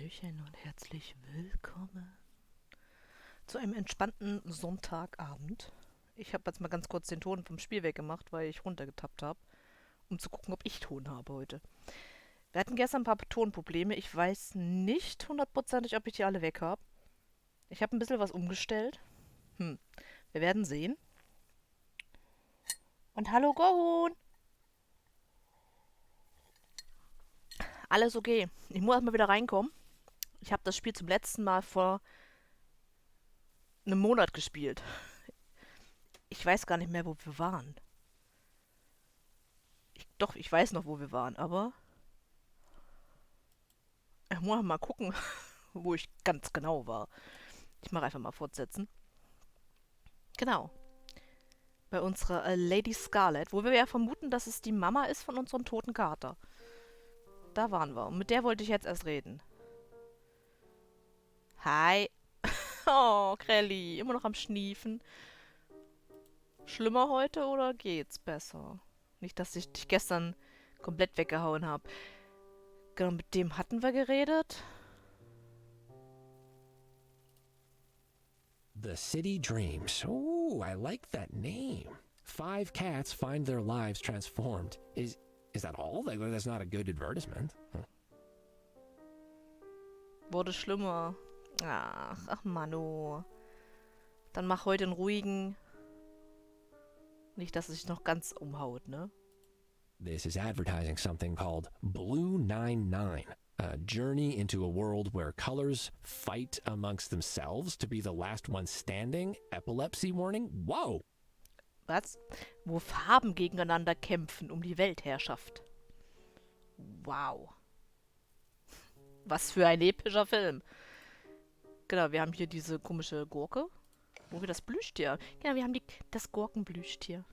Hallöchen und herzlich willkommen zu einem entspannten Sonntagabend. Ich habe jetzt mal ganz kurz den Ton vom Spiel weggemacht, weil ich runtergetappt habe, um zu gucken, ob ich Ton habe heute. Wir hatten gestern ein paar Tonprobleme. Ich weiß nicht hundertprozentig, ob ich die alle weg habe. Ich habe ein bisschen was umgestellt. Wir werden sehen. Und hallo Gohun! Alles okay. Ich muss erstmal wieder reinkommen. Ich habe das Spiel zum letzten Mal vor einem Monat gespielt. Ich weiß gar nicht mehr, wo wir waren. Doch, ich weiß noch, wo wir waren, aber ich muss mal gucken, wo ich ganz genau war. Ich mache einfach mal fortsetzen. Genau. Bei unserer Lady Scarlet, wo wir ja vermuten, dass es die Mama ist von unserem toten Kater. Da waren wir. Und mit der wollte ich jetzt erst reden. Hi. Oh, Krelli. Immer noch am Schniefen. Schlimmer heute oder geht's besser? Nicht, dass ich dich gestern komplett weggehauen habe. Genau, mit dem hatten wir geredet. The City Dreams. Ooh, I like that name. 5 cats find their lives transformed. Is that all? That's not a good advertisement. Huh. Wurde schlimmer. Ach Mano. Dann mach heute einen ruhigen. Nicht, dass es sich noch ganz umhaut, ne? This is advertising something called Blue 99, a journey into a world where colors fight amongst themselves to be the last one standing. Epilepsy warning? Whoa! Was? Wo Farben gegeneinander kämpfen um die Weltherrschaft. Wow. Was für ein epischer Film. Genau, wir haben hier diese komische Gurke. Wo wir das Plüschtier. Genau, wir haben das Gurkenplüschtier.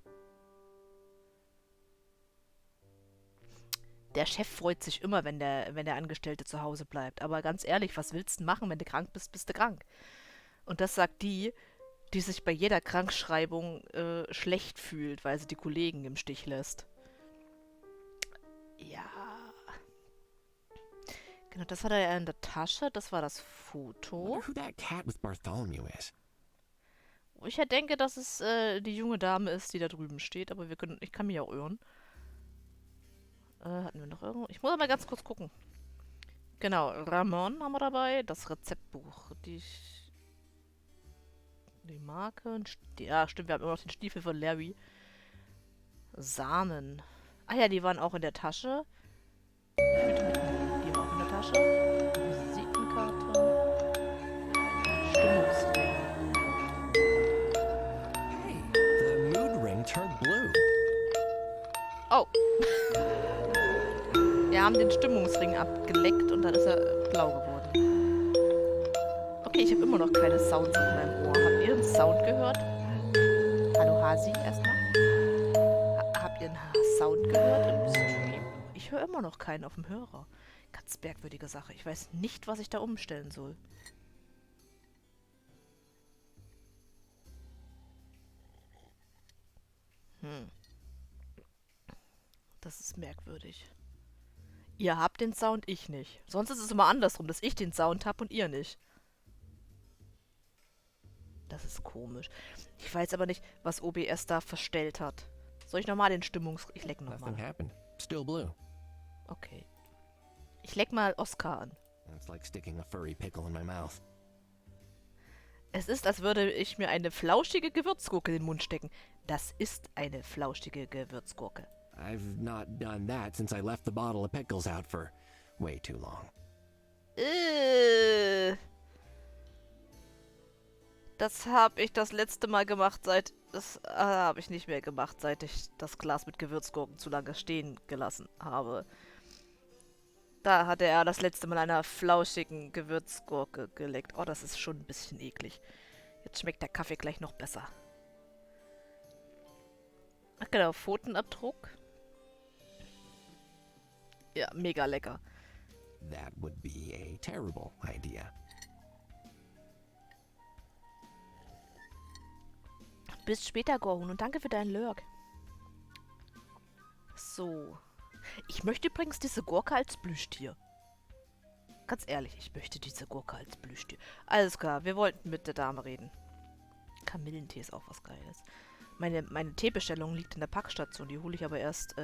Der Chef freut sich immer, wenn der Angestellte zu Hause bleibt. Aber ganz ehrlich, was willst du machen, wenn du krank bist, bist du krank. Und das sagt die sich bei jeder Krankschreibung schlecht fühlt, weil sie die Kollegen im Stich lässt. Ja. Genau, das hat er ja in der Tasche. Das war das Foto. Wonder who that cat with Bartholomew is. Ich denke, dass es die junge Dame ist, die da drüben steht. Aber ich kann mich auch irren. Hatten wir noch irgendwo? Ich muss aber ganz kurz gucken. Genau, Ramon haben wir dabei. Das Rezeptbuch. Die Marke. Ja, stimmt, wir haben immer noch den Stiefel von Larry. Samen. Ah ja, die waren auch in der Tasche. Die waren auch in der Tasche. Visitenkarte. Stimmungsring. Hey, the mood ring turned blue. Oh. Wir haben den Stimmungsring abgeleckt und dann ist er blau geworden. Okay, ich habe immer noch keine Sounds in meinem Ohr. Habt ihr einen Sound gehört? Hallo Hasi erstmal. Habt ihr einen Sound gehört im Stream? Ich höre immer noch keinen auf dem Hörer. Ganz merkwürdige Sache. Ich weiß nicht, was ich da umstellen soll. Das ist merkwürdig. Ihr habt den Sound, ich nicht. Sonst ist es immer andersrum, dass ich den Sound habe und ihr nicht. Das ist komisch. Ich weiß aber nicht, was OBS da verstellt hat. Soll ich nochmal den Ich leck Nothing nochmal. happened. Still blue. Okay. Ich leck mal Oscar an. It's like sticking a furry pickle in my mouth. Es ist, als würde ich mir eine flauschige Gewürzgurke in den Mund stecken. Das ist eine flauschige Gewürzgurke. I've not done that since I left the bottle of pickles out for way too long. Das habe ich das letzte Mal gemacht, Das habe ich nicht mehr gemacht, seit ich das Glas mit Gewürzgurken zu lange stehen gelassen habe. Da hatte er das letzte Mal einer flauschigen Gewürzgurke geleckt. Oh, das ist schon ein bisschen eklig. Jetzt schmeckt der Kaffee gleich noch besser. Ach genau, Pfotenabdruck. Ja, mega lecker. That would be a terrible idea. Bis später, Gorhun, und danke für deinen Lurk. So. Ich möchte übrigens diese Gurke als Plüschtier. Ganz ehrlich, ich möchte diese Gurke als Plüschtier. Alles klar, wir wollten mit der Dame reden. Kamillentee ist auch was Geiles. Meine Teebestellung liegt in der Packstation. Die hole ich aber erst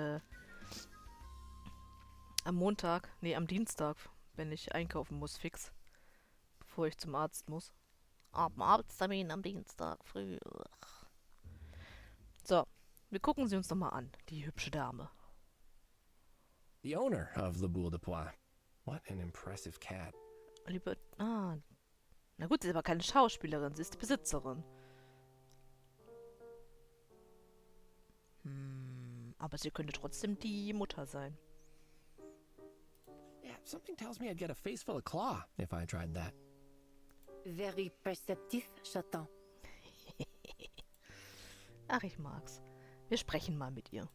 am Dienstag, wenn ich einkaufen muss, fix. Bevor ich zum Arzt muss. Am Arzttermin am Dienstag früh. So, wir gucken sie uns nochmal an, die hübsche Dame. The owner of Le Boule de Pois. What an impressive cat. Na gut, sie ist aber keine Schauspielerin, sie ist die Besitzerin. Aber sie könnte trotzdem die Mutter sein. Yeah, something tells me I'd get a face full of claw if I tried that. Very perceptive, Chaton. Ach, ich mag's. Wir sprechen mal mit ihr.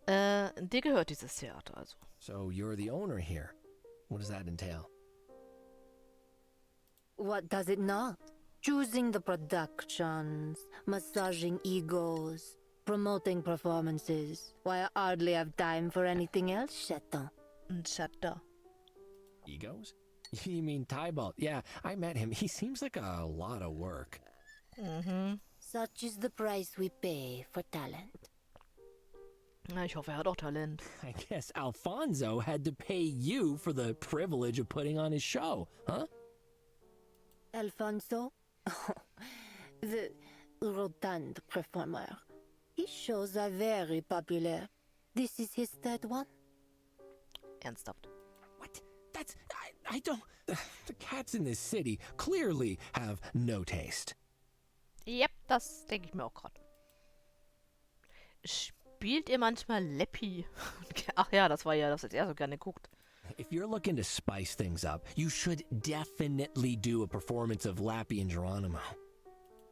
Dir gehört dieses Theater also. So you're the owner here. What does that entail? What does it not? Choosing the productions, massaging egos, promoting performances. Why I hardly have time for anything else, Chaton. Chateau. Egos? You mean Tybalt? Yeah, I met him. He seems like a lot of work. Such is the price we pay for talent. Na, ich hoffe, er hat auch Talent. I guess Alfonso had to pay you for the privilege of putting on his show, huh? Alfonso? The rotund performer. His shows are very popular. This is his third one? Ernsthaft. What? I don't... The cats in this city clearly have no taste. Yep, das denke ich mir auch gerade. Spielt ihr manchmal Leppi? Ach ja, das war ja das, was er so gerne guckt. If you're looking to spice things up, you should definitely do a performance of Lappy and Geronimo.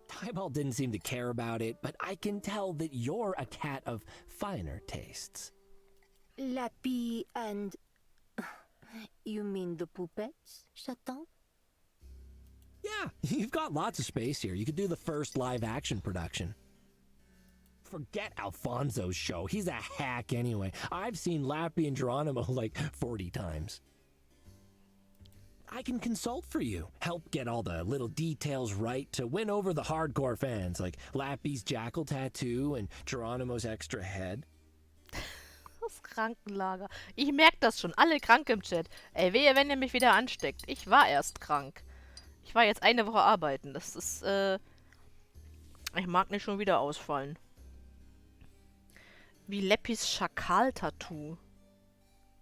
Tybalt didn't seem to care about it, but I can tell that you're a cat of finer tastes. Lappy and... You mean the puppets, Chaton? Yeah, you've got lots of space here. You could do the first live-action production. Forget Alfonso's show. He's a hack anyway. I've seen Lappy and Geronimo like 40 times. I can consult for you, help get all the little details right to win over the hardcore fans, like Lappy's jackal tattoo and Geronimo's extra head. Das Krankenlager. Ich merke das schon. Alle krank im Chat. Ey, wehe, wenn ihr mich wieder ansteckt. Ich war erst krank. Ich war jetzt eine Woche arbeiten. Das ist, ich mag nicht schon wieder ausfallen. Wie Leppis Schakal-Tattoo.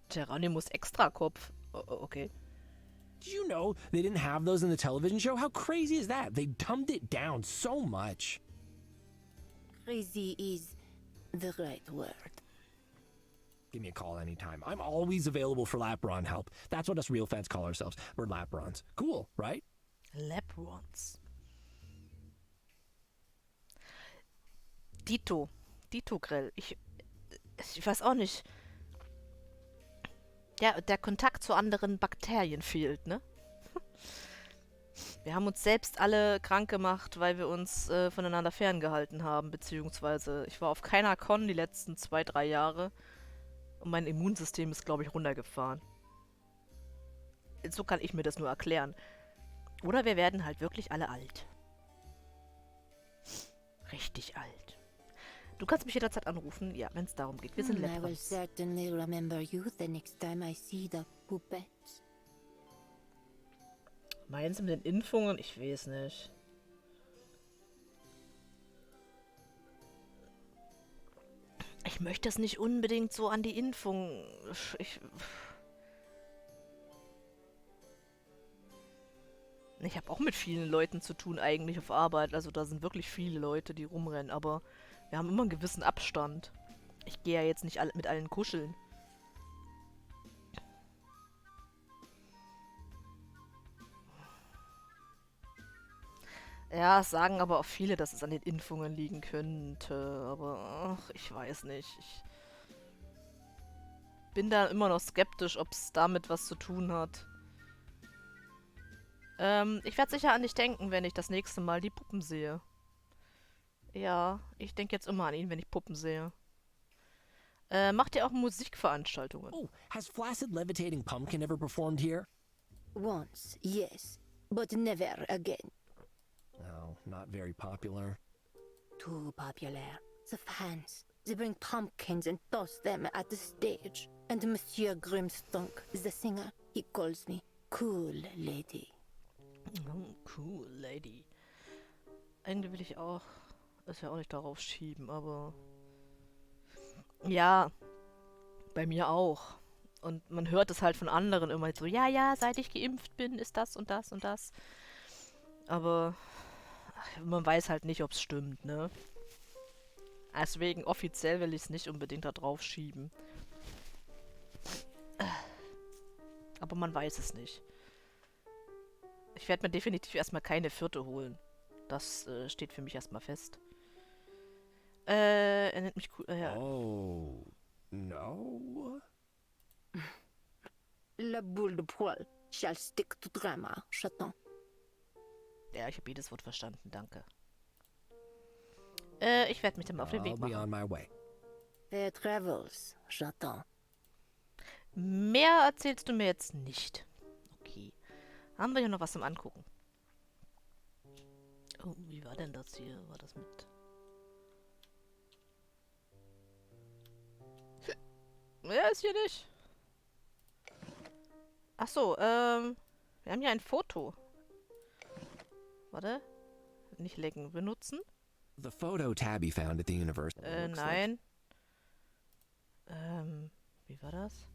Geronimos Extrakopf. Okay. Did you know they didn't have those in the television show? How crazy is that? They dumbed it down so much. Crazy is the right word. Give me a call anytime. I'm always available for Lapron help. That's what us real fans call ourselves. We're Laprons. Cool, right? Laprons. Dito. Dito-Grill. Ich weiß auch nicht. Ja, der Kontakt zu anderen Bakterien fehlt, ne? Wir haben uns selbst alle krank gemacht, weil wir uns voneinander ferngehalten haben, beziehungsweise ich war auf keiner Con die letzten 2-3 Jahre und mein Immunsystem ist, glaube ich, runtergefahren. So kann ich mir das nur erklären. Oder wir werden halt wirklich alle alt. Richtig alt. Du kannst mich jederzeit anrufen, ja, wenn es darum geht. Wir sind I will Leprons. certainly remember you the next time I see the puppets. Meinen Sie mit den Impfungen? Ich weiß nicht. Ich möchte es nicht unbedingt so an die Impfung. Ich habe auch mit vielen Leuten zu tun eigentlich auf Arbeit. Also da sind wirklich viele Leute, die rumrennen. Aber wir haben immer einen gewissen Abstand. Ich gehe ja jetzt nicht mit allen kuscheln. Ja, es sagen aber auch viele, dass es an den Impfungen liegen könnte. Aber ach, ich weiß nicht. Ich bin da immer noch skeptisch, ob es damit was zu tun hat. Ich werde sicher an dich denken, wenn ich das nächste Mal die Puppen sehe. Ja, ich denke jetzt immer an ihn, wenn ich Puppen sehe. Macht ihr auch Musikveranstaltungen? Oh, has Flaccid Levitating Pumpkin ever performed here? Once, yes, but never again. No, not very popular. Too popular. The fans, they bring pumpkins and toss them at the stage. And Monsieur Grimstunk, the singer, he calls me cool lady. Oh, cool, Lady. Eigentlich will ich auch, ist ja auch nicht darauf schieben, aber ja, bei mir auch. Und man hört es halt von anderen immer so, ja, ja, seit ich geimpft bin, ist das und das und das. Aber man weiß halt nicht, ob es stimmt, ne? Deswegen offiziell will ich es nicht unbedingt da drauf schieben. Aber man weiß es nicht. Ich werde mir definitiv erstmal keine vierte holen. Das steht für mich erstmal fest. Er nennt mich cool. Ja. Oh, no? La boule de poil shall stick to drama, chaton. Ja, ich habe jedes Wort verstanden, danke. Ich werde mich dann mal auf den Weg I'll be on machen. my way. Fair travels, chaton. Mehr erzählst du mir jetzt nicht. Okay. Haben wir hier noch was zum Angucken? Oh, wie war denn das hier? War das mit... Ja, ist hier nicht. Ach so, wir haben hier ein Foto. Warte. Nicht lecken, benutzen. The photo Tabby found at the university. looks like- Nein. Wie war das?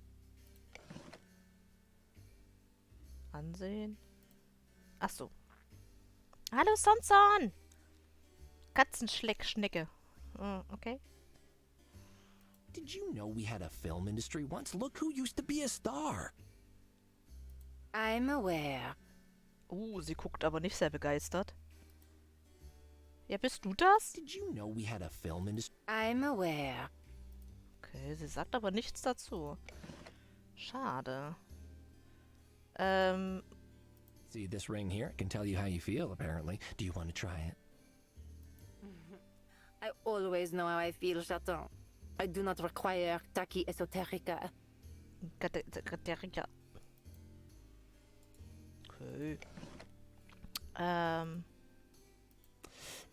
Ansehen. Ach so. Hallo, Sonson! Katzenschleckschnecke. Okay. Did you know we had a film industry once? Look who used to be a star. I'm aware. Sie guckt aber nicht sehr begeistert. Ja, bist du das? Did you know we had a film industry? I'm aware. Okay, sie sagt aber nichts dazu. Schade. See this ring here? It can tell you how you feel, apparently. Do you want to try it? I always know how I feel, chaton. I do not require tacky esoterica. Katzentheater. Okay.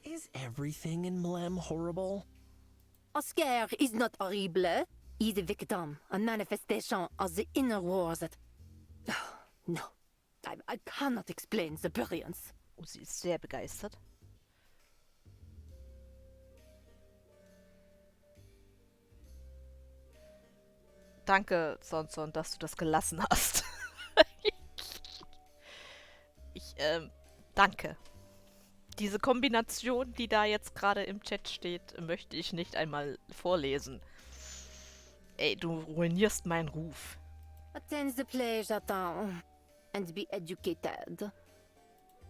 Is everything in Mlem horrible? Oscar is not horrible. He's a victim, a manifestation of the inner wars that... No, I cannot explain the brilliance. Oh, sie ist sehr begeistert. Danke, Sonson, dass du das gelassen hast. Danke. Diese Kombination, die da jetzt gerade im Chat steht, möchte ich nicht einmal vorlesen. Ey, du ruinierst meinen Ruf. Attend the play, chaton, and be educated.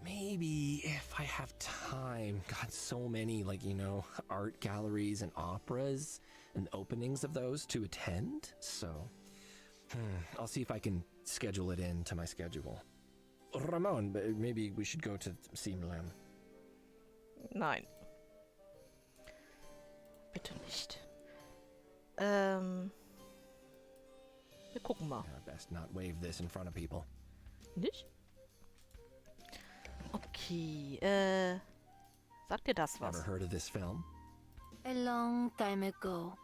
Maybe if I have time. God, so many, like, you know, art galleries and operas and openings of those to attend. So, I'll see if I can schedule it into my schedule. Ramon, maybe we should go to see Mlem. Nein. Bitte nicht. Wir gucken mal. Yeah, best not wave this in front of people. Nicht? Okay, sagt dir das was? Ever heard of this film? A long time ago.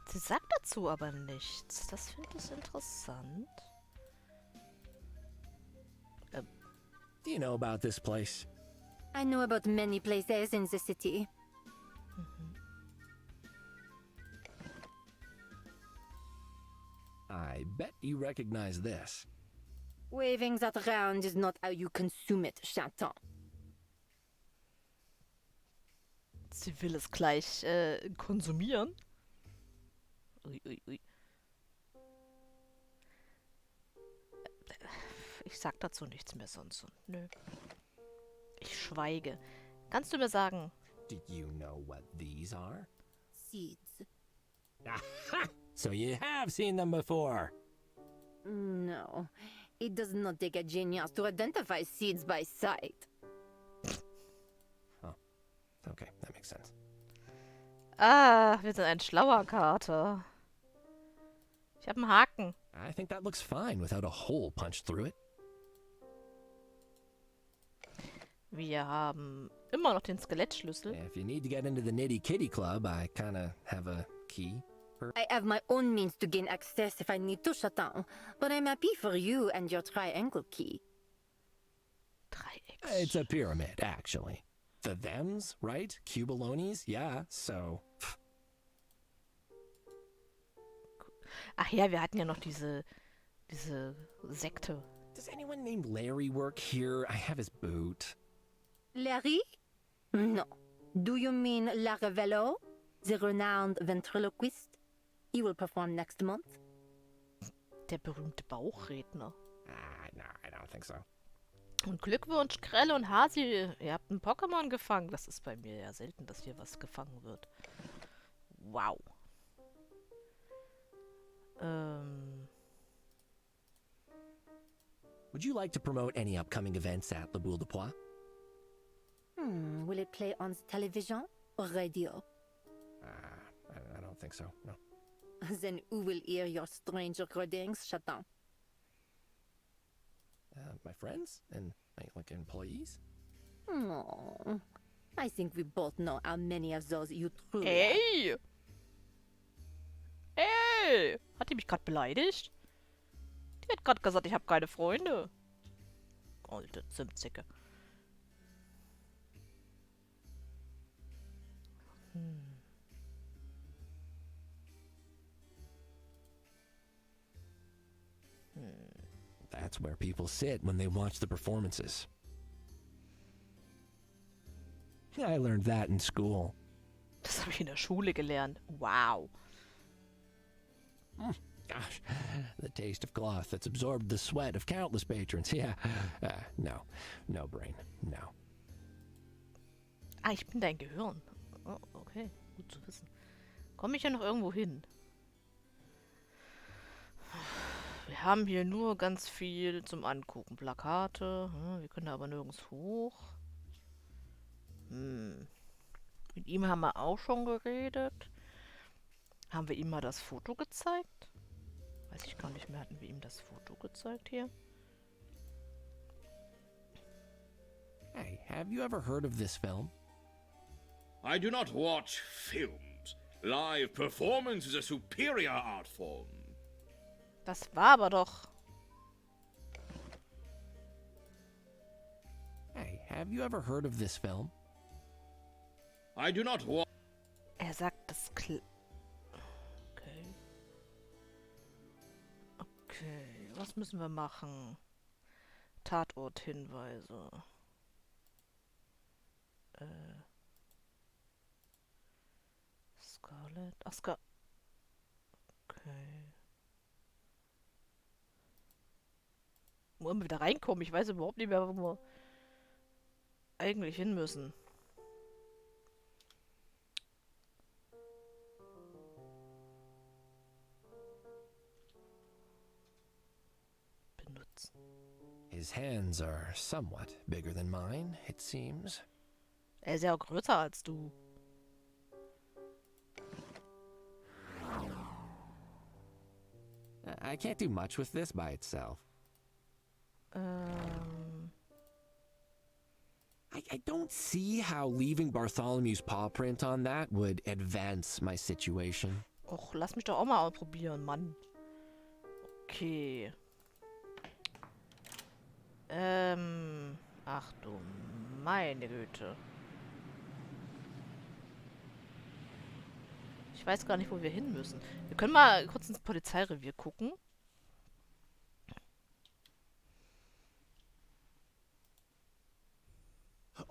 Sie sagt dazu aber nichts. Das finde ich interessant. Do you know about this place? I know about many places in the city. I bet you recognize this. Waving that around is not how you consume it, chaton. Sie will es gleich konsumieren. Ui, ui, ui. Ich sag dazu nichts mehr sonst. Nö. Ich schweige. Kannst du mir sagen? Do you know what these are? Seeds. So you have seen them before. No, it does not take a genius to identify seeds by sight. Okay, that makes sense. Ah, wir sind ein schlauer Kater. Ich habe einen Haken. I think that looks fine without a hole punched through it. Wir haben immer noch den Skelettschlüssel. If you need to get into the Nitty Kitty Club, I kinda have a key. I have my own means to gain access if I need to, Chaton. But I'm happy for you and your triangle key. Dreiecks. It's a pyramid, actually. The thems, right? Cubalones? Yeah, so... Ach ja, wir hatten ja noch diese Sekte. Does anyone named Larry work here? I have his boot. Larry? No. Do you mean Laravello, the renowned ventriloquist? He will perform next month. Der berühmte Bauchredner. No, I don't think so. Und Glückwunsch, Grelle und Hasi, ihr habt ein Pokémon gefangen. Das ist bei mir ja selten, dass hier was gefangen wird. Wow. Would you like to promote any upcoming events at La Boule de Poix? Will it play on television or radio? I don't think so, no. Then who will hear your strange recordings, Chaton? My friends? And, like, employees? Oh, I think we both know how many of those you truly Ey! Ey! Hat die mich gerade beleidigt? Die hat gerade gesagt, ich habe keine Freunde. Alte Zimtzicke. That's where people sit when they watch the performances. I learned that in school. Das habe ich in der Schule gelernt. Wow. Gosh, the taste of cloth that's absorbed the sweat of countless patrons. Yeah, no brain, no. Ah, ich bin dein Gehirn. Oh, okay, gut zu wissen. Komme ich ja noch irgendwo hin? Wir haben hier nur ganz viel zum Angucken. Plakate. Wir können da aber nirgends hoch. Mit ihm haben wir auch schon geredet. Haben wir ihm mal das Foto gezeigt? Weiß ich gar nicht mehr. Hatten wir ihm das Foto gezeigt hier? Hey, have you ever heard of this film? I do not watch films. Live performance is a superior art form. Das war aber doch... Hey, have you ever heard of this film? I do not watch. Er sagt das Okay, was müssen wir machen? Tatorthinweise. Scarlett. Ach, okay. Wollen wir wieder reinkommen? Ich weiß überhaupt nicht mehr, wo wir eigentlich hin müssen. Benutzen. His hands are somewhat bigger than mine, it seems. Er ist ja auch größer als du. I can't do much with this by itself. I don't see how leaving Bartholomew's paw print on that would advance my situation. Och, lass mich doch auch mal ausprobieren, Mann. Okay. Ach du meine Güte. Ich weiß gar nicht, wo wir hin müssen. Wir können mal kurz ins Polizeirevier gucken.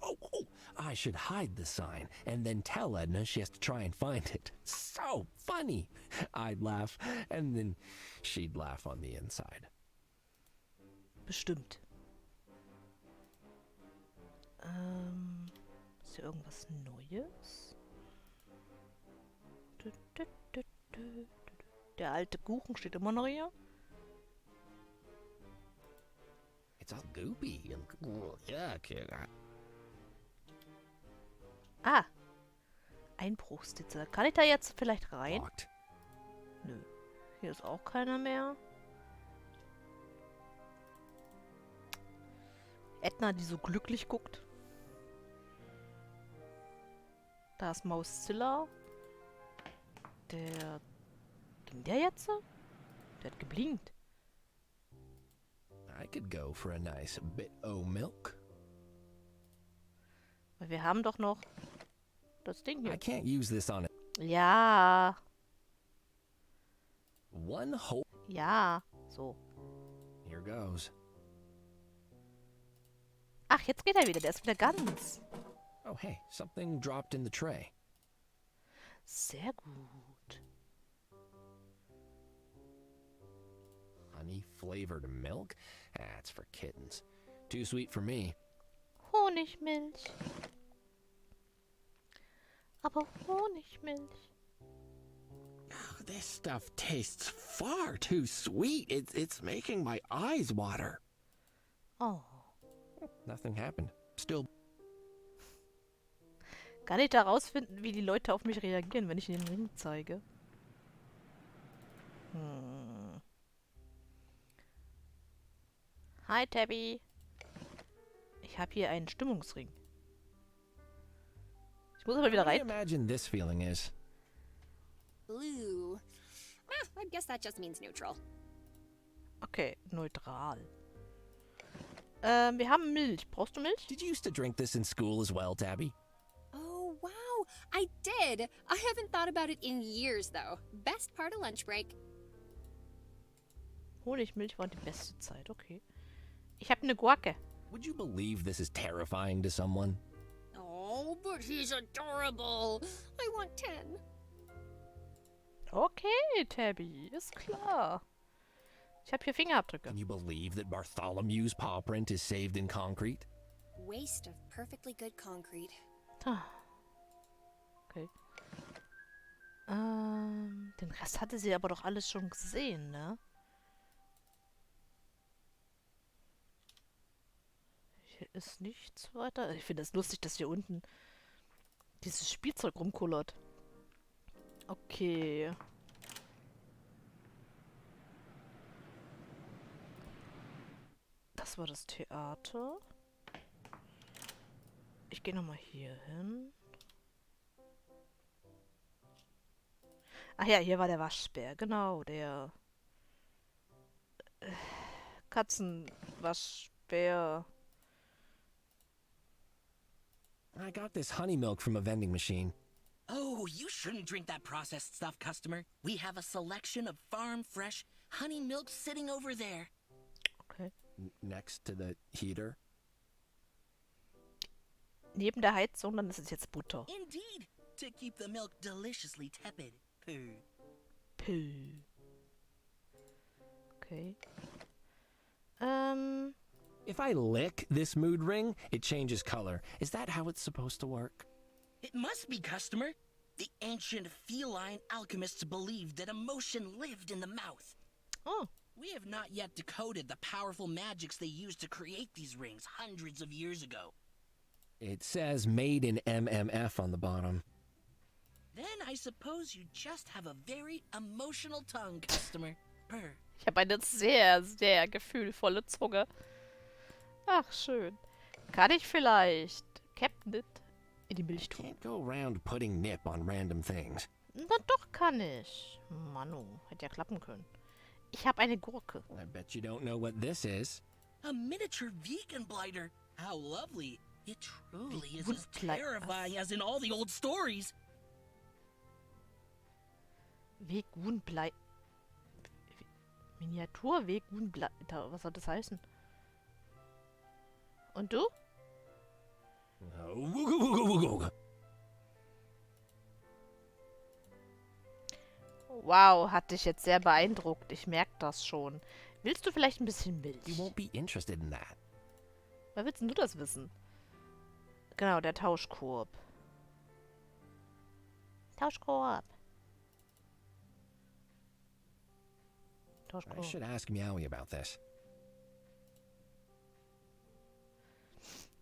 Oh, I should hide the sign and then tell Edna she has to try and find it. So funny. I'd laugh and then she'd laugh on the inside. Bestimmt. Ist hier irgendwas Neues? Der alte Kuchen steht immer noch hier. It's all goopy and yuck. Ah. Einbruchsitze. Kann ich da jetzt vielleicht rein? Locked. Nö. Hier ist auch keiner mehr. Edna, die so glücklich guckt. Da ist Mauszilla. Der... Ging der jetzt? Der hat geblinkt. I could go for a nice bit o' milk. Weil wir haben doch noch das Ding I hier. can't use this on it. Ja. One whole. Ja. So. Here goes. Ach, jetzt geht er wieder. Der ist wieder ganz. Oh, hey, something dropped in the tray. Sehr gut. Honey-flavored milk? That's for kittens. Too sweet for me. Honigmilch. Aber Honigmilch. Oh, this stuff tastes far too sweet. It's making my eyes water. Oh. Nothing happened. Still. Kann ich da rausfinden, wie die Leute auf mich reagieren, wenn ich ihnen den Ring zeige? Hi, Tabby. Ich habe hier einen Stimmungsring. Ich muss aber wieder What do you rein. imagine this feeling is? Blue. I guess that just means neutral. Okay, neutral. Wir haben Milch. Brauchst du Milch? Did you used to drink this in school as well, Tabby? Oh, wow. I did. I haven't thought about it in years, though. Best part of lunch break. Honigmilch war die beste Zeit, okay. Ich habe eine Gurke. Would you believe this is terrifying to someone? Oh, but he's adorable. I want 10. Okay, Tabby, ist klar. Ich habe hier Fingerabdrücke. Can you believe that Bartholomew's paw print is saved in concrete? Waste of perfectly good concrete. Ah. Okay. Den Rest hatte sie aber doch alles schon gesehen, ne? Hier ist nichts weiter. Ich finde es lustig, dass hier unten dieses Spielzeug rumkullert. Okay. Das war das Theater. Ich gehe nochmal hier hin. Ach ja, hier war der Waschbär. Genau, der Katzenwaschbär. I got this honey milk from a vending machine. Oh, you shouldn't drink that processed stuff, customer. We have a selection of farm-fresh honey milk sitting over there. Okay. Next to the heater. Neben der Heizung, dann ist es jetzt Butter. Indeed, to keep the milk deliciously tepid. Pooh. Puh. Okay. If I lick this mood ring, it changes color. Is that how it's supposed to work? It must be, customer. The ancient feline alchemists believed that emotion lived in the mouth. Oh. We have not yet decoded the powerful magics they used to create these rings hundreds of years ago. It says made in MMF on the bottom. Then I suppose you just have a very emotional tongue, customer. Purr. Ich habe eine sehr, sehr gefühlvolle Zunge. Ach, schön. Kann ich vielleicht Captain in die Milch tun? Can't go around putting nip on random things. Na doch, kann ich. Manu, hätte ja klappen können. Ich habe eine Gurke. I bet you don't know what this is. A miniature vegan blighter. How lovely. It truly is as Vegan blight- terrifying as in all the old stories. Vegunblei... Miniatur Vegunbleiter. Was soll das heißen? Und du? Wow, hat dich jetzt sehr beeindruckt. Ich merke das schon. Willst du vielleicht ein bisschen Milch? You won't be interested in that. Wer willst denn du das wissen? Genau, der Tauschkorb. Tauschkorb. I Tauschkorb. should ask Meowie about this.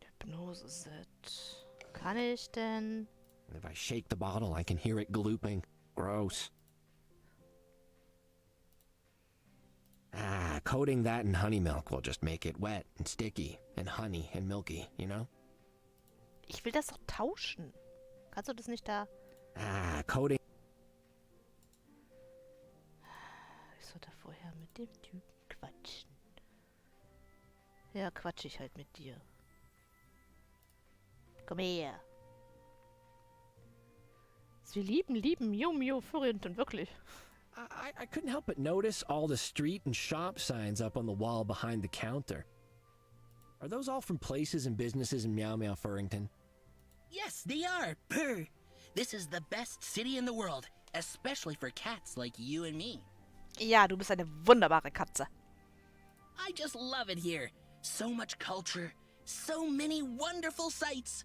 Hypnose-Set. Kann ich denn... And if I shake the bottle, I can hear it glooping. Gross. Coating that in honey milk will just make it wet and sticky and honey and milky, you know? Ich will das doch tauschen. Kannst du das nicht da... Coating... Ich sollte vorher mit dem Typen quatschen. Ja, quatsch ich halt mit dir. Komm her. Wir lieben Miu Miu Furrienten, wirklich. I couldn't help but notice all the street and shop signs up on the wall behind the counter. Are those all from places and businesses in Meow Meow Furrington? Yes, they are. Purr. This is the best city in the world, especially for cats like you and me. Ja, du bist eine wunderbare Katze. I just love it here. So much culture, so many wonderful sights.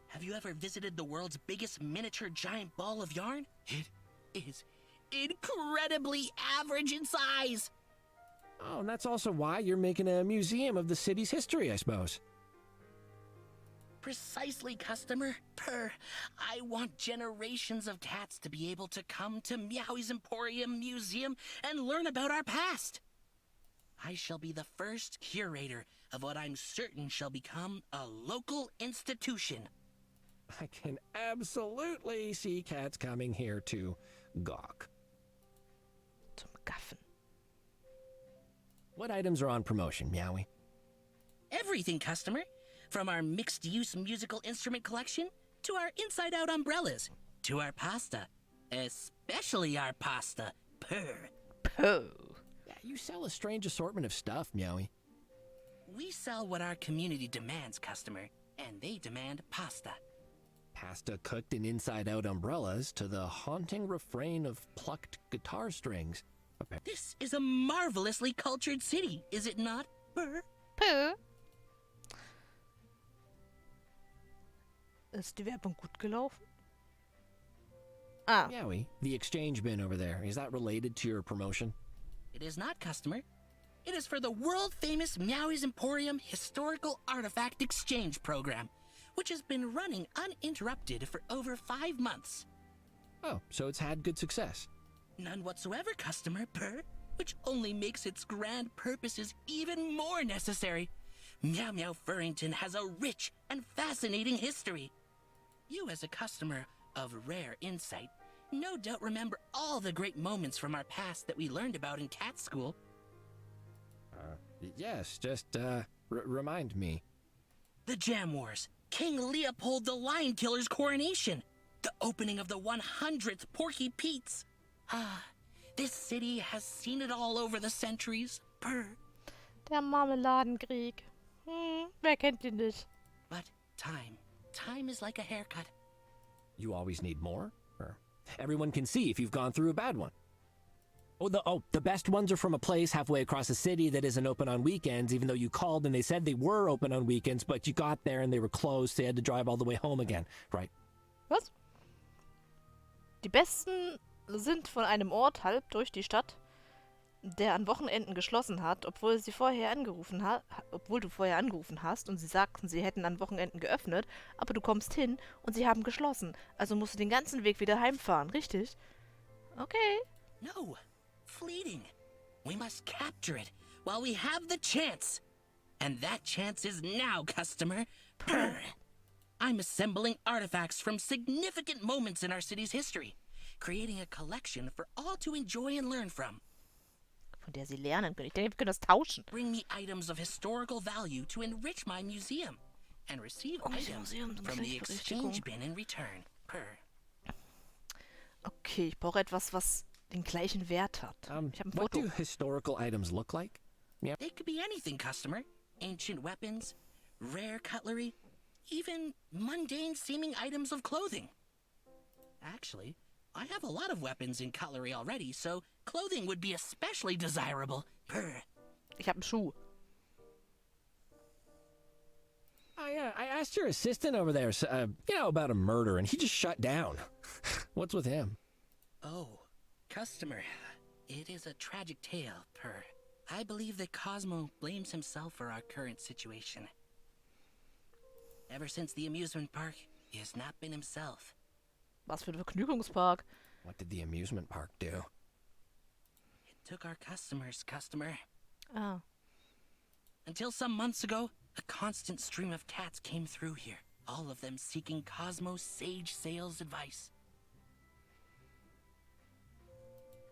Have you ever visited the world's biggest miniature giant ball of yarn? It is incredibly average in size. Oh, and that's also why you're making a museum of the city's history, I suppose. Precisely, customer. Purr. I want generations of cats to be able to come to Meowie's Emporium Museum and learn about our past. I shall be the first curator of what I'm certain shall become a local institution. I can absolutely see cats coming here to gawk. Zum Gaffen. What items are on promotion, Meowie? Everything, customer. From our mixed-use musical instrument collection, to our inside-out umbrellas, to our pasta. Especially our pasta. Purr. Puh. Yeah, you sell a strange assortment of stuff, Meowie. We sell what our community demands, customer, and they demand pasta. Pasta cooked in inside-out umbrellas to the haunting refrain of plucked guitar strings. This is a marvelously cultured city, is it not? Purr. Puh. Ist die Werbung gut gelaufen? Ah, Meowie, the exchange bin over there, is that related to your promotion? It is not, customer. It is for the world-famous Meowie's Emporium Historical Artifact Exchange Program, which has been running uninterrupted for over 5 months. Oh, so it's had good success. None whatsoever, customer, purr, which only makes its grand purposes even more necessary. Meow Meow Furrington has a rich and fascinating history. You, as a customer of rare insight, no doubt remember all the great moments from our past that we learned about in cat school. Yes, just, remind me. The Jam Wars, King Leopold the Lion Killer's coronation, the opening of the 100th Porky Pete's. This city has seen it all over the centuries. Purr. der Marmeladenkrieg. Wer kennt ihn nicht? But time is like a haircut. You always need more? Or everyone can see if you've gone through a bad one. The best ones are from a place halfway across the city that isn't open on weekends, even though you called and they said they were open on weekends, but you got there and they were closed, so you had to drive all the way home again, right? Was? Die besten sind von einem Ort halb durch die Stadt, der an Wochenenden geschlossen hat, obwohl du vorher angerufen hast und sie sagten, sie hätten an Wochenenden geöffnet, aber du kommst hin und sie haben geschlossen. Also musst du den ganzen Weg wieder heimfahren, richtig? Okay. No, fleeting. We must capture it while we have the chance. And that chance is now, customer. Purr. I'm assembling artifacts from significant moments in our city's history, creating a collection for all to enjoy and learn from. Von der sie lernen können. Ich denke, wir können das tauschen. Bring me items of historical value to enrich my museum, and receive items from the exchange bin in return. Purr. Okay, ich brauche etwas, was den gleichen Wert hat. Ich habe ein What Foto. do historical items look like? They could be anything, customer. Ancient weapons, rare cutlery, even mundane-seeming items of clothing. Actually, I have a lot of weapons and cutlery already, so clothing would be especially desirable. Purr. Ich habe einen Schuh. I asked your assistant over there, about a murder, and he just shut down. What's with him? Oh, customer. It is a tragic tale, Purr. I believe that Cosmo blames himself for our current situation. Ever since the amusement park, He has not been himself. Was für ein Vergnügungspark. What did the amusement park do? It took our customer. Ah. Until some months ago, a constant stream of cats came through here, all of them seeking Cosmo's sage sales advice.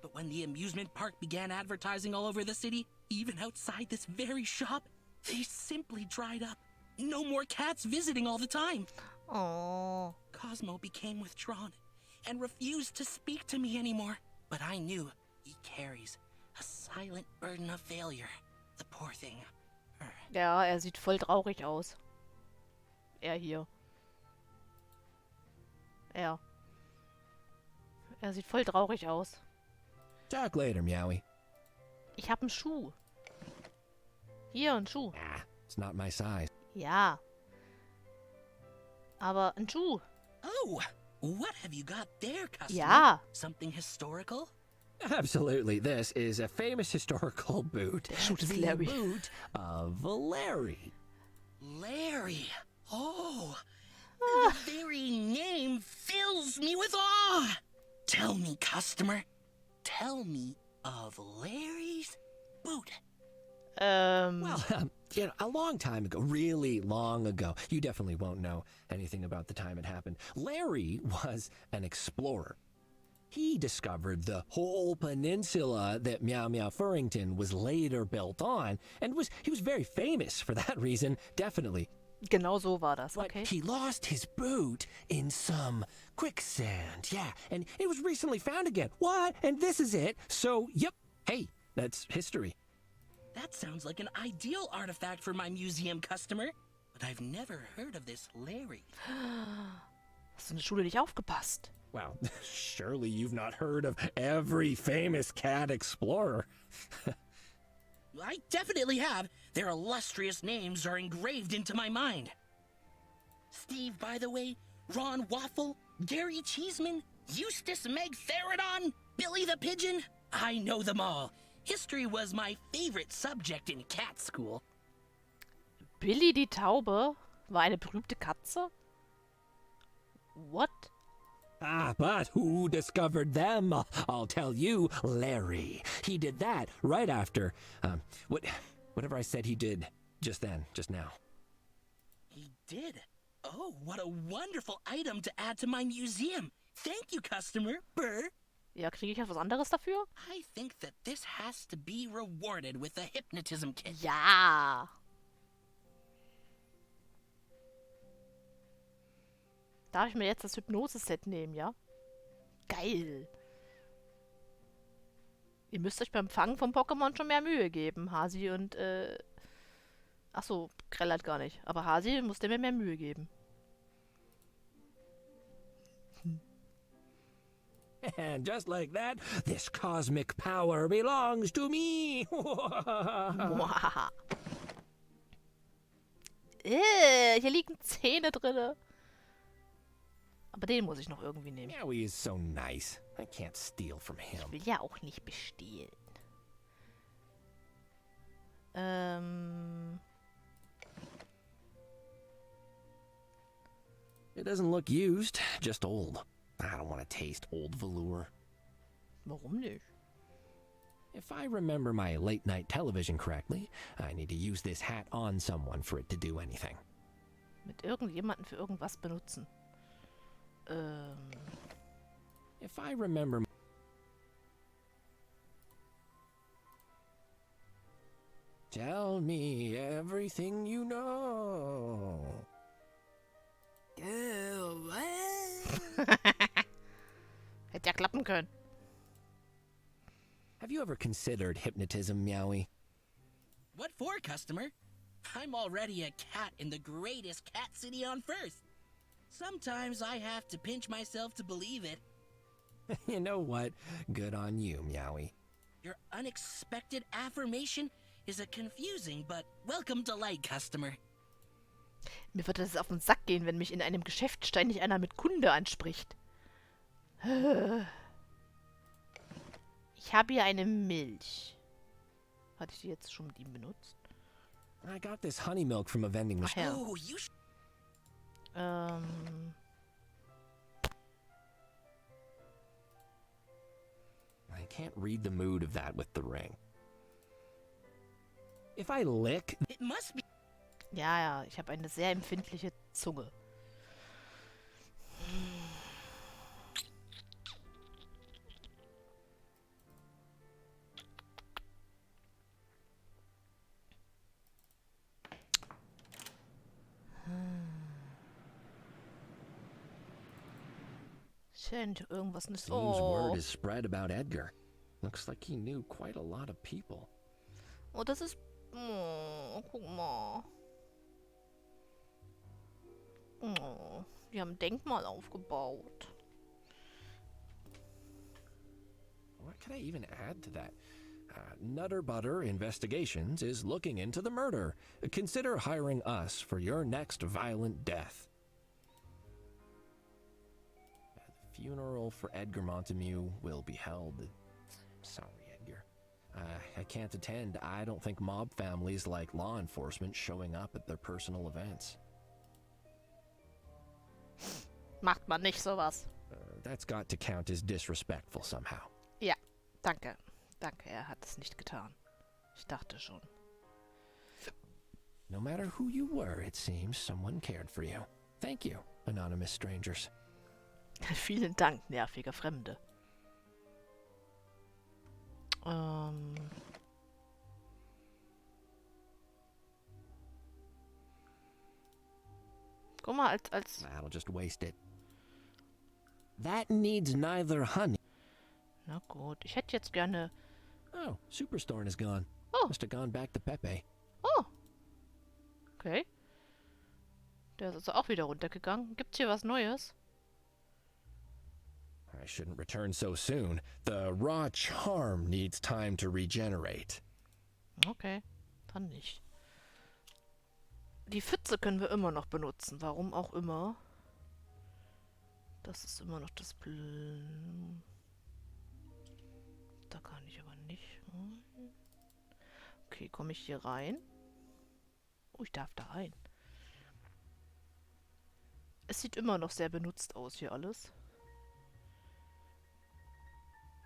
But when the amusement park began advertising all over the city, even outside this very shop, they simply dried up. No more cats visiting all the time. Oh. Cosmo became withdrawn and refused to speak to me anymore. But I knew he carries a silent burden of failure. The poor thing. Ja, er sieht voll traurig aus. Er hier. Er. Er sieht voll traurig aus. Talk later, Meowie. Ich hab einen Schuh. Hier, ein Schuh. Ah, it's not my size. Ja. Aber ein Schuh. Oh, what have you got there, customer? Ja. Something historical? Absolutely. This is a famous historical boot. Der Schuh ist The Larry. boot of Larry. Larry. Oh, the very name fills me with awe. Tell me, customer. Tell me of Larry's boot. Well, a long time ago, really long ago, you definitely won't know anything about the time it happened. Larry was an explorer. He discovered the whole peninsula that Meow Meow Furrington was later built on, and he was very famous for that reason, definitely. Genau so war das, But okay. he lost his boot in some quicksand, yeah, and it was recently found again. What? And this is it? So, yep, hey, that's history. That sounds like an ideal artifact for my museum, customer. But I've never heard of this Larry. Hast du in der Schule nicht aufgepasst? Well, surely you've not heard of every famous cat explorer. I definitely have. Their illustrious names are engraved into my mind. Steve, by the way, Ron Waffle, Gary Cheeseman, Eustace Meg Therodon, Billy the Pigeon. I know them all. History was my favorite subject in cat school. Billy die Taube war eine berühmte Katze? What? Ah, but who discovered them? I'll tell you, Larry. He did that right after, whatever I said he did just then, just now. He did? Oh, what a wonderful item to add to my museum. Thank you, customer. Burr. Ja, kriege ich etwas anderes dafür? I think that this has to be rewarded with a hypnotism kit. Ja. Darf ich mir jetzt das Hypnose-Set nehmen, ja? Geil. Ihr müsst euch beim Fangen von Pokémon schon mehr Mühe geben. Hasi und, Achso, Grell halt gar nicht. Aber Hasi musste mir mehr Mühe geben. And just like that, this cosmic power belongs to me. Muahaha. Hier liegen Zähne drinne. Aber den muss ich noch irgendwie nehmen. Meowie is so nice. I can't steal from Ich him. will ja auch nicht bestehlen. It doesn't look used, just old. I don't want to taste old velour. Warum nicht? If I remember my late night television correctly, I need to use this hat on someone for it to do anything. Mit irgendjemanden für irgendwas benutzen. If I remember... Tell me everything you know. Hätte ja klappen können. Have you ever considered hypnotism, Meowie? What for, customer? I'm already a cat in the greatest cat city on Earth. Sometimes I have to pinch myself to believe it. You know what? Good on you, Meowie. Your unexpected affirmation is a confusing but welcome delight, customer. Mir wird es auf den Sack gehen, wenn mich in einem Geschäft ständig einer mit Kunde anspricht. Ich habe hier eine Milch. Hatte ich die jetzt schon mit ihm benutzt? I got this honey milk from a vending machine. Ja. Oh, you I can't read the mood of that with the ring. If I lick... It must be. Ja, ja, ich habe eine sehr empfindliche Zunge. Scheint irgendwas nicht. Seems word Oh. is spread about Edgar. Looks like he knew quite a lot of people. Oh, das ist. Oh, guck mal. Oh, die haben ein Denkmal aufgebaut. What could I even add to that? Nutter Butter Investigations is looking into the murder. Consider hiring us for your next violent death. The funeral for Edgar Montague will be held. Sorry, Edgar. I can't attend. I don't think mob families like law enforcement showing up at their personal events. Macht man nicht sowas. That's got to count as disrespectful somehow. Ja, danke. Danke, er hat es nicht getan. Ich dachte schon. No matter who you were, it seems someone cared for you. Thank you, anonymous strangers. Vielen Dank, nervige Fremde. Guck mal, als... That'll just waste it. That needs neither honey. Na gut, ich hätte jetzt gerne... Oh, Superstorm is gone. Oh. Must have gone back to Pepe. Oh. Okay. Der ist also auch wieder runtergegangen. Gibt's hier was Neues? I shouldn't return so soon. The raw charm needs time to regenerate. Okay, dann nicht. Die Pfütze können wir immer noch benutzen. Warum auch immer. Das ist immer noch das... Da kann ich aber nicht rein. Okay, komme ich hier rein? Oh, ich darf da rein. Es sieht immer noch sehr benutzt aus hier alles.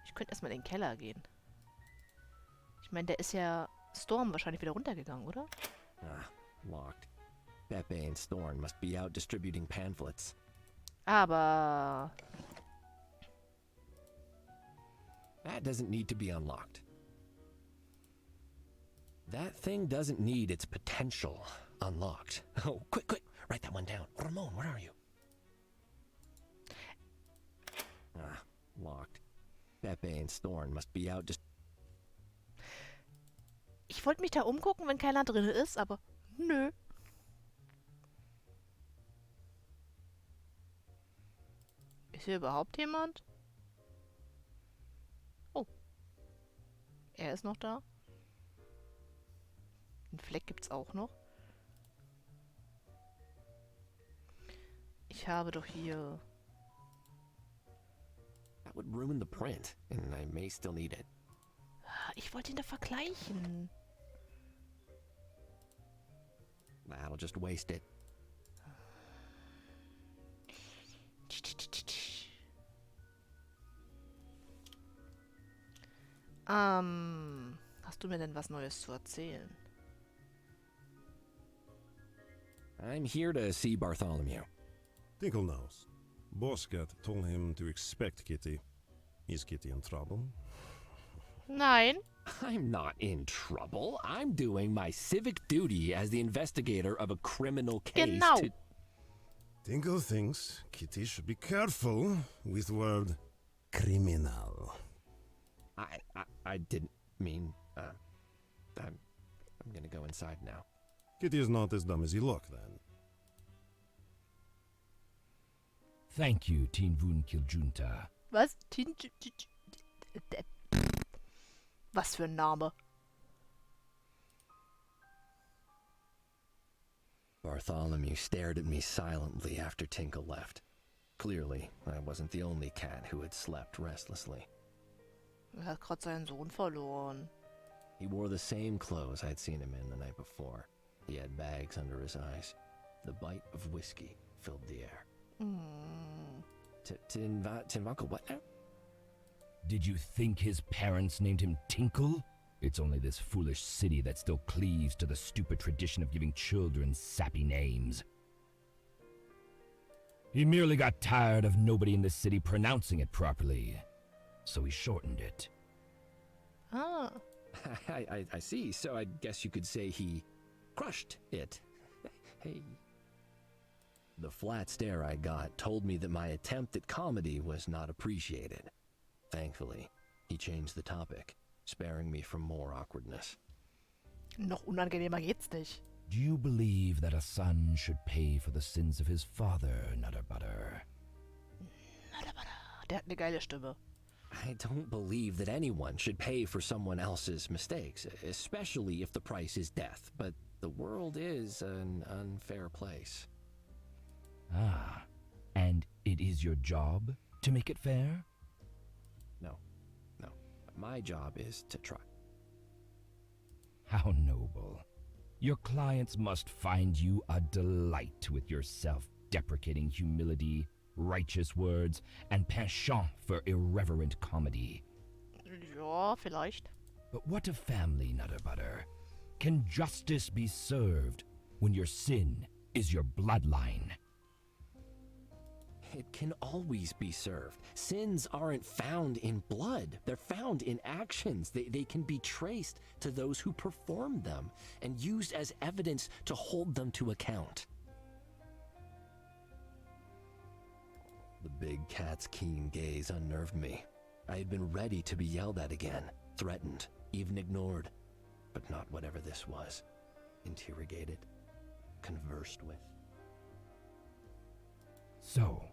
Ich könnte erstmal in den Keller gehen. Ich meine, der ist ja Storm wahrscheinlich wieder runtergegangen, oder? Locked. Pepe and Storm must be out distributing pamphlets. Aber... That doesn't need to be unlocked. That thing doesn't need its potential unlocked. Oh, quick, write that one down. Ramon, where are you? Locked. Pepe and Storm must be out just... Ich wollte mich da umgucken, wenn keiner drin ist, aber nö. Ist hier überhaupt jemand? Oh. Er ist noch da. Einen Fleck gibt's auch noch. Ich habe doch hier... That would ruin the print, and I may still need it. Ich wollte ihn da vergleichen. That'll just waste it. Hast du mir denn was Neues zu erzählen? I'm here to see Bartholomew. Tinkle knows. Boscat told him to expect Kitty. Is Kitty in trouble? Nein. I'm not in trouble. I'm doing my civic duty as the investigator of a criminal case. Genau. Tinkle thinks Kitty should be careful with word criminal. I didn't mean. I'm gonna go inside now. Kitty is not as dumb as he looked then. Thank you, Tinvun Kiljunta. Was? Was für ein Name? Bartholomew stared at me silently after Tinkle left. Clearly, I wasn't the only cat who had slept restlessly. Er hat gerade seinen Sohn verloren. He wore the same clothes I'd seen him in the night before. He had bags under his eyes. The bite of whiskey filled the air. Tinvaco, what now? Did you think his parents named him Tinkle? It's only this foolish city that still cleaves to the stupid tradition of giving children sappy names. He merely got tired of nobody in the city pronouncing it properly, so he shortened it. Ah. I see. So I guess you could say he crushed it. Hey. The flat stare I got told me that my attempt at comedy was not appreciated. Thankfully, he changed the topic, sparing me from more awkwardness. Noch unangenehmer geht's nicht. Do you believe that a son should pay for the sins of his father, Nutter Butter? Der hat eine geile Stimme. I don't believe that anyone should pay for someone else's mistakes, especially if the price is death, but the world is an unfair place. Ah, and it is your job to make it fair? No. My job is to try. How noble. Your clients must find you a delight with your self-deprecating humility, righteous words, and penchant for irreverent comedy. Ja, vielleicht. But what of family, Nutter Butter? Can justice be served when your sin is your bloodline? It can always be served. Sins aren't found in blood. They're found in actions. They can be traced to those who performed them and used as evidence to hold them to account. The big cat's keen gaze unnerved me. I had been ready to be yelled at again, threatened, even ignored. But not whatever this was. Interrogated, conversed with. So,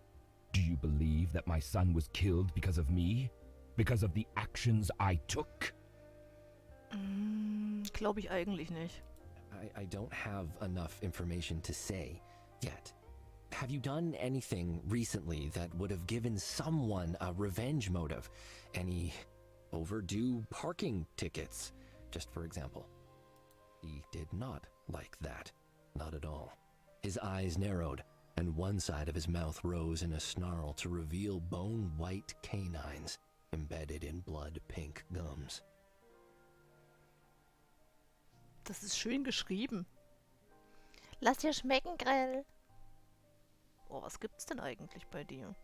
do you believe that my son was killed because of me? Because of the actions I took? Glaube ich eigentlich nicht. I don't have enough information to say yet. Have you done anything recently that would have given someone a revenge motive? Any overdue parking tickets, just for example? He did not like that. Not at all. His eyes narrowed, and one side of his mouth rose in a snarl to reveal bone-white canines embedded in blood-pink gums. Das ist schön geschrieben. Lass dir schmecken, Grell. Oh, was gibt's denn eigentlich bei dir?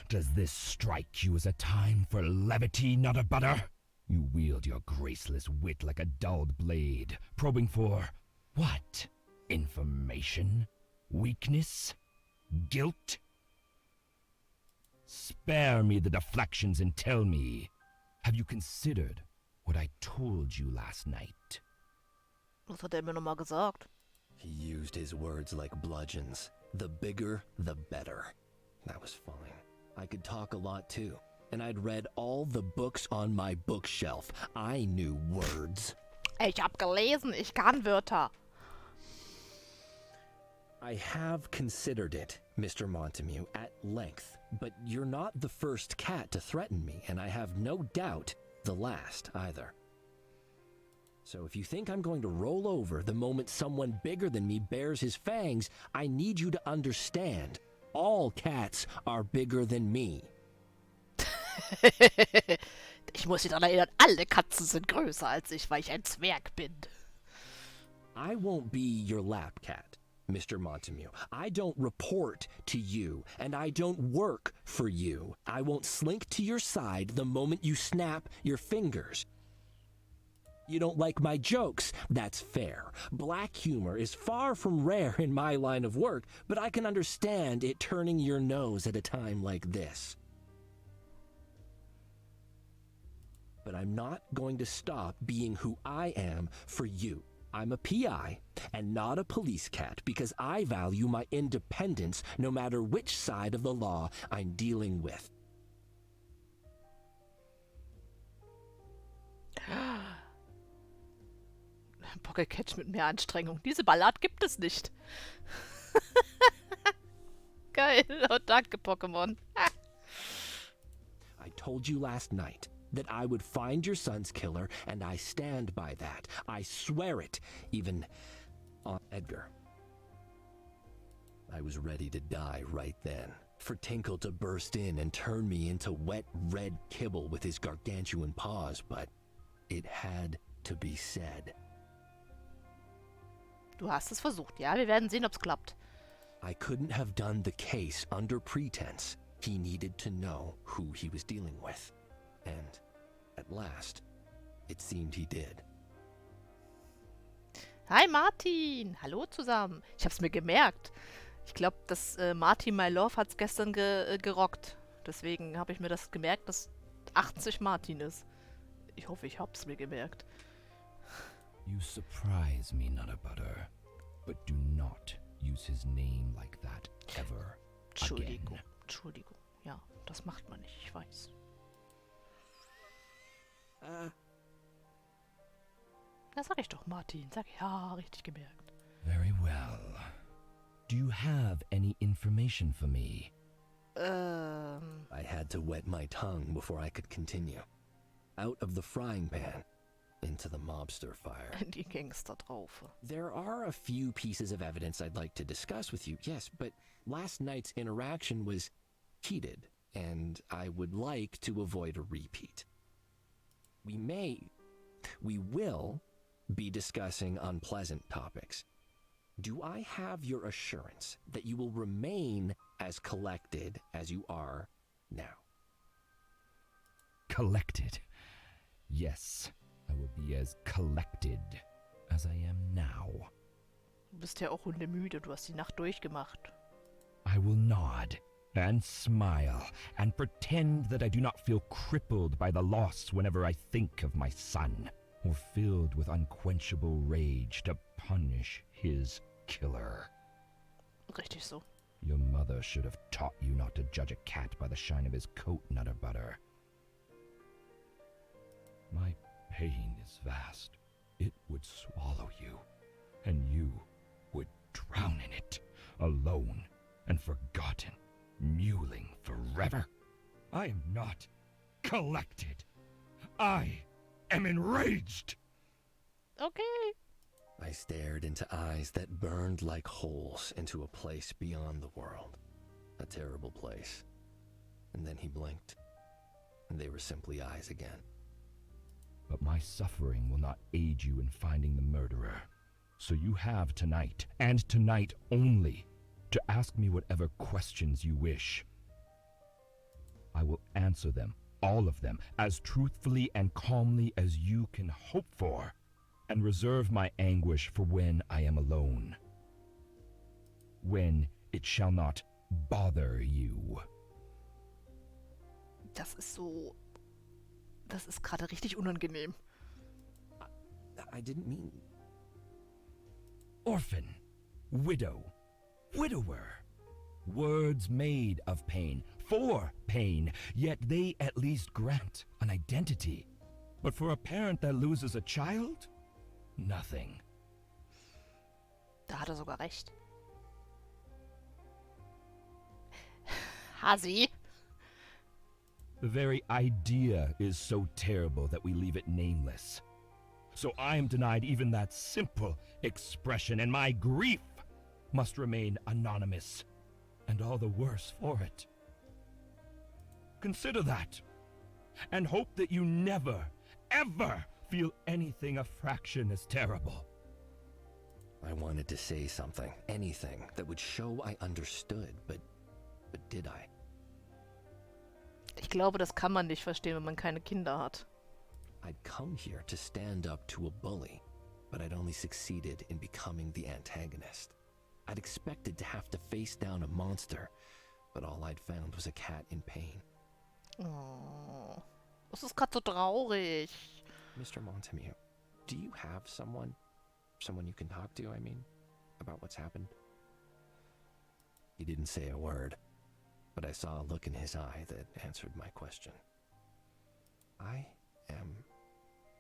Does this strike you as a time for levity, Nutter Butter? You wield your graceless wit like a dulled blade, probing for what? Information? Weakness? Guilt? Spare me the deflections and tell me, have you considered what I told you last night? Was hat mir nochmal gesagt? He used his words like bludgeons. The bigger, the better. That was fine. I could talk a lot too, and I'd read all the books on my bookshelf. I knew words. Ich hab gelesen, ich kann Wörter. I have considered it, Mr. Montague, at length, but you're not the first cat to threaten me, and I have no doubt the last either. So if you think I'm going to roll over the moment someone bigger than me bares his fangs, I need you to understand, all cats are bigger than me. Ich muss Sie daran erinnern, alle Katzen sind größer als ich, weil ich ein Zwerg bin. I won't be your lap cat, Mr. Montague. I don't report to you, and I don't work for you. I won't slink to your side the moment you snap your fingers. You don't like my jokes. That's fair. Black humor is far from rare in my line of work, but I can understand it turning your nose at a time like this. But I'm not going to stop being who I am for you. I'm a PI and not a police cat because I value my independence no matter which side of the law I'm dealing with. Pocket-Catch mit mehr Anstrengung. Diese Ballade gibt es nicht. Geil. Oh, danke, Pokémon. I told you last night that I would find your son's killer, and I stand by that. I swear it, even on Edgar. I was ready to die right then, For Tinkle to burst in and turn me into wet red kibble with his gargantuan paws, but it had to be said. Du hast es versucht. Ja, wir werden sehen, ob's klappt. I couldn't have done the case under pretense. He needed to know who he was dealing with. And at last, it seemed he did. Hi Martin! Hallo zusammen. Ich hab's mir gemerkt. Ich glaube, das Martin My Love hat's gestern gerockt. Deswegen habe ich mir das gemerkt, dass 80 Martin ist. Ich hoffe, ich hab's mir gemerkt. You surprise me, Nutter Butter. But do not use his name like that ever Entschuldigung, again. Entschuldigung. Ja, das macht man nicht, ich weiß. Na, sag ich doch, Martin. Sag ich, ja, richtig gemerkt. Very well. Do you have any information for me? I had to wet my tongue before I could continue. Out of the frying pan, into the mobster fire. Die Gangster-Traufe. There are a few pieces of evidence I'd like to discuss with you, yes, but last night's interaction was heated, and I would like to avoid a repeat. We will be discussing unpleasant topics. Do I have your assurance that you will remain as collected as you are now? Collected. Yes, I will be as collected as I am now. Du bist ja auch hundemüde, du hast die Nacht durchgemacht. I will nod and smile and pretend that I do not feel crippled by the loss whenever I think of my son, or filled with unquenchable rage to punish his killer. Richtig so. Your mother should have taught you not to judge a cat by the shine of his coat, Nutter Butter. My pain is vast. It would swallow you, and you would drown in it, alone and forgotten, mewling forever. I am not collected. I am enraged. Okay. I stared into eyes that burned like holes into a place beyond the world. A terrible place. And then he blinked, and they were simply eyes again. But my suffering will not aid you in finding the murderer. So you have tonight, and tonight only, to ask me whatever questions you wish. I will answer them, all of them, as truthfully and calmly as you can hope for, and reserve my anguish for when I am alone. When it shall not bother you. Das ist so... Das ist gerade richtig unangenehm. I didn't mean... Orphan, widow, widower. Words made of pain, for pain, yet they at least grant an identity. But for a parent that loses a child, nothing. Da hat er sogar recht. Hasi. The very idea is so terrible that we leave it nameless. So I am denied even that simple expression, and my grief must remain anonymous, and all the worse for it. Consider that, and hope that you never, ever feel anything a fraction as terrible. I wanted to say something, anything that would show I understood, but did I? Ich glaube, das kann man nicht verstehen, wenn man keine Kinder hat. I'd come here to stand up to a bully, but I'd only succeeded in becoming the antagonist. I'd expected to have to face down a monster, but all I'd found was a cat in pain. Oh, das ist gerade so traurig. Mr. Montemute, do you have someone you can talk to, I mean, about what's happened? He didn't say a word, but I saw a look in his eye that answered my question. I am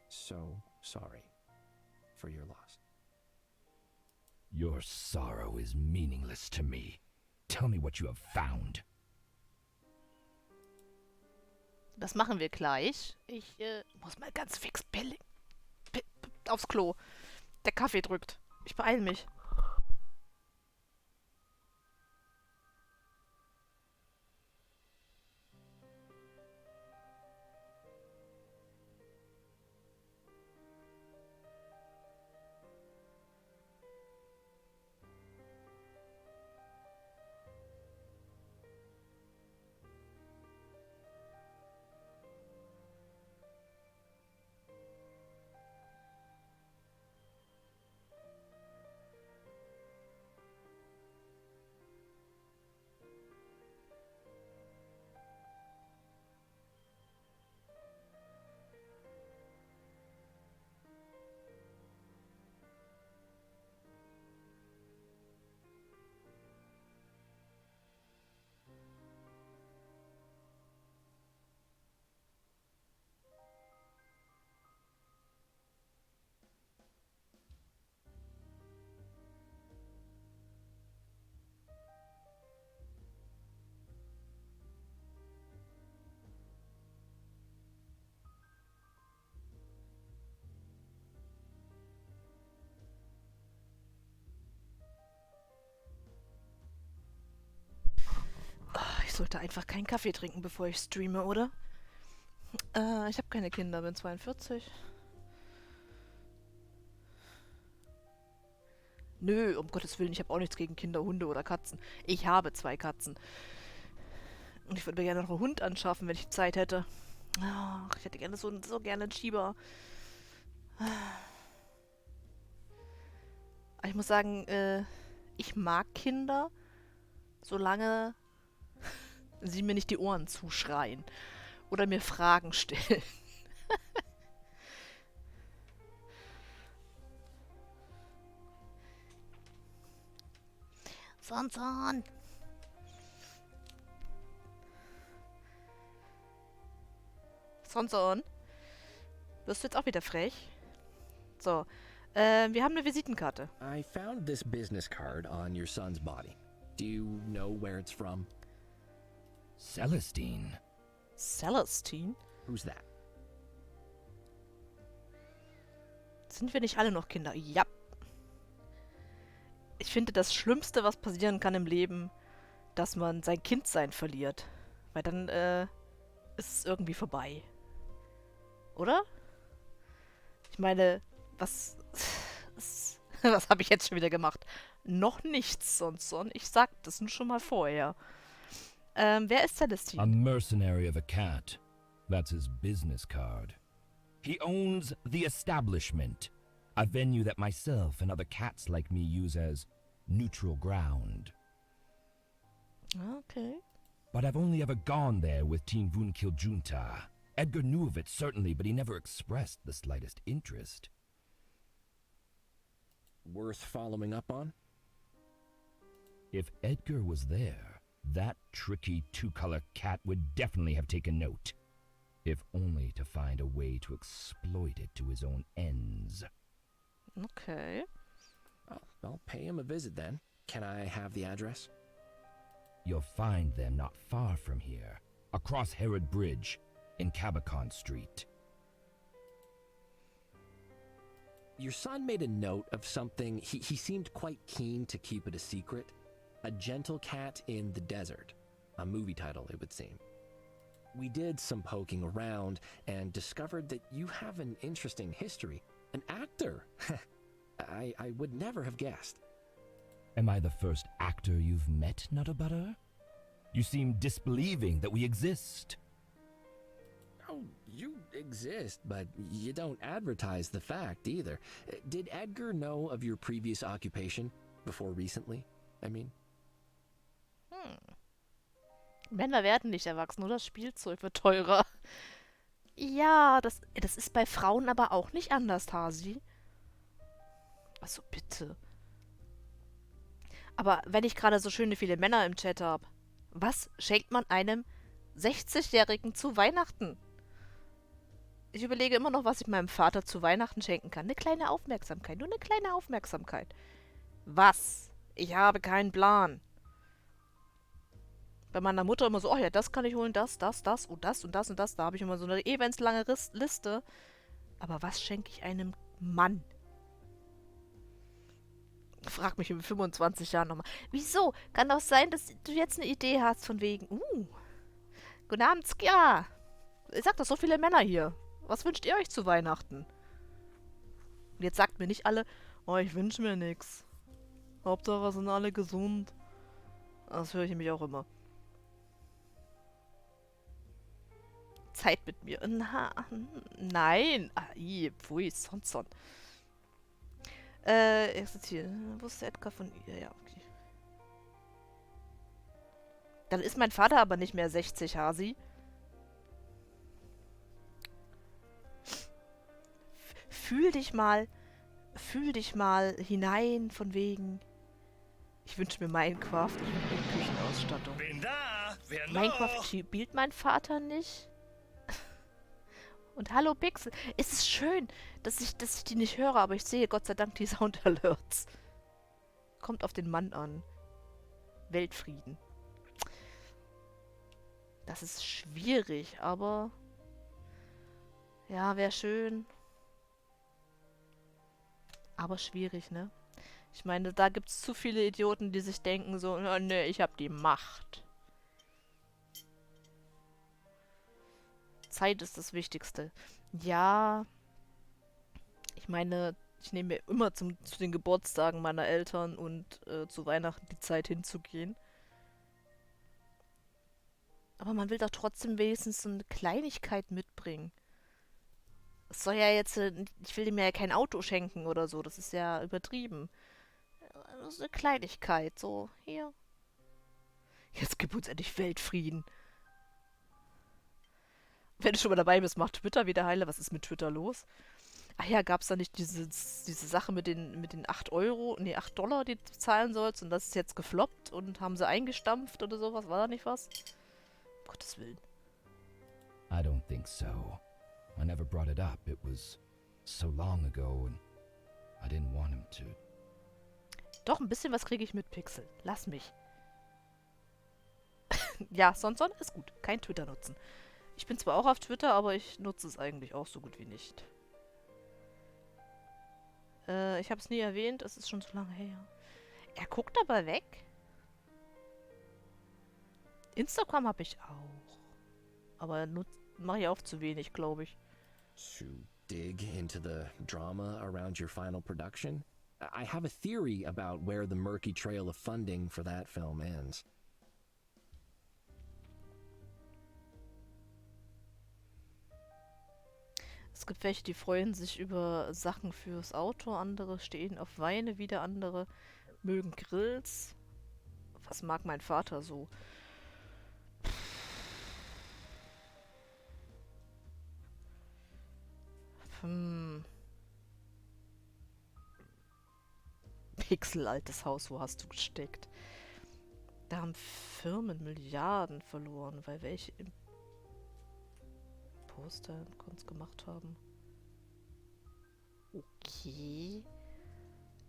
so sorry for your loss. Your sorrow is meaningless to me. Tell me what you have found. Das machen wir gleich. Ich muss mal ganz fix aufs Klo. Der Kaffee drückt. Ich beeile mich. Ich sollte einfach keinen Kaffee trinken, bevor ich streame, oder? Ich habe keine Kinder, bin 42. Nö, um Gottes Willen, ich habe auch nichts gegen Kinder, Hunde oder Katzen. Ich habe 2 Katzen. Und ich würde mir gerne noch einen Hund anschaffen, wenn ich Zeit hätte. Ach, ich hätte gerne so gerne einen Schieber. Aber ich muss sagen, ich mag Kinder, solange sie mir nicht die Ohren zuschreien oder mir Fragen stellen. Sonson! Sonson! Wirst du jetzt auch wieder frech? So, wir haben eine Visitenkarte. I found this business card on your son's body. Do you know where it's from? Celestine. Celestine? Who's that? Sind wir nicht alle noch Kinder? Ja. Ich finde, das Schlimmste, was passieren kann im Leben, dass man sein Kindsein verliert. Weil dann, ist es irgendwie vorbei. Oder? Ich meine, was habe ich jetzt schon wieder gemacht? Noch nichts, Sonson. Ich sag das nur schon mal vorher. Wer ist A Celestine? mercenary of a cat. That's his business card. He owns the establishment, a venue that myself and other cats like me use as neutral ground. Okay. But I've only ever gone there with Team Vunkil Junta. Edgar knew of it, certainly, but he never expressed the slightest interest. Worth following up on? If Edgar was there, that tricky two-color cat would definitely have taken note. If only to find a way to exploit it to his own ends. Okay. I'll pay him a visit then. Can I have the address? You'll find them not far from here, across Herod Bridge, in Cabacon Street. Your son made a note of something. He seemed quite keen to keep it a secret. A Gentle Cat in the Desert. A movie title, it would seem. We did some poking around and discovered that you have an interesting history. An actor. I would never have guessed. Am I the first actor you've met, Nutter Butter? You seem disbelieving that we exist. Oh, you exist, but you don't advertise the fact either. Did Edgar know of your previous occupation before recently? I mean... Männer werden nicht erwachsen, nur das Spielzeug wird teurer. Ja, das ist bei Frauen aber auch nicht anders, Hasi. Also bitte. Aber wenn ich gerade so schöne viele Männer im Chat habe, was schenkt man einem 60-Jährigen zu Weihnachten? Ich überlege immer noch, was ich meinem Vater zu Weihnachten schenken kann. Eine kleine Aufmerksamkeit, nur eine kleine Aufmerksamkeit. Was? Ich habe keinen Plan. Bei meiner Mutter immer so, oh ja, das kann ich holen, das und das und das und das. Da habe ich immer so eine lange Liste. Aber was schenke ich einem Mann? Frag mich in 25 Jahren nochmal. Wieso? Kann doch sein, dass du jetzt eine Idee hast von wegen, guten Abend, Skja. Ich sag doch, so viele Männer hier. Was wünscht ihr euch zu Weihnachten? Und jetzt sagt mir nicht alle, oh, ich wünsche mir nichts. Hauptsache sind alle gesund. Das höre ich nämlich auch immer. Zeit mit mir. Nein. Pfui, sonst. Jetzt hier. Wo ist der Edgar von ihr? Ja, okay. Dann ist mein Vater aber nicht mehr 60, Hasi. Fühl dich mal hinein von wegen. Ich wünsche mir Minecraft, ich wünsche mir Küchenausstattung. Bin da! Wer noch? Minecraft spielt mein Vater nicht. Und hallo Pixel. Es ist schön, dass ich die nicht höre, aber ich sehe Gott sei Dank die Soundalerts. Kommt auf den Mann an. Weltfrieden. Das ist schwierig, aber ja, wäre schön. Aber schwierig, ne? Ich meine, da gibt es zu viele Idioten, die sich denken so, oh, nee, ich habe die Macht. Zeit ist das Wichtigste. Ja, ich meine, ich nehme mir immer zu den Geburtstagen meiner Eltern und zu Weihnachten die Zeit hinzugehen. Aber man will doch trotzdem wenigstens so eine Kleinigkeit mitbringen. Es soll ja jetzt, ich will ihm ja kein Auto schenken oder so, das ist ja übertrieben. Das ist eine Kleinigkeit, so, hier. Jetzt gib uns endlich Weltfrieden. Wenn du schon mal dabei bist, mach Twitter wieder heile. Was ist mit Twitter los? Ach ja, gab's da nicht diese Sache mit den 8 Euro, nee, 8 Dollar, die du zahlen sollst und das ist jetzt gefloppt und haben sie eingestampft oder sowas? War da nicht was? Um Gottes Willen. I don't think so. I never brought it up. It was so long ago and I didn't want him to. Doch, ein bisschen was kriege ich mit, Pixel. Lass mich. Ja, sonst ist gut. Kein Twitter nutzen. Ich bin zwar auch auf Twitter, aber ich nutze es eigentlich auch so gut wie nicht. Ich habe es nie erwähnt, es ist schon zu lange her. Er guckt aber weg. Instagram habe ich auch. Aber mache ich auch zu wenig, glaube ich. To dig into the drama around your final production? I have a theory about where the murky trail of funding for that film ends. Es gibt welche, die freuen sich über Sachen fürs Auto, andere stehen auf Weine, wieder andere mögen Grills. Was mag mein Vater so? Pixel, altes Haus, wo hast du gesteckt? Da haben Firmen Milliarden verloren, weil welche Poster und Kunst gemacht haben. Okay.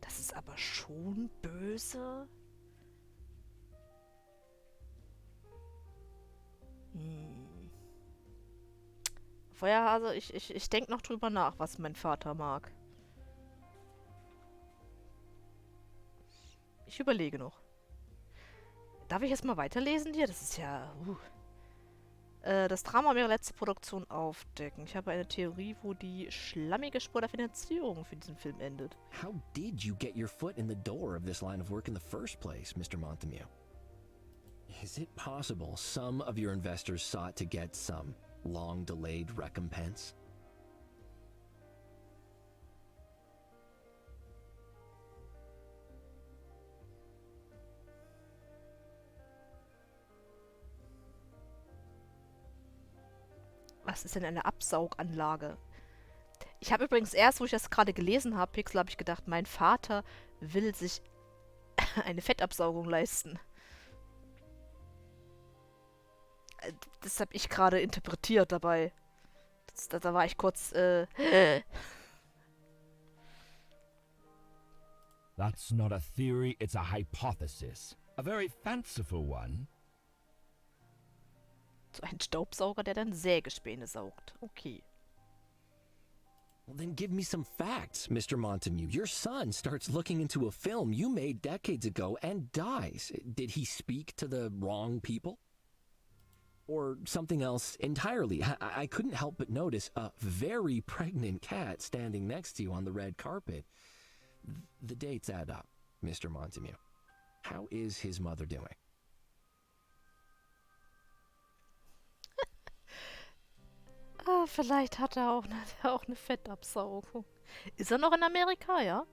Das ist aber schon böse. Feuerhase, ich denke noch drüber nach, was mein Vater mag. Ich überlege noch. Darf ich jetzt mal weiterlesen dir? Das ist ja... Das Drama um ihre letzte Produktion aufdecken. Ich habe eine Theorie, wo die schlammige Spur der Finanzierung für diesen Film endet. How did you get your foot in the door of this line of work in the first place, Mr. Montemute? Is it possible some of your investors sought to get some long-delayed recompense? Was ist denn eine Absauganlage? Ich habe übrigens erst, wo ich das gerade gelesen habe, Pixel, habe ich gedacht, mein Vater will sich eine Fettabsaugung leisten. Das habe ich gerade interpretiert dabei. Da war ich kurz, That's not a theory, it's a hypothesis. A very fanciful one. so ein Staubsauger, der dann Sägespäne saugt. Okay. Well, then give me some facts, Mr. Montemute. Your son starts looking into a film you made decades ago and dies. Did he speak to the wrong people? Or something else entirely? I couldn't help but notice a very pregnant cat standing next to you on the red carpet. The dates add up, Mr. Montemute. How is his mother doing? Vielleicht hat er auch eine Fettabsaugung. Ist er noch in Amerika, ja?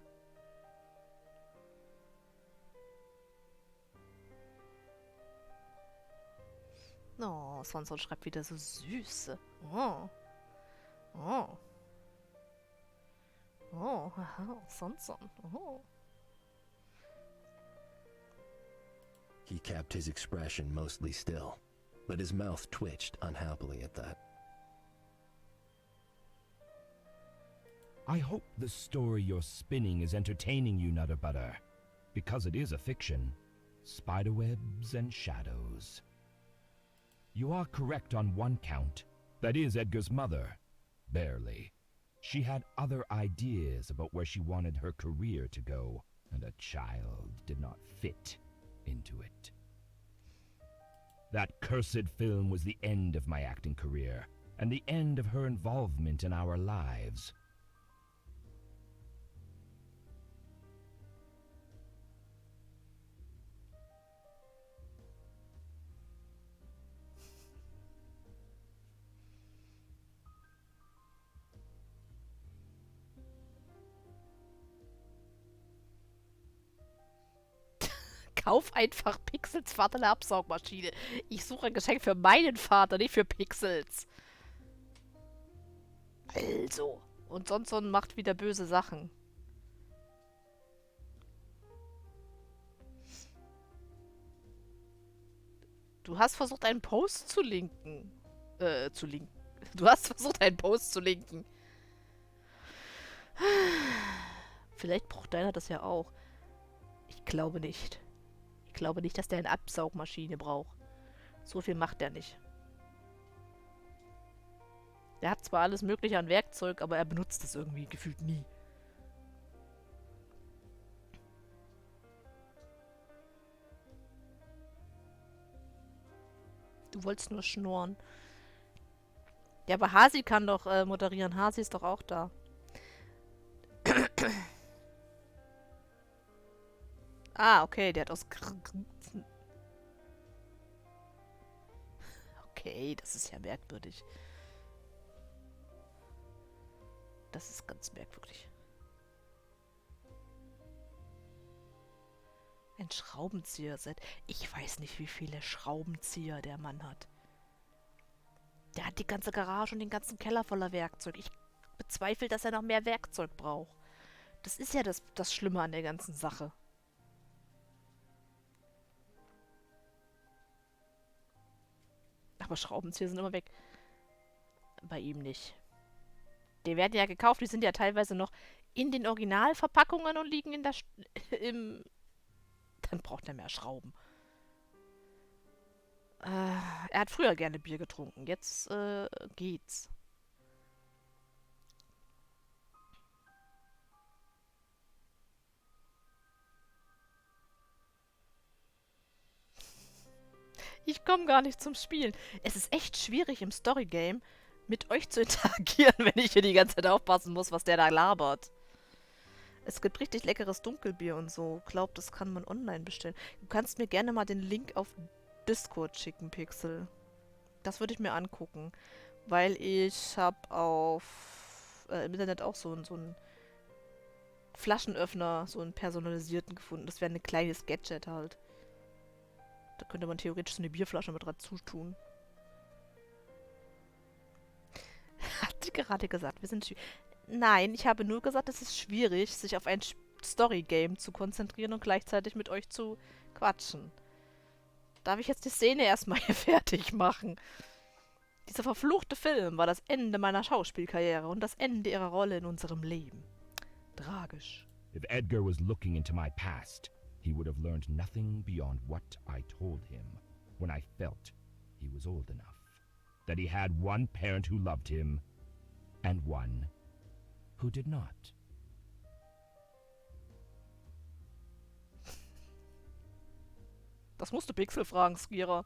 Oh, Sonson schreibt wieder so süße. Oh. Oh. Oh, haha, Sonson. Oh. He kept his expression mostly still, but his mouth twitched unhappily at that. I hope the story you're spinning is entertaining you, Nutter Butter. Because it is a fiction. Spiderwebs and shadows. You are correct on one count. That is Edgar's mother. Barely. She had other ideas about where she wanted her career to go, and a child did not fit into it. That cursed film was the end of my acting career. and the end of her involvement in our lives. Kauf einfach Pixels Vater eine Absaugmaschine. Ich suche ein Geschenk für meinen Vater, nicht für Pixels. Also. Und sonst macht wieder böse Sachen. Du hast versucht, einen Post zu linken. Du hast versucht, einen Post zu linken. Vielleicht braucht deiner das ja auch. Ich glaube nicht. Ich glaube nicht, dass der eine Absaugmaschine braucht. So viel macht der nicht. Der hat zwar alles Mögliche an Werkzeug, aber er benutzt es irgendwie gefühlt nie. Du wolltest nur schnurren. Ja, aber Hasi kann doch moderieren. Hasi ist doch auch da. Ah, okay, der hat aus... Okay, das ist ja merkwürdig. Das ist ganz merkwürdig. Ein Schraubenzieher-Set. Ich weiß nicht, wie viele Schraubenzieher der Mann hat. Der hat die ganze Garage und den ganzen Keller voller Werkzeug. Ich bezweifle, dass er noch mehr Werkzeug braucht. Das ist ja das Schlimme an der ganzen Sache. Aber Schraubenzieher sind immer weg. Bei ihm nicht. Die werden ja gekauft, die sind ja teilweise noch in den Originalverpackungen und liegen in der im... Dann braucht er mehr Schrauben. Er hat früher gerne Bier getrunken. Jetzt geht's. Ich komme gar nicht zum Spielen. Es ist echt schwierig im Storygame mit euch zu interagieren, wenn ich hier die ganze Zeit aufpassen muss, was der da labert. Es gibt richtig leckeres Dunkelbier und so. Glaubt, das kann man online bestellen. Du kannst mir gerne mal den Link auf Discord schicken, Pixel. Das würde ich mir angucken. Weil ich habe auf im Internet auch so einen Flaschenöffner, so einen personalisierten gefunden. Das wäre ein kleines Gadget halt. Da könnte man theoretisch so eine Bierflasche mit dazu tun. Hat sie gerade gesagt, wir sind... Nein, ich habe nur gesagt, es ist schwierig, sich auf ein Story-Game zu konzentrieren und gleichzeitig mit euch zu quatschen. Darf ich jetzt die Szene erstmal hier fertig machen? Dieser verfluchte Film war das Ende meiner Schauspielkarriere und das Ende ihrer Rolle in unserem Leben. Tragisch. If Edgar was looking into my past, he would have learned nothing beyond what I told him when I felt he was old enough. That he had one parent who loved him and one who did not. Das musst du Pixel fragen, Skira.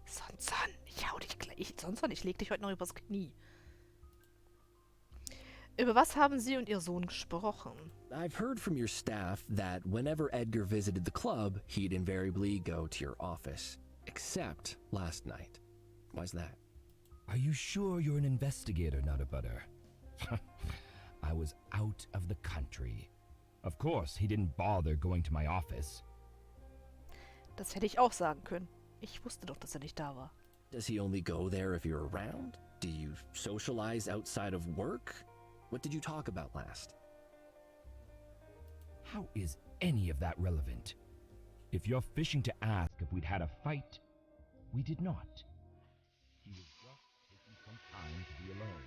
Sonson, ich hau dich gleich. Sonson, ich leg dich heute noch übers Knie. Über was haben Sie und Ihr Sohn gesprochen? I've heard from your staff that whenever Edgar visited the club, he'd invariably go to your office. Except last night. Why's that? Are you sure you're an investigator, not a butter? I was out of the country. Of course, he didn't bother going to my office. Das hätte ich auch sagen können. Ich wusste doch, dass er nicht da war. Does he only go there if you're around? Do you socialize outside of work? What did you talk about last? How is any of that relevant? If you're fishing to ask if we'd had a fight, we did not. He was just taking some time to be alone.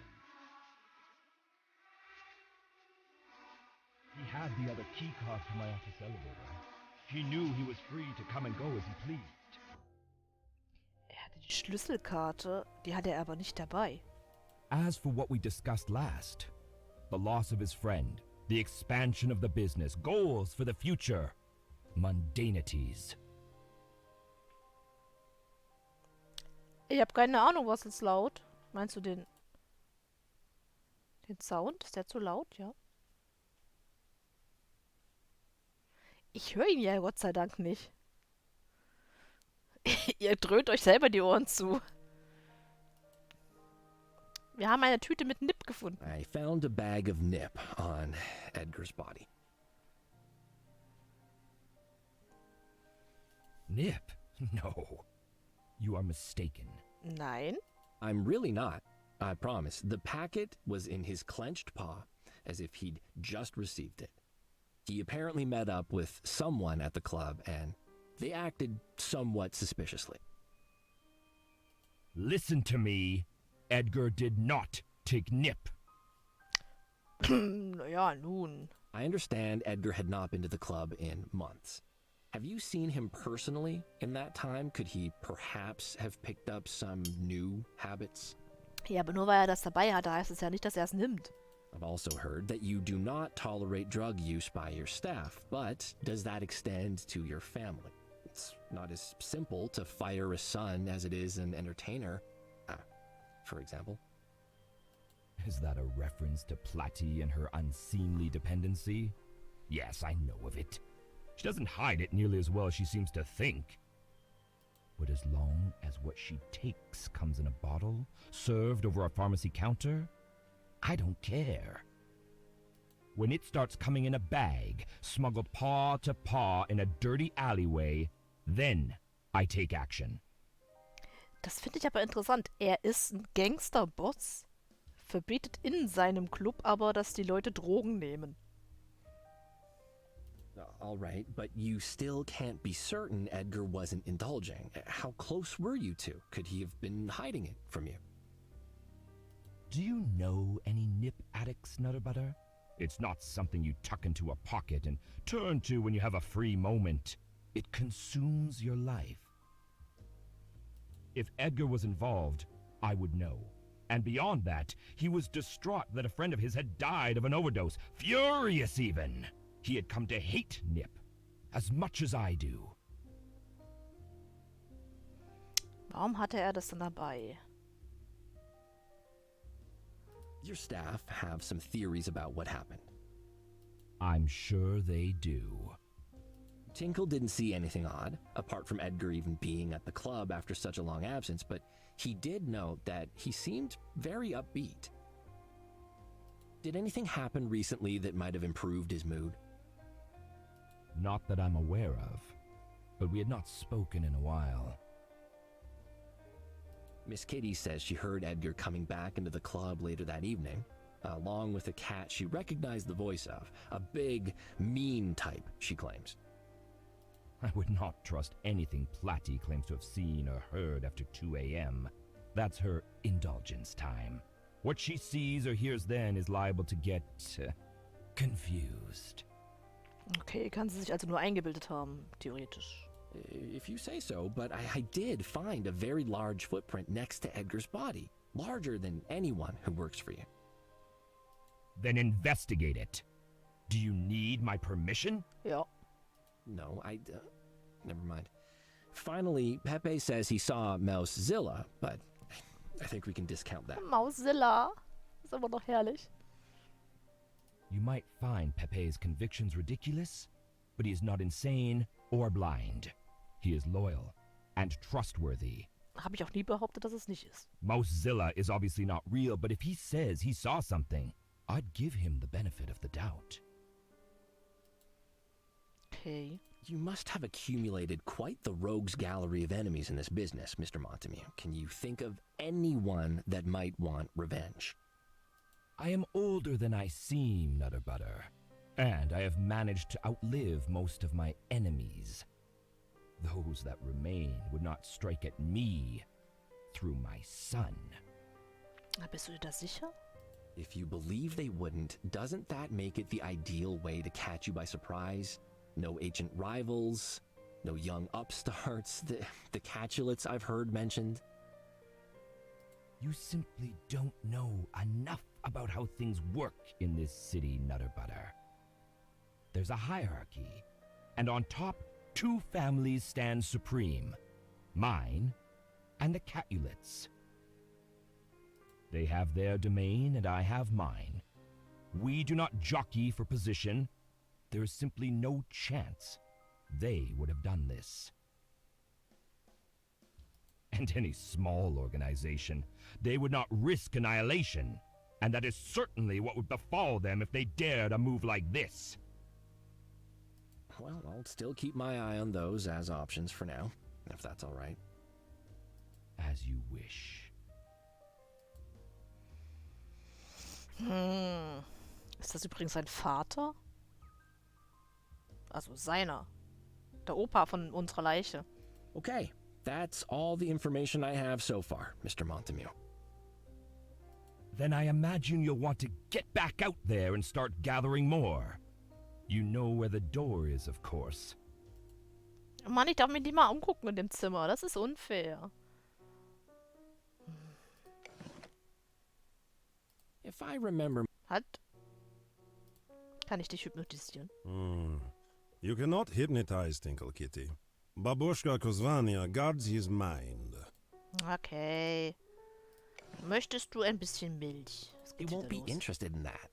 He had the other key card to my office elevator. He knew he was free to come and go as he pleased. Er hatte die Schlüsselkarte, die hatte er aber nicht dabei. As for what we discussed last, the loss of his friend, The expansion of the business, goals for the future, mundanities. Ich habe keine Ahnung, was ist laut. Meinst du den Sound? Ist der zu laut? Ja. Ich höre ihn ja Gott sei Dank nicht. Ihr dröhnt euch selber die Ohren zu. Wir haben eine Tüte mit Nip gefunden. I found a bag of nip on Edgar's body. Nip? No. You are mistaken. Nein. I'm really not. I promise. The packet was in his clenched paw, as if he'd just received it. He apparently met up with someone at the club, and they acted somewhat suspiciously. Listen to me. Edgar did not take Nip. Naja, nun. I understand Edgar had not been to the club in months. Have you seen him personally in that time? Could he perhaps have picked up some new habits? Ja, aber nur weil er das dabei hatte, heißt es ja nicht, dass er es nimmt. I've also heard that you do not tolerate drug use by your staff, but does that extend to your family? It's not as simple to fire a son as it is an entertainer, for example. Is that a reference to Platy and her unseemly dependency? Yes, I know of it. She doesn't hide it nearly as well as she seems to think. But as long as what she takes comes in a bottle, served over a pharmacy counter, I don't care. When it starts coming in a bag, smuggled paw to paw in a dirty alleyway, then I take action. Das finde ich aber interessant. Er ist ein Gangsterboss, verbietet in seinem Club aber, dass die Leute Drogen nehmen. All right, but you still can't be certain Edgar wasn't indulging. How close were you two? Could he have been hiding it from you? Do you know any nip addicts, Nutterbutter? It's not something you tuck into a pocket and turn to when you have a free moment. It consumes your life. If Edgar was involved, I would know. And beyond that, he was distraught that a friend of his had died of an overdose. Furious, even. He had come to hate Nip as much as I do. Warum hatte er das dann dabei? Your staff have some theories about what happened. I'm sure they do. Tinkle didn't see anything odd, apart from Edgar even being at the club after such a long absence, but he did note that he seemed very upbeat. Did anything happen recently that might have improved his mood? Not that I'm aware of, but we had not spoken in a while. Miss Kitty says she heard Edgar coming back into the club later that evening, along with a cat she recognized the voice of, a big, mean type, she claims. I would not trust anything Platy claims to have seen or heard after 2 a.m. That's her indulgence time. What she sees or hears then is liable to get confused. Okay, kann sie sich also nur eingebildet haben, theoretisch. If you say so, but I did find a very large footprint next to Edgar's body, larger than anyone who works for you. Then investigate it. Do you need my permission? Ja. No, never mind. Finally, Pepe says he saw Mousezilla, but I think we can discount that. Mausilla. Ist aber noch herrlich. You might find Pepe's convictions ridiculous, but he is not insane or blind. He is loyal and trustworthy. Habe ich auch nie behauptet, dass es nicht ist. Mousezilla is obviously not real, but if he says he saw something, I'd give him the benefit of the doubt. Okay. You must have accumulated quite the rogues gallery of enemies in this business, Mr. Montemute. Can you think of anyone that might want revenge? I am older than I seem, Nutterbutter, and I have managed to outlive most of my enemies. Those that remain would not strike at me through my son. Bist du dir da sicher? If you believe they wouldn't, doesn't that make it the ideal way to catch you by surprise? No ancient rivals, no young upstarts, the catulets I've heard mentioned. You simply don't know enough about how things work in this city, Nutterbutter. there's a hierarchy, and on top, 2 families stand supreme, mine and the Capulets. They have their domain and I have mine. We do not jockey for position. There is simply no chance they would have done this. And any small organization, they would not risk annihilation, and that is certainly what would befall them if they dared a move like this. Well, I'll still keep my eye on those as options for now, if that's all right. As you wish. Ist das übrigens sein Vater? Also seiner. Der Opa von unserer Leiche. Okay, that's all the information I have so far, Mr. Montemute. Then I imagine you'll want to get back out there and start gathering more. You know where the door is, of course. Mann, ich darf mir die mal umgucken in dem Zimmer. Das ist unfair. If I remember... Halt. Kann ich dich hypnotisieren? You cannot hypnotize Tinkle Kitty. Babushka Kozvania guards his mind. Okay. Möchtest du ein bisschen Milch? Was You geht won't wieder be los? interested in that.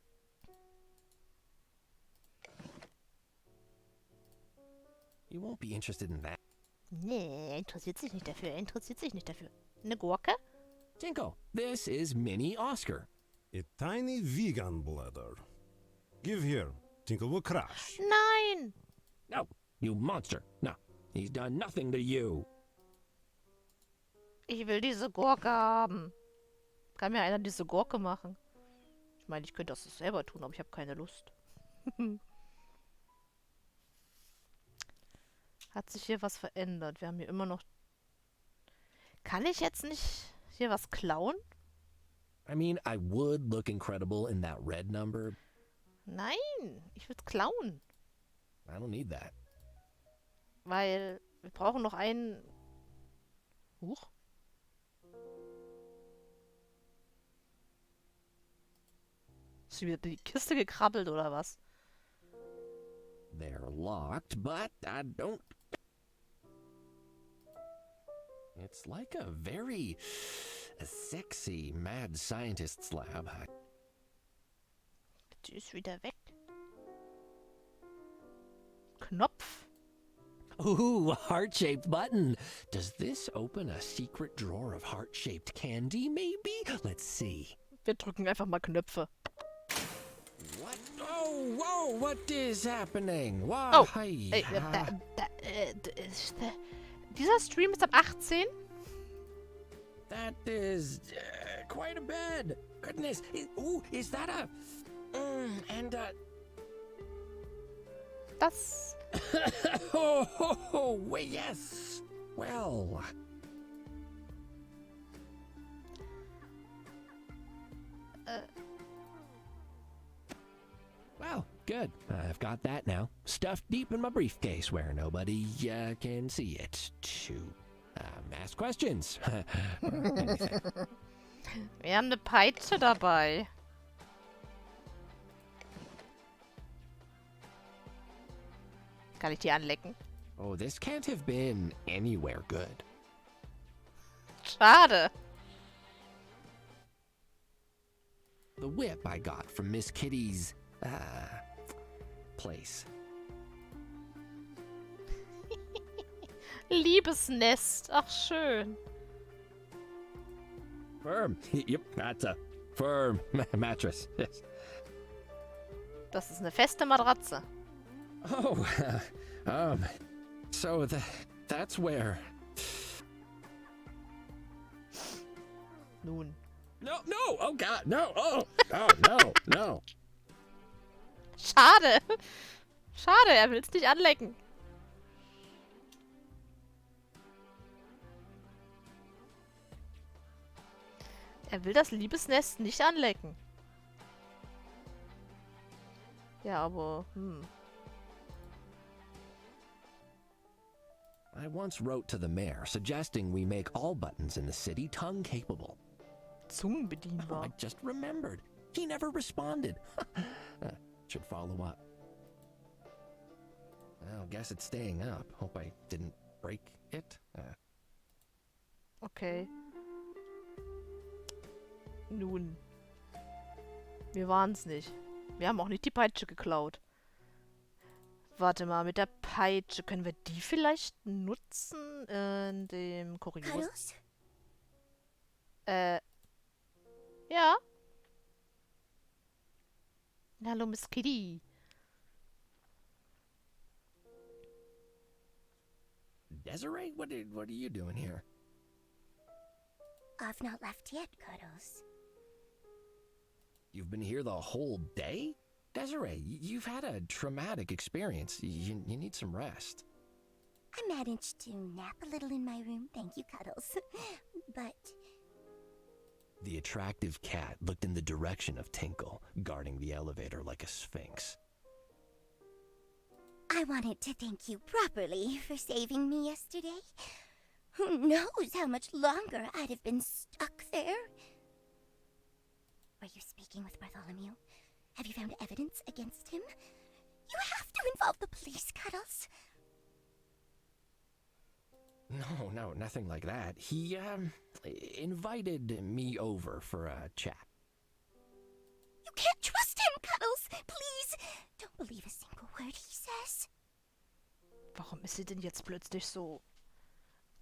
You won't be interested in that. Nee, er interessiert sich nicht dafür. Er interessiert sich nicht dafür. Eine Gurke? Tinkle, this is Mini Oscar. A tiny vegan bladder. Give here. Tinkle will crash. Nein! No, you monster. No, he's done nothing to you. Ich will diese Gurke haben. Kann mir einer diese Gurke machen? Ich meine, ich könnte das selber tun, aber ich habe keine Lust. Hat sich hier was verändert? Wir haben hier immer noch... Kann ich jetzt nicht hier was klauen? I mean, I would look incredible in that red number. Nein, ich will es klauen. I don't need that. Weil wir brauchen noch einen... Huch. Ist wieder die Kiste gekrabbelt oder was? They're locked, but I don't... It's like a very sexy mad scientist's lab. Die ist wieder weg. Knopf. Ooh, a heart-shaped button. Does this open a secret drawer of heart-shaped candy, maybe? Let's see. Wir drücken einfach mal Knöpfe. What? Oh, whoa, what is happening? Wow, Oh, hi. Dieser Stream ist ab 18? That is quite a bed. Goodness. Ooh, is that a... Das... oh, yes. Well... Well, good. I've got that now. Stuffed deep in my briefcase where nobody can see it. To ask questions. Or anything. Wir haben eine Peitsche dabei. Kann ich die anlecken? Oh, this can't have been anywhere good. Schade. The whip I got from Miss Kitty's, place. Liebesnest. Ach, schön. Firm. Yep, that's a firm mattress. Yes. Das ist eine feste Matratze. Oh, so that's where... Nun. No, oh God, no, oh, no. Schade. Schade, er will es nicht anlecken. Er will das Liebesnest nicht anlecken. Ja, aber, I once wrote to the mayor suggesting we make all buttons in the city tongue-capable. Zungenbedienbar. I just remembered. He never responded. Should follow up. Well, guess it's staying up. Hope I didn't break it. Okay. Nun. Wir waren's nicht. Wir haben auch nicht die Peitsche geklaut. Warte mal, mit der Peitsche können wir die vielleicht nutzen in dem Kurios? Cuddles? Ja. Hallo, Miss Kitty. Desiree, what are you doing here? I've not left yet, Cuddles. You've been here the whole day? Desiree, you've had a traumatic experience. You need some rest. I managed to nap a little in my room, thank you, Cuddles. But The attractive cat looked in the direction of Tinkle, guarding the elevator like a sphinx. I wanted to thank you properly for saving me yesterday. Who knows how much longer I'd have been stuck there? Were you speaking with Bartholomew? Have you found evidence against him? You have to involve the police, Cuddles. No, nothing like that. He, invited me over for a chat. You can't trust him, Cuddles. Please, don't believe a single word he says. Warum ist sie denn jetzt plötzlich so?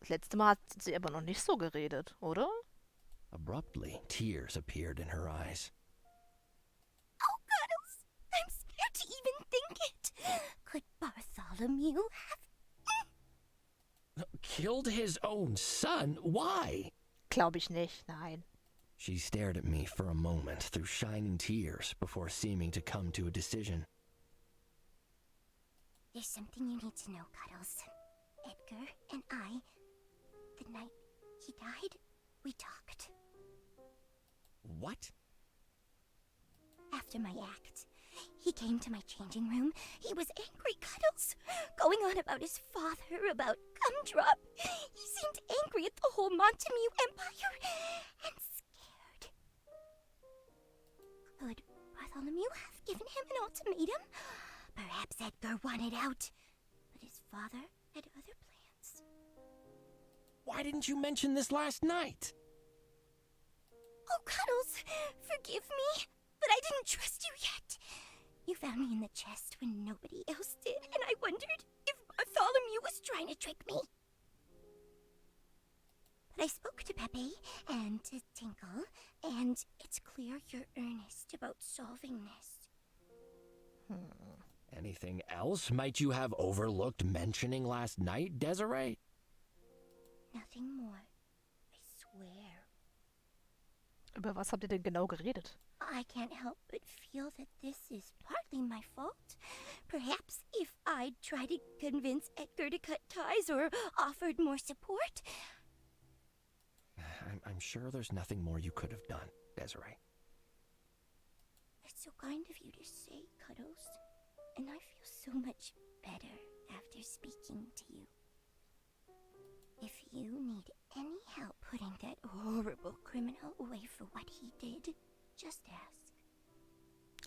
Das letzte Mal hat sie aber noch nicht so geredet, oder? Abruptly, tears appeared in her eyes. Oh, Cuddles, I'm scared to even think it. Could Bartholomew have... Killed his own son? Why? Glaube ich nicht, nein. She stared at me for a moment through shining tears before seeming to come to a decision. There's something you need to know, Cuddles. Edgar and I, the night he died, we talked. What? After my act, he came to my changing room. He was angry, Cuddles, going on about his father, about Gumdrop. He seemed angry at the whole Montemute Empire and scared. Could Bartholomew have given him an ultimatum? Perhaps Edgar wanted out, but his father had other plans. Why didn't you mention this last night? Oh, Cuddles, forgive me, but I didn't trust you yet. You found me in the chest when nobody else did, and I wondered if Bartholomew was trying to trick me. But I spoke to Pepe and to Tinkle, and it's clear you're earnest about solving this. Anything else might you have overlooked mentioning last night, Desiree? Nothing more, I swear. Über was habt ihr denn genau geredet? I can't help but feel that this is partly my fault. Perhaps if I'd tried to convince Edgar to cut ties or offered more support. I'm sure there's nothing more you could have done, Desiree. It's so kind of you to say, Cuddles. And I feel so much better after speaking to you. If you need any help putting that horrible criminal away for what he did, just ask.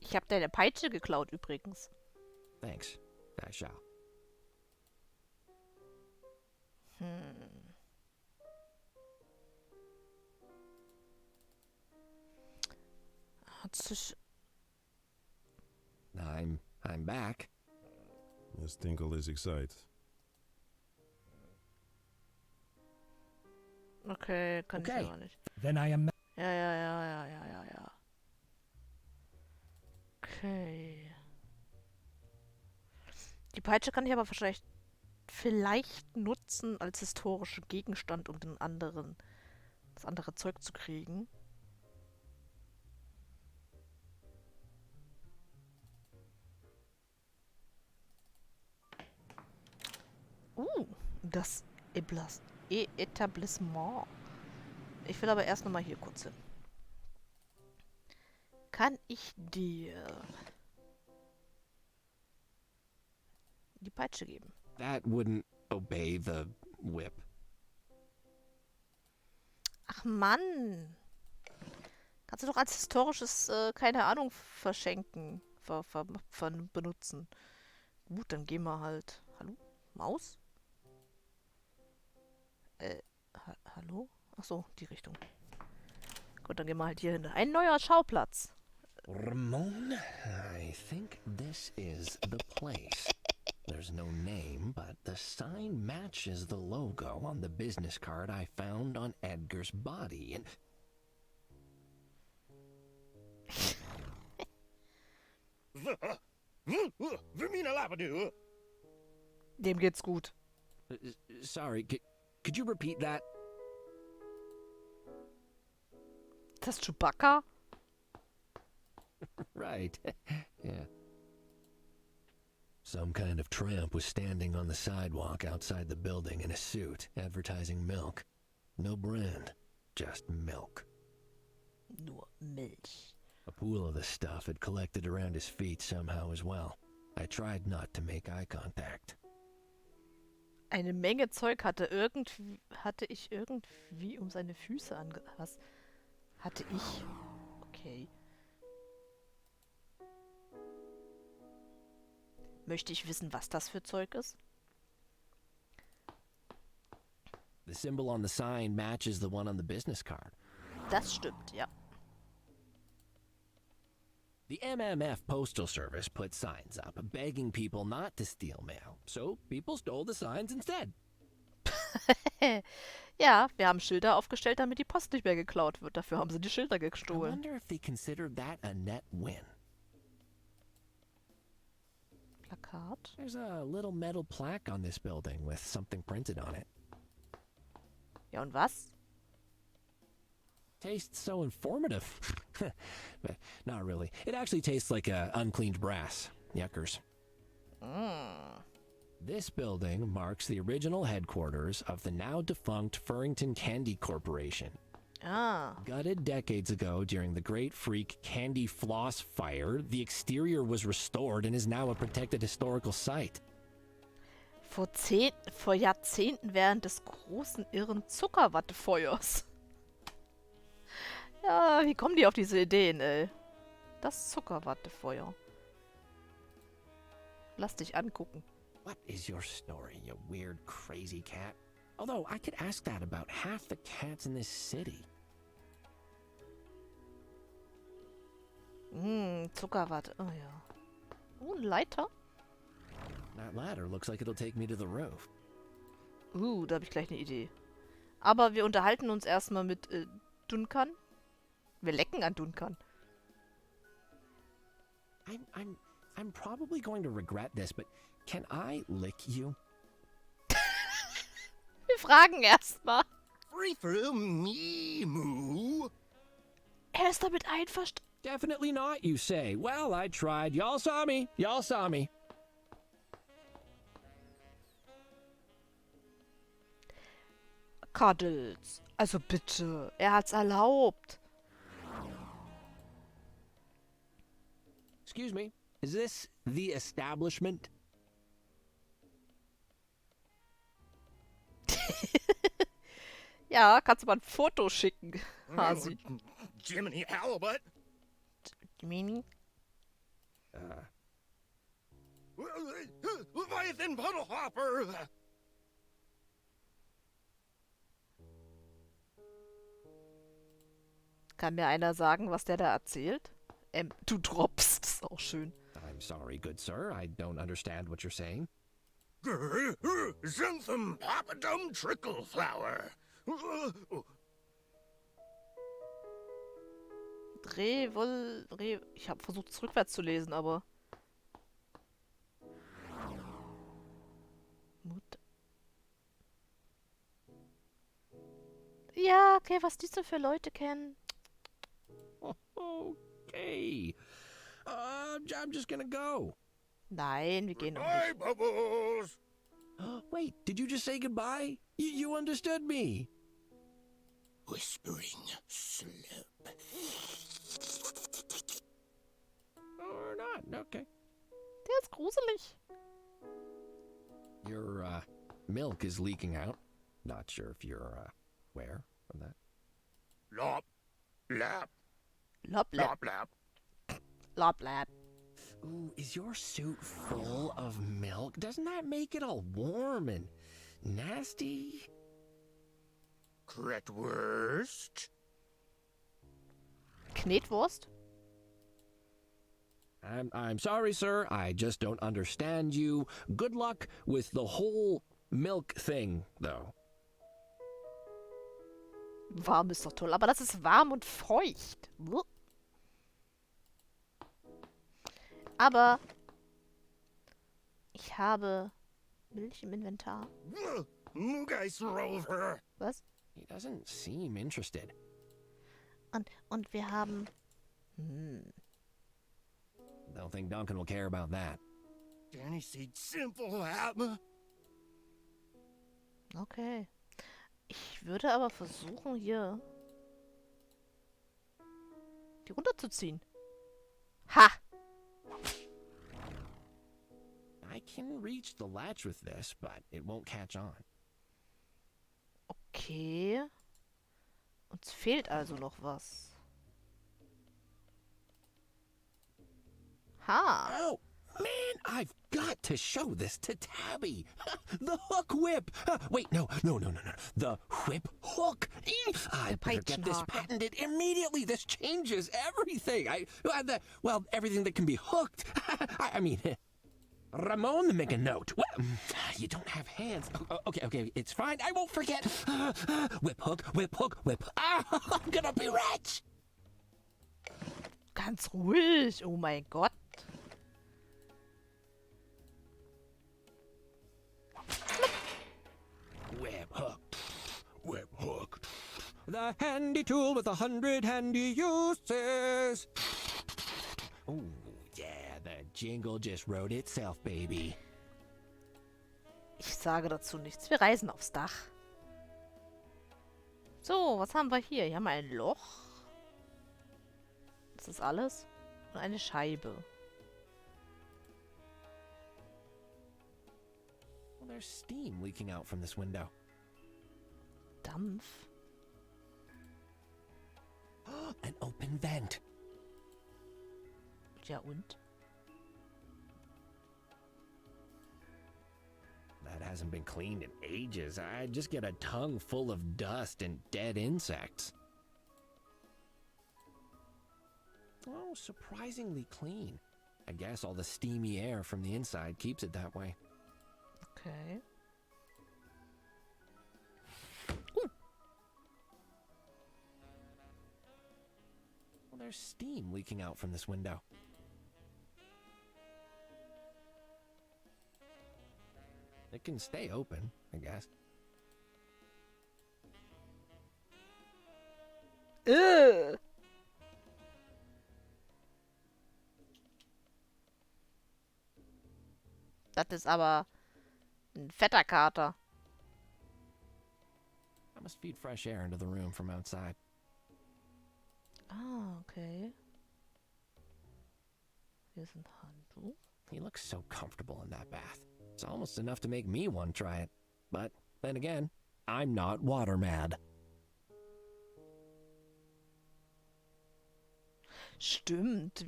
Ich habe deine Peitsche geklaut übrigens. Thanks. I shall. Hat sich... I'm back. Miss Tinkle is excited. Okay, kann Okay. ich aber nicht. Then I am. Ja. Okay. Die Peitsche kann ich aber vielleicht nutzen als historischer Gegenstand, um das andere Zeug zu kriegen. Das Etablissement. Ich will aber erst noch mal hier kurz hin. Kann ich dir die Peitsche geben? That wouldn't obey the whip. Ach Mann! Kannst du doch als historisches, keine Ahnung, verschenken, benutzen. Gut, dann gehen wir halt. Hallo? Maus? Hallo? Ach so, die Richtung. Gut, dann gehen wir halt hier hin. Ein neuer Schauplatz. Ramon, I think this is the place. There's no name, but the sign matches the logo on the business card I found on Edgar's body. And Dem geht's gut. sorry, could you repeat that? Ist das Chewbacca? Right. Yeah. Some kind of tramp was standing on the sidewalk outside the building in a suit, advertising milk. No brand, just milk. Nur Milch. A pool of the stuff had collected around his feet somehow as well. I tried not to make eye contact. Eine Menge Zeug hatte ich irgendwie um seine Füße ange... Was? Hatte ich? Okay. Möchte ich wissen, was das für Zeug ist? The symbol on the sign matches the one on the business card. Das stimmt, ja. The MMF Postal Service put signs up begging people not to steal mail, so people stole the signs instead. Ja, wir haben Schilder aufgestellt, damit die Post nicht mehr geklaut wird. Dafür haben sie die Schilder I gestohlen. wonder if they considered that a net win. Plakat. There's a little metal plaque on this building with something printed on it. Ja, und was? Tastes so informative. But not really. It actually tastes like uncleaned brass. Yuckers. Mm. This building marks the original headquarters of the now defunct Furrington Candy Corporation. Ah. Gutted decades ago during the Great Freak Candy Floss Fire, the exterior was restored and is now a protected historical site. Vor Jahrzehnten während des großen irren Zuckerwattefeuers. Ja, wie kommen die auf diese Ideen, ey? Das Zuckerwattefeuer. Lass dich angucken. What is your story, you weird, crazy cat? Although, I could ask that about half the cats in this city. Zuckerwatte. Oh ja. Oh, ein Leiter. That ladder looks like it'll take me to the roof. Da habe ich gleich eine Idee. Aber wir unterhalten uns erstmal mit Duncan. Wir lecken an Duncan. I'm probably going to regret this, but can I lick you? Wir fragen erstmal. Free from me, Moo. Er ist damit einverstanden. Definitely not, you say. Well, I tried. Y'all saw me. Y'all saw me. Cuddles. Also bitte. Er hat's erlaubt. Excuse me. Is this the establishment? Ja, kannst du mal ein Foto schicken, Hasi. Jiminy Halibut. Mini? Leviathan Puddlehopper. Kann mir einer sagen, was der da erzählt? Du droppst. Das ist auch schön. I'm sorry, good sir. I don't understand what you're saying. Xanthum Papadum Trickle Flower. Ich habe versucht, es rückwärts zu lesen, aber... Ja, okay, was diese für Leute kennen. Okay. I'm just gonna go. Nein, wir gehen noch Bye, nicht. Bubbles. Wait, did you just say goodbye? You understood me. Whispering slope. Or not, okay. Der ist gruselig. Your, milk is leaking out. Not sure if you're, aware of that. Lop. Lap. Lop, lap, Lop, lap. lop, lap. Ooh, is your suit full of milk? Doesn't that make it all warm and nasty? Kretwurst? Knetwurst? I'm sorry, sir. I just don't understand you. Good luck with the whole milk thing, though. Warm ist doch toll, aber das ist warm und feucht. Buh. Aber ich habe Milch im Inventar. Mugais Rover. Was? He doesn't seem interested. Und wir haben... Don't think Duncan will care about that. Danny said simple, Atma. Okay. Ich würde aber versuchen, hier die runterzuziehen. Ha! I can reach the latch with this, but it won't catch on. Okay. Uns fehlt also noch was. Ha! Oh, man, I've got to show this to Tabby. The hook whip. Wait, no. The whip hook. I better get this Peitschenhaken. patented immediately. This changes everything. Well, everything that can be hooked. I mean, Ramon, make a note. Well, you don't have hands. Okay, it's fine. I won't forget. Whip hook, whip hook, whip. I'm gonna be rich. Ganz ruhig. Oh mein Gott. Whip hook. Whip hook. The handy tool with 100 handy uses. Oh, yeah, the jingle just wrote itself, baby. Ich sage dazu nichts. Wir reisen aufs Dach. So, was haben wir hier? Hier haben wir ein Loch. Das ist alles. Und eine Scheibe. Well, there's steam leaking out from this window. Dampf. An open vent. Ja und? That hasn't been cleaned in ages. I just get a tongue full of dust and dead insects. Oh, surprisingly clean. I guess all the steamy air from the inside keeps it that way. Okay. Well, there's steam leaking out from this window. It can stay open, I guess. Ugh. Das ist aber ein fetter Kater. I must feed fresh air into the room from outside. Ah, okay. Hier ist ein Handtuch. He looks so comfortable in that bath. It's almost enough to make me want to try it. But then again, I'm not water mad. Stimmt,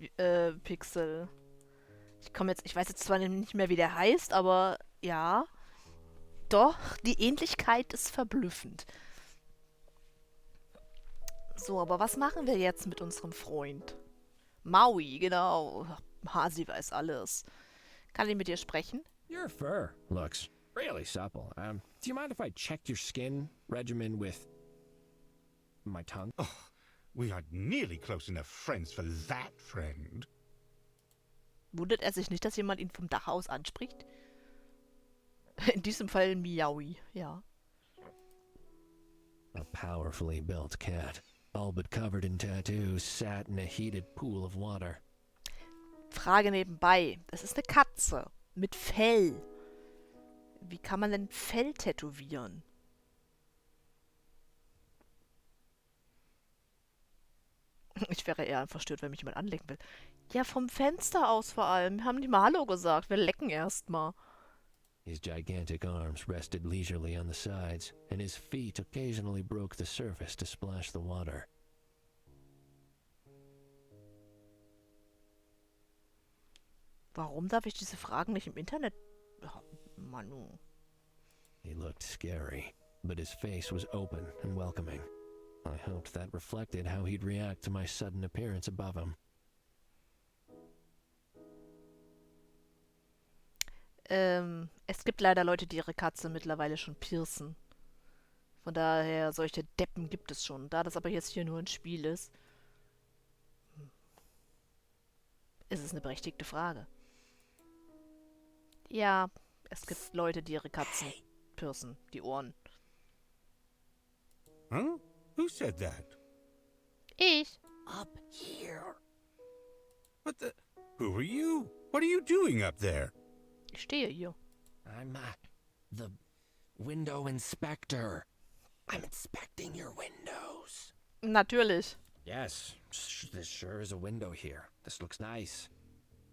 Pixel. Ich weiß jetzt zwar nicht mehr, wie der heißt, aber ja. Doch, die Ähnlichkeit ist verblüffend. So, aber was machen wir jetzt mit unserem Freund? Maui, genau. Hasi weiß alles. Kann ich mit dir sprechen? Your fur looks really supple. Do you mind if I check your skin regimen with my tongue? Oh, we are nearly close enough friends for that, friend. Wundert er sich nicht, dass jemand ihn vom Dach aus anspricht? In diesem Fall Miaui, ja. A powerfully built cat, all but covered in tattoos, sat in a heated pool of water. Frage nebenbei. Das ist eine Katze mit Fell. Wie kann man denn Fell tätowieren? Ich wäre eher verstört, wenn mich jemand anlecken will. Ja, vom Fenster aus vor allem. Haben die mal Hallo gesagt. Wir lecken erst mal. His gigantic arms rested leisurely on the sides, and his feet occasionally broke the surface to splash the water. Warum darf ich diese Fragen nicht im Internet... Oh, Manu. He looked scary, but his face was open and welcoming. I hoped that reflected how he'd react to my sudden appearance above him. Es gibt leider Leute, die ihre Katze mittlerweile schon piercen. Von daher, solche Deppen gibt es schon. Da das aber jetzt hier nur ein Spiel ist, ist es eine berechtigte Frage. Ja, es gibt Leute, die ihre Katzen piercen, die Ohren. Huh? Who said that? Ich. Up here. What the? Who are you? What are you doing up there? Ich stehe hier. I'm the window inspector. I'm inspecting your windows. Natürlich. Yes, this sure is a window here. This looks nice.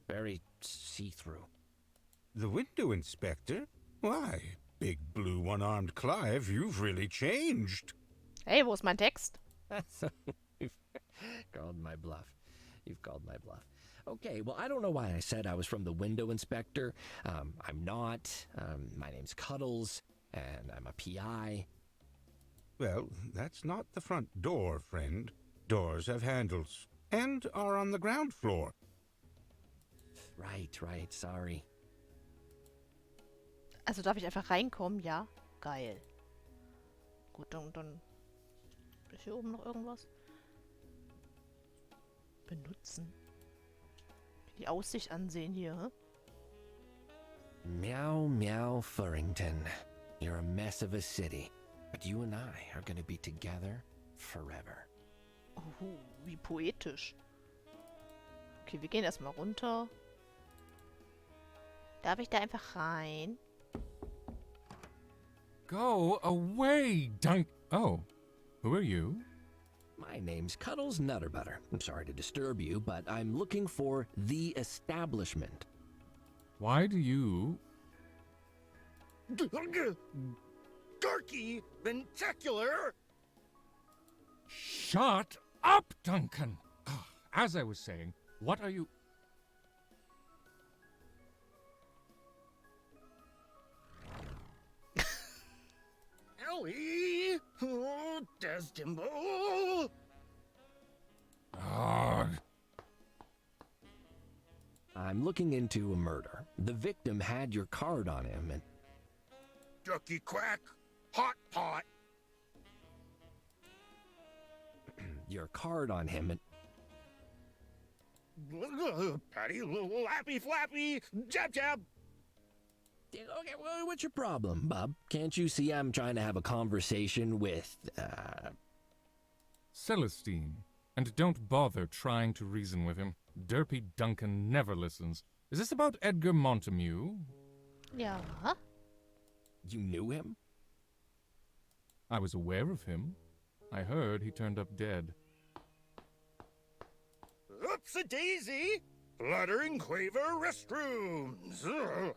Very see-through. The window inspector? Why, big blue one-armed Clive, you've really changed. Hey, wo ist mein Text? You've called my bluff. You've called my bluff. Okay, well, I don't know why I said I was from the window inspector. I'm not. My name's Cuddles, and I'm a PI. Well, that's not the front door, friend. Doors have handles, and are on the ground floor. Right, sorry. Also darf ich einfach reinkommen? Ja. Geil. Gut, dann... Ist hier oben noch irgendwas? Benutzen. Die Aussicht ansehen hier, hä? Meow, meow, Furrington. You're a mess of a city. But you and I are gonna be together forever. Oh, wie poetisch. Okay, wir gehen erstmal runter. Darf ich da einfach rein? Go away, Dunk... Oh, who are you? My name's Cuddles Nutterbutter. I'm sorry to disturb you, but I'm looking for the establishment. Why do you... Darky, venticular! Shut up, Duncan! As I was saying, what are you... Ellie! Oh, Desdemona! I'm looking into a murder. The victim had your card on him and... Ducky quack! Hot pot! your card on him and... Patty, lappy flappy, jab jab! Okay, well, what's your problem, Bub? Can't you see I'm trying to have a conversation with, Celestine. And don't bother trying to reason with him. Derpy Duncan never listens. Is this about Edgar Montague? Ja. You knew him? I was aware of him. I heard he turned up dead. Oops-a-daisy! Fluttering Quaver restrooms! Ugh.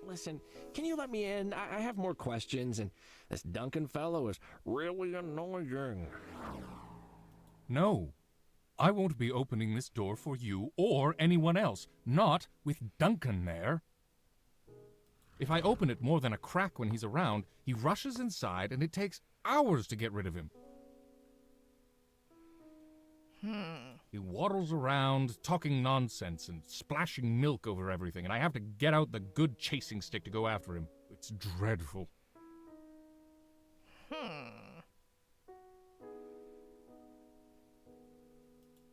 Listen, can you let me in? I have more questions, and this Duncan fellow is really annoying. No. I won't be opening this door for you or anyone else. Not with Duncan there. If I open it more than a crack when he's around, he rushes inside and it takes hours to get rid of him. He waddles around, talking nonsense and splashing milk over everything, and I have to get out the good chasing stick to go after him. It's dreadful.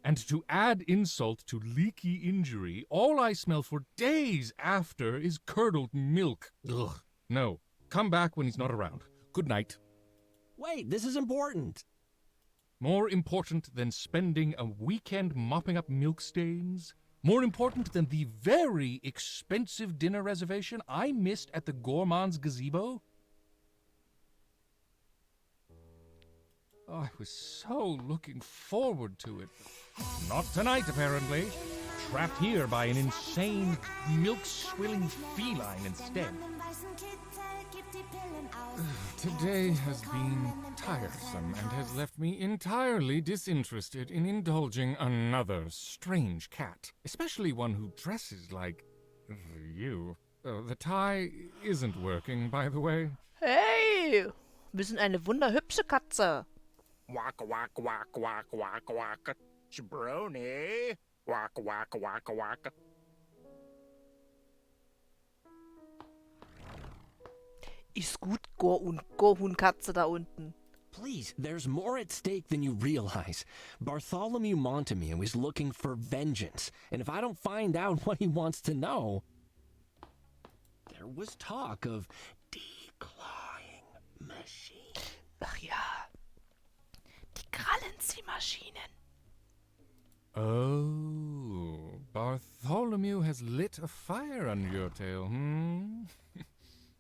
And to add insult to leaky injury, all I smell for days after is curdled milk. Ugh. No. Come back when he's not around. Good night. Wait, this is important. More important than spending a weekend mopping up milk stains? More important than the very expensive dinner reservation I missed at the Gourmand's gazebo? Oh, I was so looking forward to it. Not tonight, apparently. trapped here by an insane, milk-swilling feline instead. Today has been tiresome and has left me entirely disinterested in indulging another strange cat, especially one who dresses like you. The tie isn't working, by the way. Hey, wir sind eine wunderhübsche Katze. Waka waka waka waka waka waka. Jabroni. Waka waka waka waka. Ist gut, Gorhun-Katze da unten. Please, there's more at stake than you realize. Bartholomew Montemue is looking for vengeance, and if I don't find out what he wants to know... There was talk of declawing machine. Ach ja, die Krallenziehmaschinen. Oh, Bartholomew has lit a fire under your tail, hmm?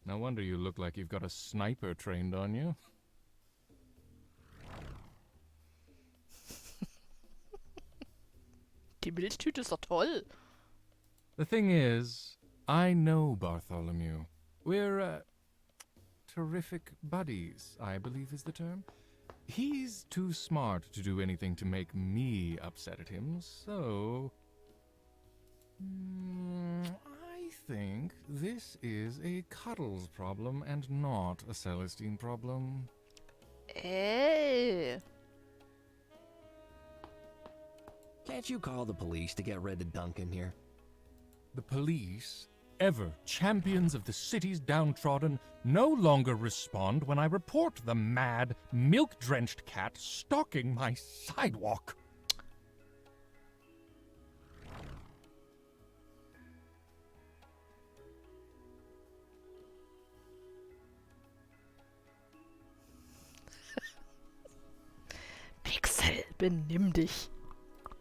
No wonder you look like you've got a sniper trained on you. Die Milchtüte ist doch toll. The thing is, I know Bartholomew. We're, terrific buddies, I believe is the term. He's too smart to do anything to make me upset at him, so... I think this is a Cuddles problem and not a Celestine problem. Ey. Can't you call the police to get rid of Duncan here? The police, ever champions of the city's downtrodden, no longer respond when I report the mad, milk-drenched cat stalking my sidewalk. Pixel, benimm dich.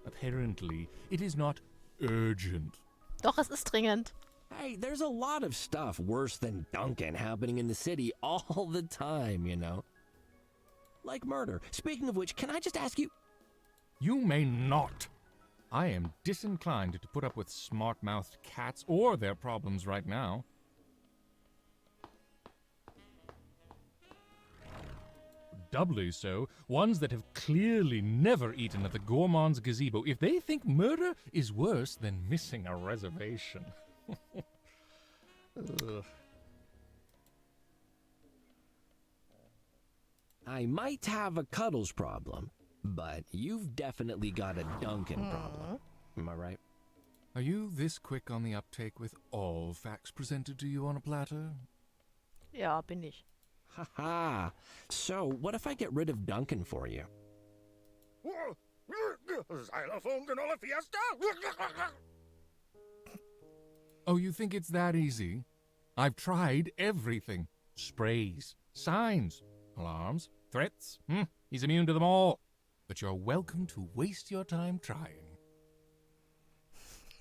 Apparently, it is not urgent. Doch, es ist dringend. Hey, there's a lot of stuff worse than Duncan happening in the city all the time, you know? Like murder. Speaking of which, can I just ask you... You may not. I am disinclined to put up with smart-mouthed cats or their problems right now. Doubly so, ones that have clearly never eaten at the Gourmand's gazebo if they think murder is worse than missing a reservation. Ugh. I might have a Cuddles problem, but you've definitely got a Duncan problem. Am I right? Are you this quick on the uptake with all facts presented to you on a platter? Ja, bin ich. Haha. So, what if I get rid of Duncan for you? Xylophone granola fiesta? Oh, you think it's that easy? I've tried everything. Sprays, signs, alarms, threats. He's immune to them all. But you're welcome to waste your time trying.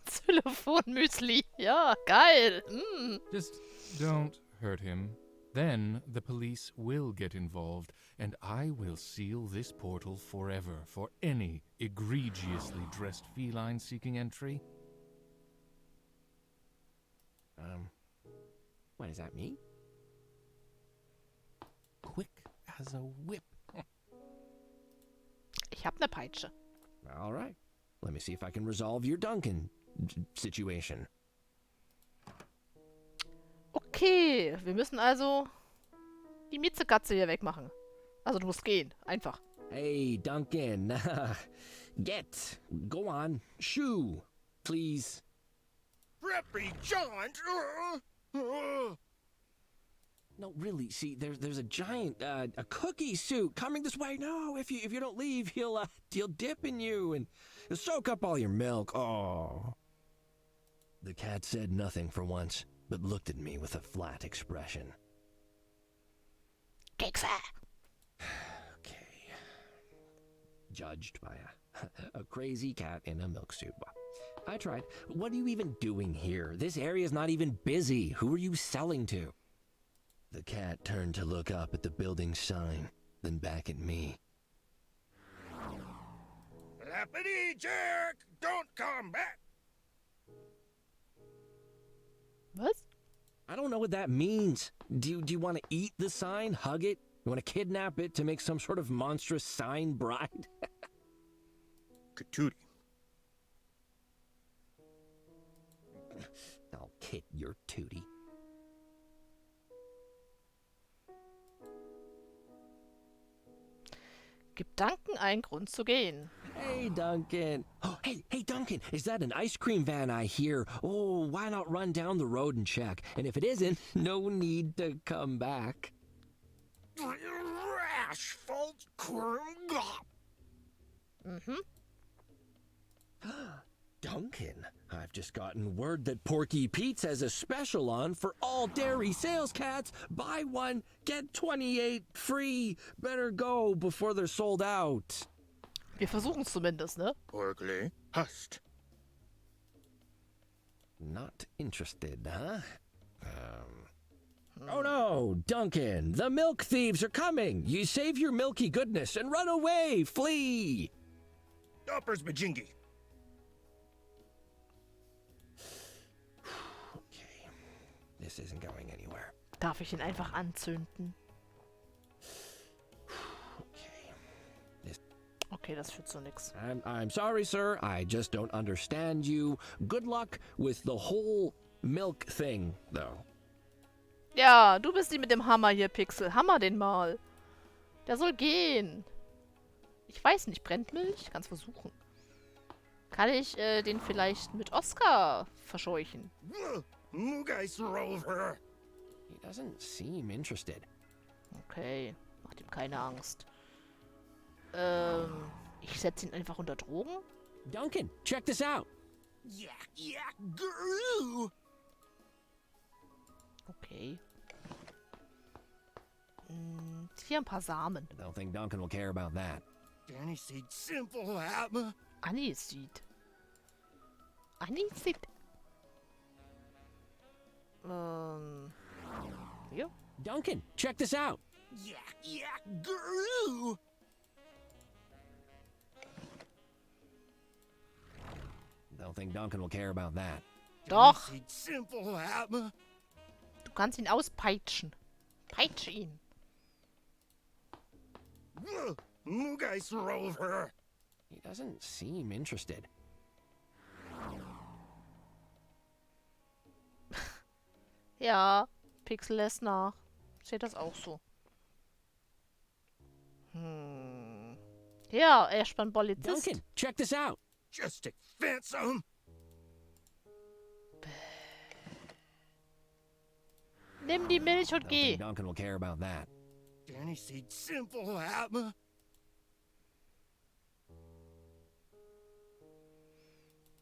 Telefonmüsli. Ja, geil. Just don't hurt him. Then the police will get involved, and I will seal this portal forever for any egregiously dressed feline seeking entry. What does that mean? Quick as a whip. Ich hab ne Peitsche. All right. Let me see if I can resolve your Duncan situation. Okay, wir müssen also die Miezekatze hier wegmachen. Also du musst gehen, einfach. Hey, Duncan. Get. Go on. Shoo. Please. Preppy Johns! No, really. See, there's a giant a cookie suit coming this way. No, if you don't leave, he'll dip in you and he'll soak up all your milk. Oh. The cat said nothing for once, but looked at me with a flat expression. Kekse! Okay. Judged by a crazy cat in a milk suit. I tried. What are you even doing here? This area's not even busy. Who are you selling to? The cat turned to look up at the building sign, then back at me. Lappity jerk! Don't come back! Was? I don't know what that means. Do you want to eat the sign, hug it? You want to kidnap it to make some sort of monstrous sign bride? Katootie. Oh, Kit, you're tootie. Gib Duncan einen Grund zu gehen. Hey, Duncan. Oh, hey, Duncan, is that an ice cream van I hear? Oh, why not run down the road and check? And if it isn't, no need to come back. Asphalt cream. Mhm. Duncan, I've just gotten word that Porky Pete's has a special on for all dairy sales cats. Buy one, get 28 free. Better go before they're sold out. Wir versuchen es zumindest, ne? Porkly. Hust. Not interested, huh? Oh no, Duncan, the milk thieves are coming. You save your milky goodness and run away, flee. Uppers Majingi. Okay, this isn't going anywhere. Darf ich ihn einfach anzünden? Okay, das führt zu nix. I'm sorry, sir. I just don't understand you. Good luck with the whole milk thing, though. Ja, du bist die mit dem Hammer hier, Pixel. Hammer den mal. Der soll gehen. Ich weiß nicht, brennt Milch? Kann's versuchen. Kann ich den vielleicht mit Oscar verscheuchen? Mugais Rover. He doesn't seem interested. Okay, macht ihm keine Angst. Ich setze ihn einfach unter Drogen? Duncan, check this out. Yak, yak, guru. Okay. Hier ein paar Samen. I don't think Duncan will care about that. Danny said simple, Atma. Aniseed. Aniseed. Hier? Duncan, check this out. Yak, yak, guru. Don't think Duncan will care about that. Doch. Danny said simple, Atma. Du kannst ihn auspeitschen. Peitsche ihn. Mugais Rover. He doesn't seem interested. Ja, Pixel lässt nach. Seht das auch so. Ja, er ist ein Polizist. Duncan, check this out. Just to fence 'em. Nimm die Milch und Don't geh. think Duncan will care about that. Danny said simple, Atma.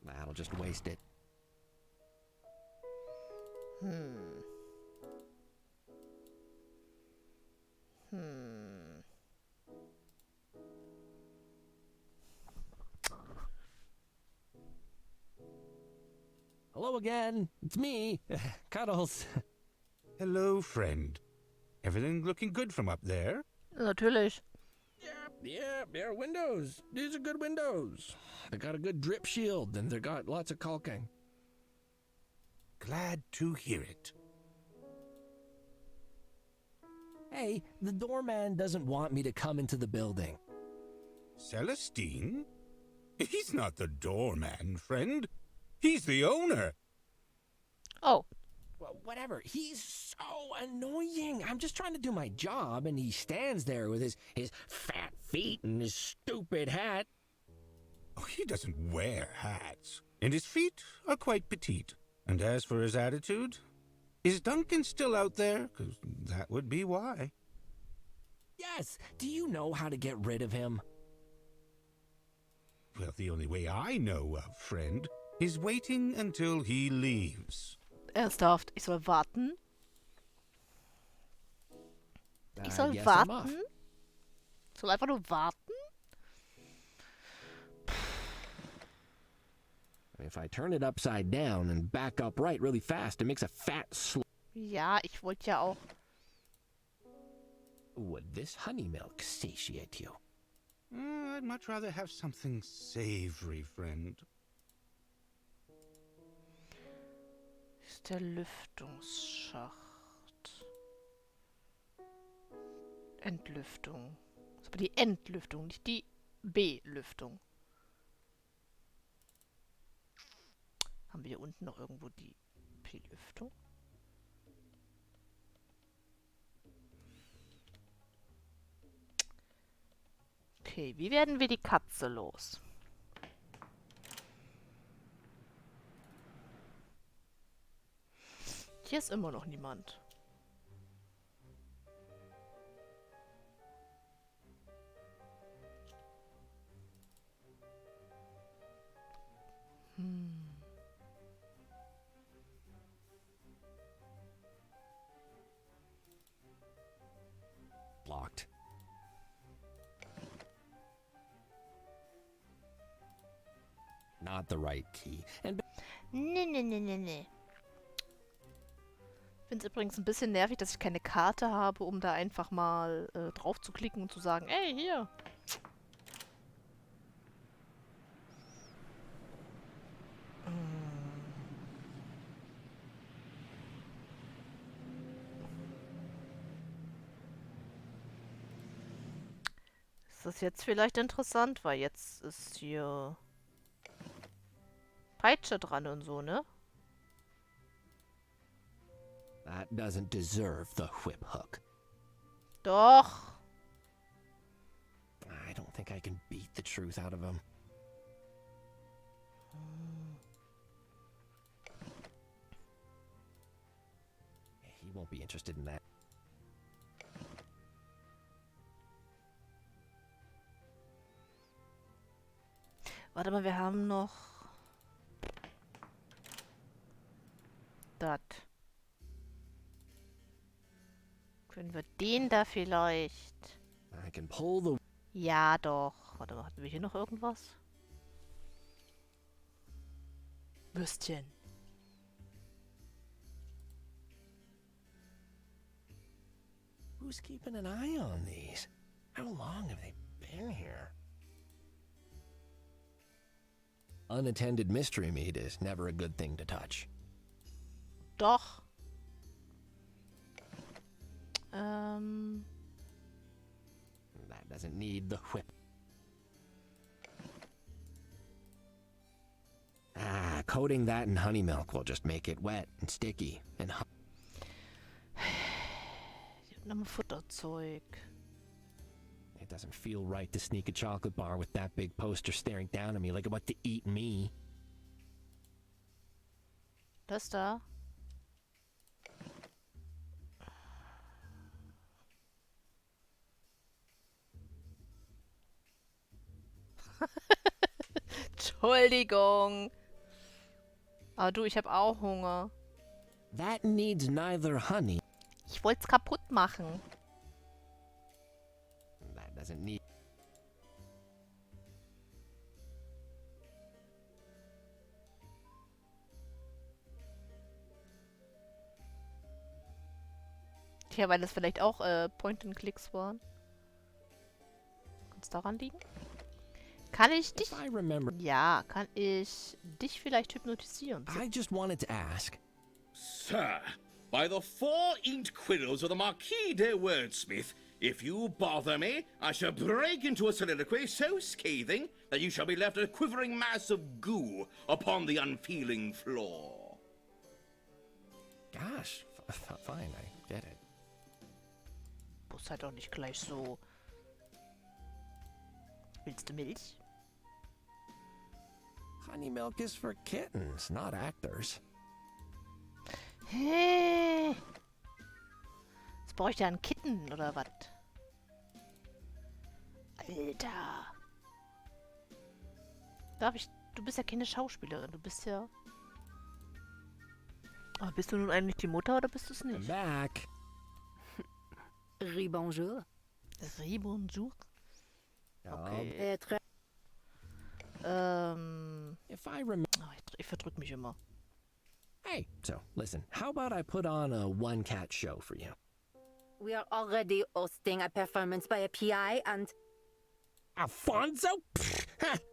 That'll just waste it. Hello again. It's me, Cuddles. Hello, friend. Everything looking good from up there? Natürlich. Yeah, windows. These are good windows. They got a good drip shield, and they got lots of caulking. Glad to hear it. Hey, the doorman doesn't want me to come into the building. Celestine? He's not the doorman, friend. He's the owner. Oh. Well, whatever. He's so annoying. I'm just trying to do my job, and he stands there with his fat feet and his stupid hat. Oh, he doesn't wear hats. And his feet are quite petite. And as for his attitude, is Duncan still out there? 'Cause that would be why. Yes. Do you know how to get rid of him? Well, the only way I know of, friend, is waiting until he leaves. Ernsthaft, ich soll warten? Ich soll guess I'm warten? off. Ich soll einfach nur warten? If I turn it upside down and back upright really fast, it makes a fat Ja, ich wollte ja auch. Would this honey milk satiate you? I'd much rather have something savory, friend. ist der Lüftungsschacht. Entlüftung. Das ist aber die Entlüftung, nicht die Belüftung. Haben wir hier unten noch irgendwo die Belüftung? Okay, wie werden wir die Katze los? Hier ist immer noch niemand. Locked. Not the right key. And Nee. Ich finde es übrigens ein bisschen nervig, dass ich keine Karte habe, um da einfach mal drauf zu klicken und zu sagen, ey, hier. Ist das jetzt vielleicht interessant, weil jetzt ist hier Peitsche dran und so, ne? that doesn't deserve the whip hook. Doch. I don't think I can beat the truth out of him. He won't be interested in that. Warte mal, wir haben noch das. Können wir den da vielleicht? I can pull the... Ja, doch. Warte mal, hatten wir hier noch irgendwas? Würstchen. Who's keeping an eye on these? How long have they been here? Unattended mystery meat is never a good thing to touch. Doch. That doesn't need the whip. Ah, coating that in honey milk will just make it wet and sticky and Nochmal Futterzeug. It doesn't feel right to sneak a chocolate bar with that big poster staring down at me like about to eat me. Das da. Entschuldigung. Aber du, ich habe auch Hunger. That needs neither honey. Ich wollte es kaputt machen. That doesn't need... Tja, weil das vielleicht auch Point-and-Clicks waren. Kann es daran liegen? Kann ich dich... If I remember... Ja, kann ich dich vielleicht hypnotisieren? I just wanted to ask. Sir, by the four inked quills of the Marquis de Wordsmith, if you bother me, I shall break into a soliloquy so scathing that you shall be left a quivering mass of goo upon the unfeeling floor. Gosh, fine, I get it. Muss halt doch nicht gleich so... Willst du Milch? Honey milk is for kittens, not actors. Hä? Jetzt brauche ich ja einen Kitten, oder was? Alter. Darf ich... Du bist ja keine Schauspielerin, du bist ja... Aber bist du nun eigentlich die Mutter, oder bist du es I'm nicht? back. Bonjour. Bonjour. Okay. If I remember... Ich verdrück mich immer. Hey, so, listen, how about I put on a one-cat show for you? We are already hosting a performance by a PI and... Alfonso? Pfft,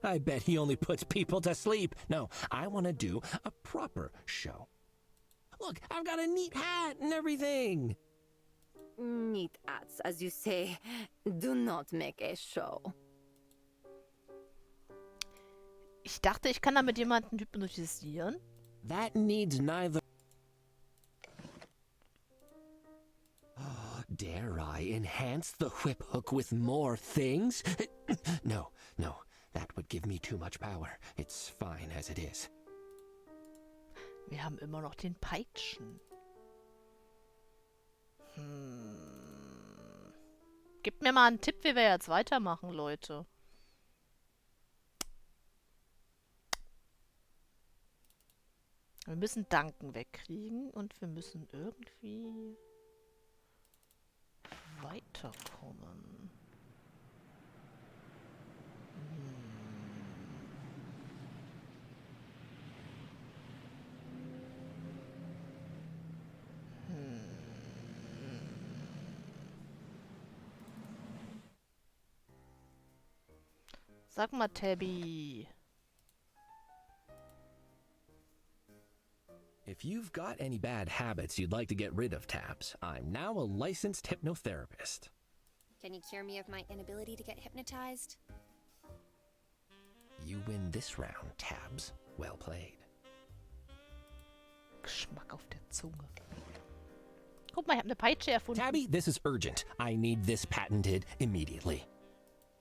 I bet he only puts people to sleep. No, I want to do a proper show. Look, I've got a neat hat and everything. Neat hats, as you say, do not make a show. Ich dachte, ich kann damit jemanden hypnotisieren. That needs neither. Dare I enhance the whip hook with more things? No, that would give me too much power. It's fine as it is. Wir haben immer noch den Peitschen. Gebt mir mal einen Tipp, wie wir jetzt weitermachen, Leute. Wir müssen Duncan wegkriegen und wir müssen irgendwie weiterkommen. Sag mal, Tabby. If you've got any bad habits you'd like to get rid of, Tabs, I'm now a licensed hypnotherapist. Can you cure me of my inability to get hypnotized? You win this round, Tabs. Well played. Geschmack auf der Zunge. Guck mal, ich habe eine Peitsche erfunden. Tabby, this is urgent. I need this patented immediately.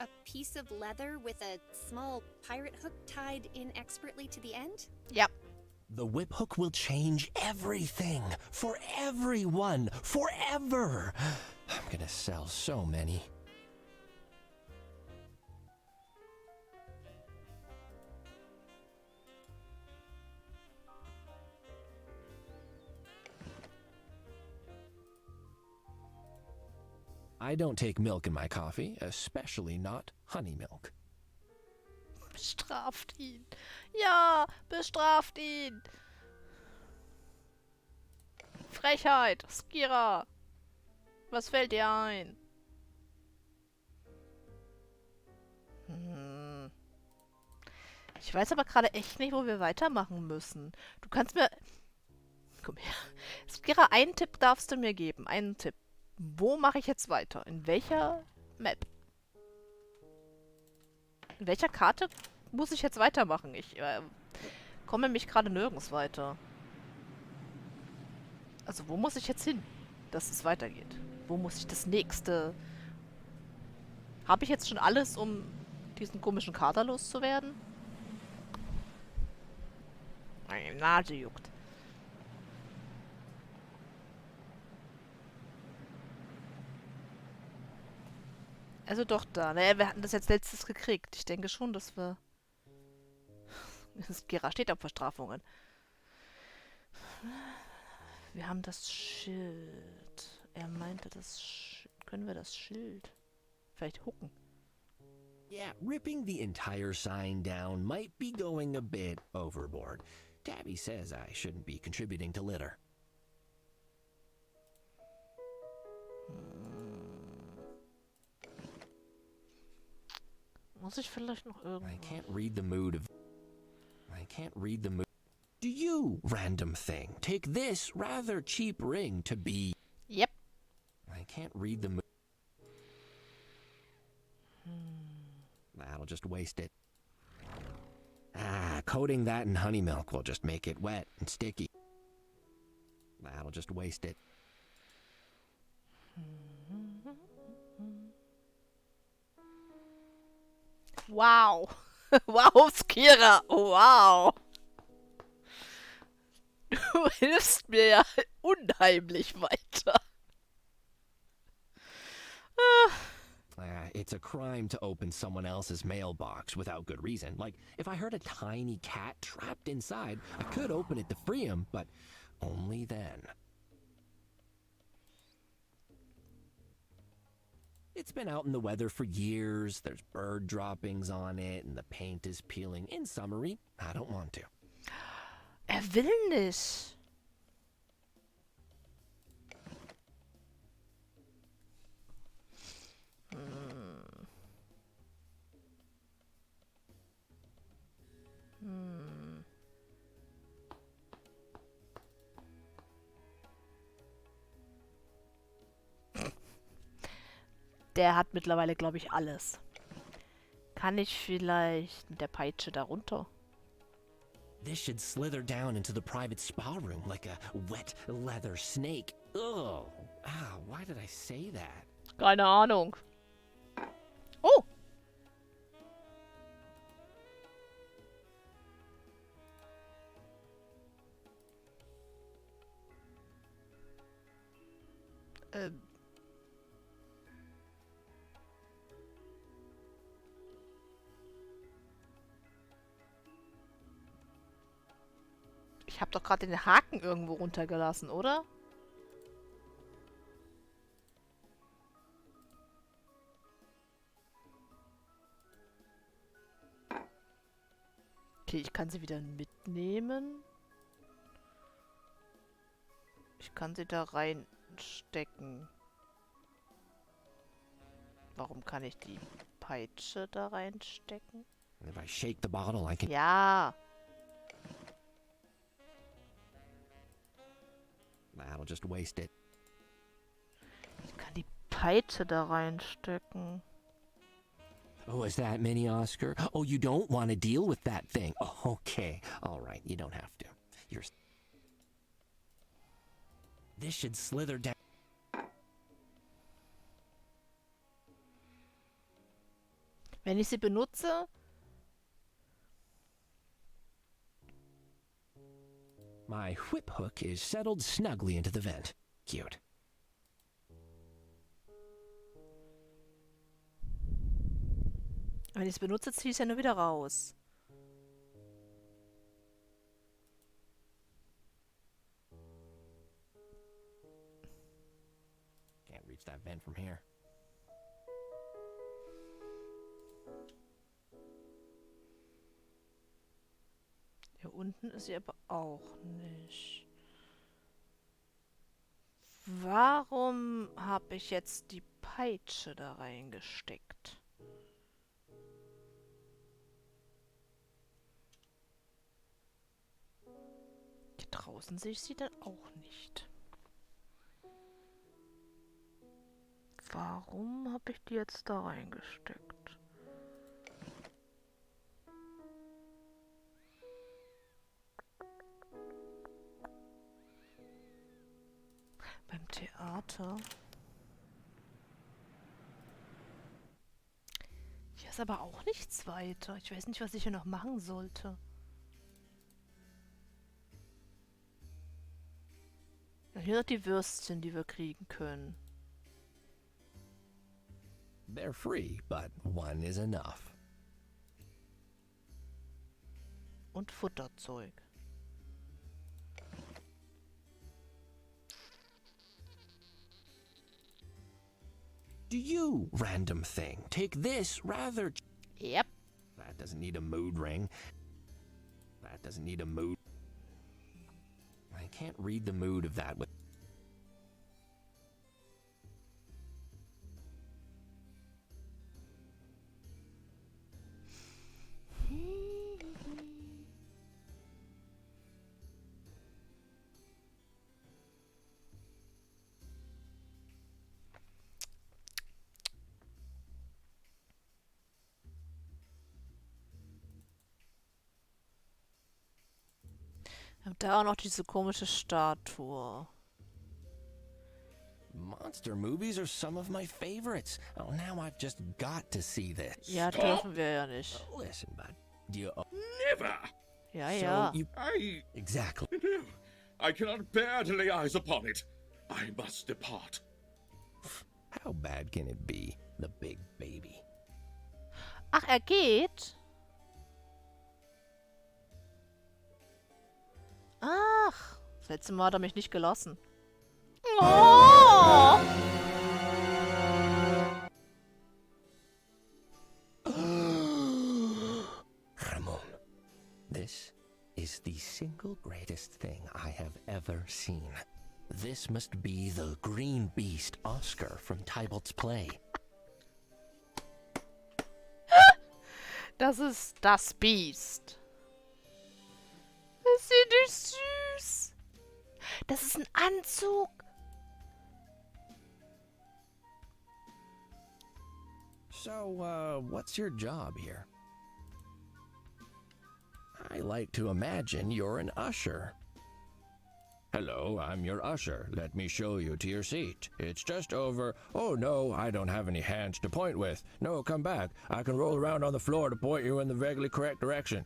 A piece of leather with a small pirate hook tied inexpertly to the end? Ja. The whip hook will change everything. For everyone. Forever. I'm gonna sell so many. I don't take milk in my coffee, especially not honey milk. Bestraft ihn. Ja, bestraft ihn. Frechheit. Skira. Was fällt dir ein? Ich weiß aber gerade echt nicht, wo wir weitermachen müssen. Du kannst mir... Komm her. Skira, einen Tipp darfst du mir geben. Einen Tipp. Wo mache ich jetzt weiter? In welcher Map? In welcher Karte muss ich jetzt weitermachen? Ich komme nämlich gerade nirgends weiter. Also wo muss ich jetzt hin, dass es weitergeht? Wo muss ich das nächste... Habe ich jetzt schon alles, um diesen komischen Kater loszuwerden? Meine Nase juckt. Also doch da. Naja, wir hatten das jetzt letztes gekriegt. Ich denke schon, dass wir... Skira steht auf Verstrafungen. Wir haben das Schild. Er meinte, können wir das Schild vielleicht hucken? Yeah, ripping the entire sign down might be going a bit overboard. Tabby says I shouldn't be contributing to litter. Muss ich vielleicht noch irgendwas... I can't read the mood. Do you, random thing, take this rather cheap ring to be... Yep. I can't read the mood. That'll just waste it. Coating that in honey milk will just make it wet and sticky. That'll just waste it. Wow. Wow, Skira. Wow. Du hilfst mir ja unheimlich weiter. It's a crime to open someone else's mailbox without good reason. Like, if I heard a tiny cat trapped inside, I could open it to free him, but only then. It's been out in the weather for years, there's bird droppings on it, and the paint is peeling. In summary, I don't want to. Er will nicht. Der hat mittlerweile, glaube ich, alles. Kann ich vielleicht mit der Peitsche da runter? This should slither down into the private spa room like a wet leather snake. Ugh. Ah, why did I say that? Keine Ahnung. Oh! Ich habe doch gerade den Haken irgendwo runtergelassen, oder? Okay, ich kann sie wieder mitnehmen. Ich kann sie da reinstecken. Warum kann ich die Peitsche da reinstecken? If I shake the bottle, I can... Ja. That'll just waste it. Ich kann die Peitsche da reinstecken. Oh, is that Mini Oscar? Oh, you don't want to deal with that thing. Oh, okay. All right, you don't have to. You're... This should slither down... Wenn ich sie benutze... My whip hook is settled snugly into the vent. Cute. Wenn ich es benutze, ziehe ich es ja nur wieder raus. Can't reach that vent from here. Hier unten ist sie aber auch nicht. Warum habe ich jetzt die Peitsche da reingesteckt? Hier draußen sehe ich sie dann auch nicht. Warum habe ich die jetzt da reingesteckt? Beim Theater. Hier ist aber auch nichts weiter. Ich weiß nicht, was ich hier noch machen sollte. Ja, hier sind die Würstchen, die wir kriegen können. They're free, but one is enough. Und Futterzeug. Do you, random thing, take this rather... Yep. That doesn't need a mood ring. That doesn't need a mood... I can't read the mood of that with... Und da auch noch diese komische Statue. Monster movies are some of my favorites. Oh, now I've just got to see this. Ja, dürfen wir ja nicht. Listen, bud. Do you... Never! Ja, ja. So you... Exactly. No, I cannot bear to lay eyes upon it. I must depart. How bad can it be, the big baby? Ach, er geht? Ach, das letzte Mal hat er mich nicht gelassen. Oh! Ramon, this is the single greatest thing I have ever seen. This must be the green beast Oscar from Tybalt's play. Das ist das Biest. Ist sie nicht süß? Das ist ein Anzug. So, what's your job here? I like to imagine you're an usher. Hello, I'm your usher. Let me show you to your seat. It's just over. Oh no, I don't have any hands to point with. No, come back. I can roll around on the floor to point you in the vaguely correct direction.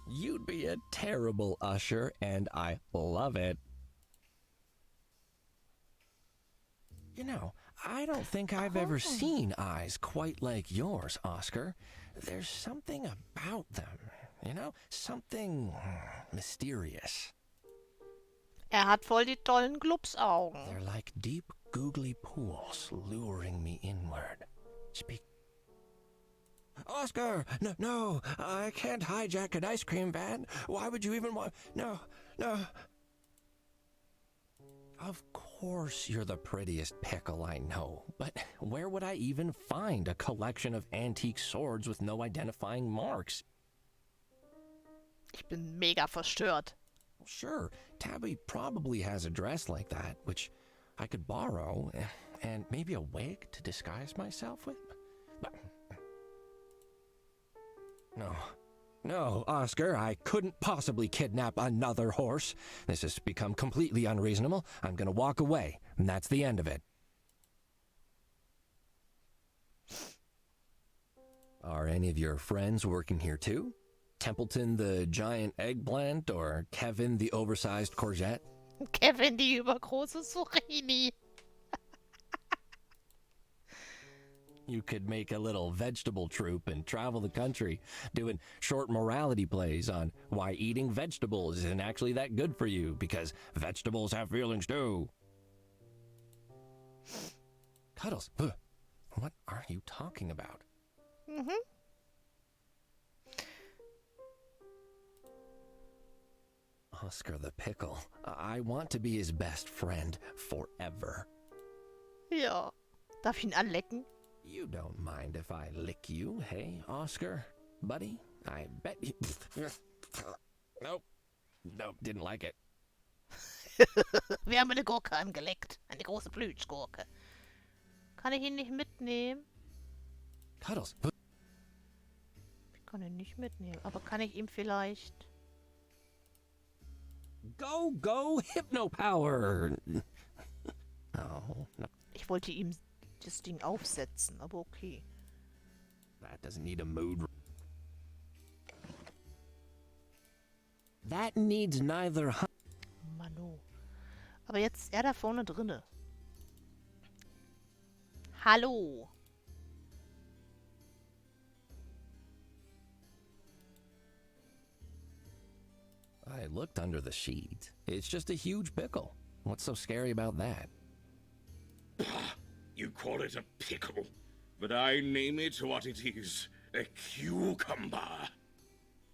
You'd be a terrible usher, and I love it. You know, I don't think I've ever seen eyes quite like yours, Oscar. There's something about them, you know? Something mysterious. Hat voll die tollen Glubsaugen. They're like deep, googly pools luring me inward. Speak. Oscar! No, I can't hijack an ice cream van. Why would you even want... No. Of course you're the prettiest pickle I know, but where would I even find a collection of antique swords with no identifying marks? Ich bin mega verstört. Sure, Tabby probably has a dress like that, which I could borrow, and maybe a wig to disguise myself with. But no, Oscar, I couldn't possibly kidnap another horse. This has become completely unreasonable. I'm gonna walk away, and that's the end of it. Are any of your friends working here too? Templeton the giant eggplant or Kevin the oversized courgette? Kevin die übergroße Zucchini. You could make a little vegetable troupe and travel the country, doing short morality plays on why eating vegetables isn't actually that good for you, because vegetables have feelings too. Cuddles, what are you talking about? Oscar the Pickle. I want to be his best friend forever. Ja. Darf ich ihn anlecken? You don't mind if I lick you, hey, Oscar? Buddy? I bet you... Nope, didn't like it. Wir haben eine Gurke angeleckt. Eine große Plüschgurke. Kann ich ihn nicht mitnehmen? Cuddles. Ich kann ihn nicht mitnehmen, aber kann ich ihm vielleicht... Go, Hypnopower! Oh, no. Ich wollte ihm das Ding aufsetzen, aber okay. That doesn't need a mood. That needs neither... Mano. Aber jetzt ist er da vorne drinne. Hallo. I looked under the sheet. It's just a huge pickle. What's so scary about that? You call it a pickle, but I name it what it is. A cucumber.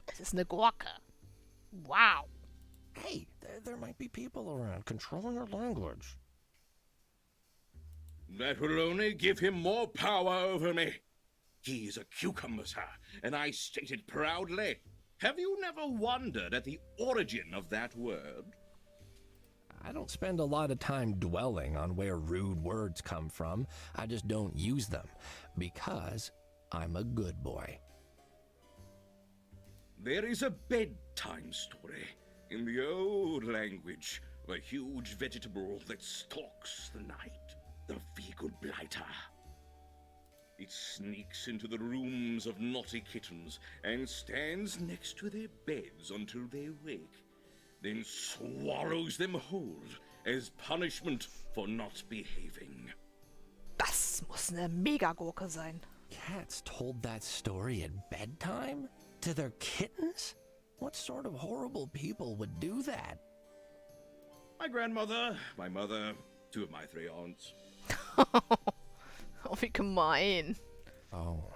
Es ist eine Gurke. Wow. Hey, there might be people around controlling our language. That will only give him more power over me. He is a cucumber, sir, and I state it proudly. Have you never wondered at the origin of that word? I don't spend a lot of time dwelling on where rude words come from. I just don't use them, because I'm a good boy. There is a bedtime story in the old language, a huge vegetable that stalks the night, the vegan blighter. It sneaks into the rooms of naughty kittens and stands next to their beds until they wake, then swallows them whole as punishment for not behaving. Das muss eine Megagurke sein. Cats told that story at bedtime? To their kittens? What sort of horrible people would do that? My grandmother, my mother, two of my three aunts. Oh, wie gemein. Oh.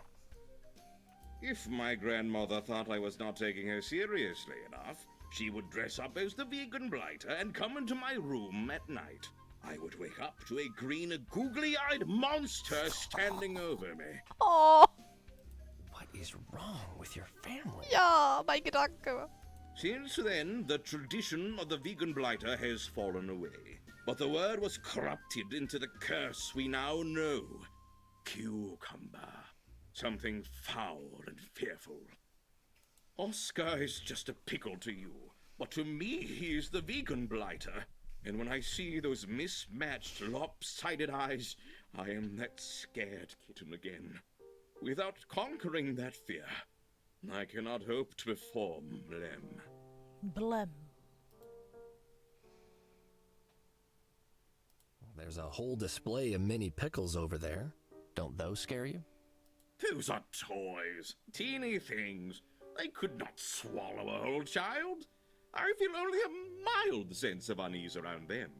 If my grandmother thought I was not taking her seriously enough, she would dress up as the vegan blighter and come into my room at night. I would wake up to a green, googly-eyed monster standing over me. Oh. What is wrong with your family? Ja, mein Gedanke. Since then, the tradition of the vegan blighter has fallen away. But the word was corrupted into the curse we now know. cucumber. Something foul and fearful. Oscar is just a pickle to you, but to me he is the vegan blighter. And when I see those mismatched, lopsided eyes, I am that scared kitten again. Without conquering that fear, I cannot hope to perform Blem. Blem. There's a whole display of mini pickles over there. Don't those scare you? Those are toys, teeny things. They could not swallow a whole child. I feel only a mild sense of unease around them.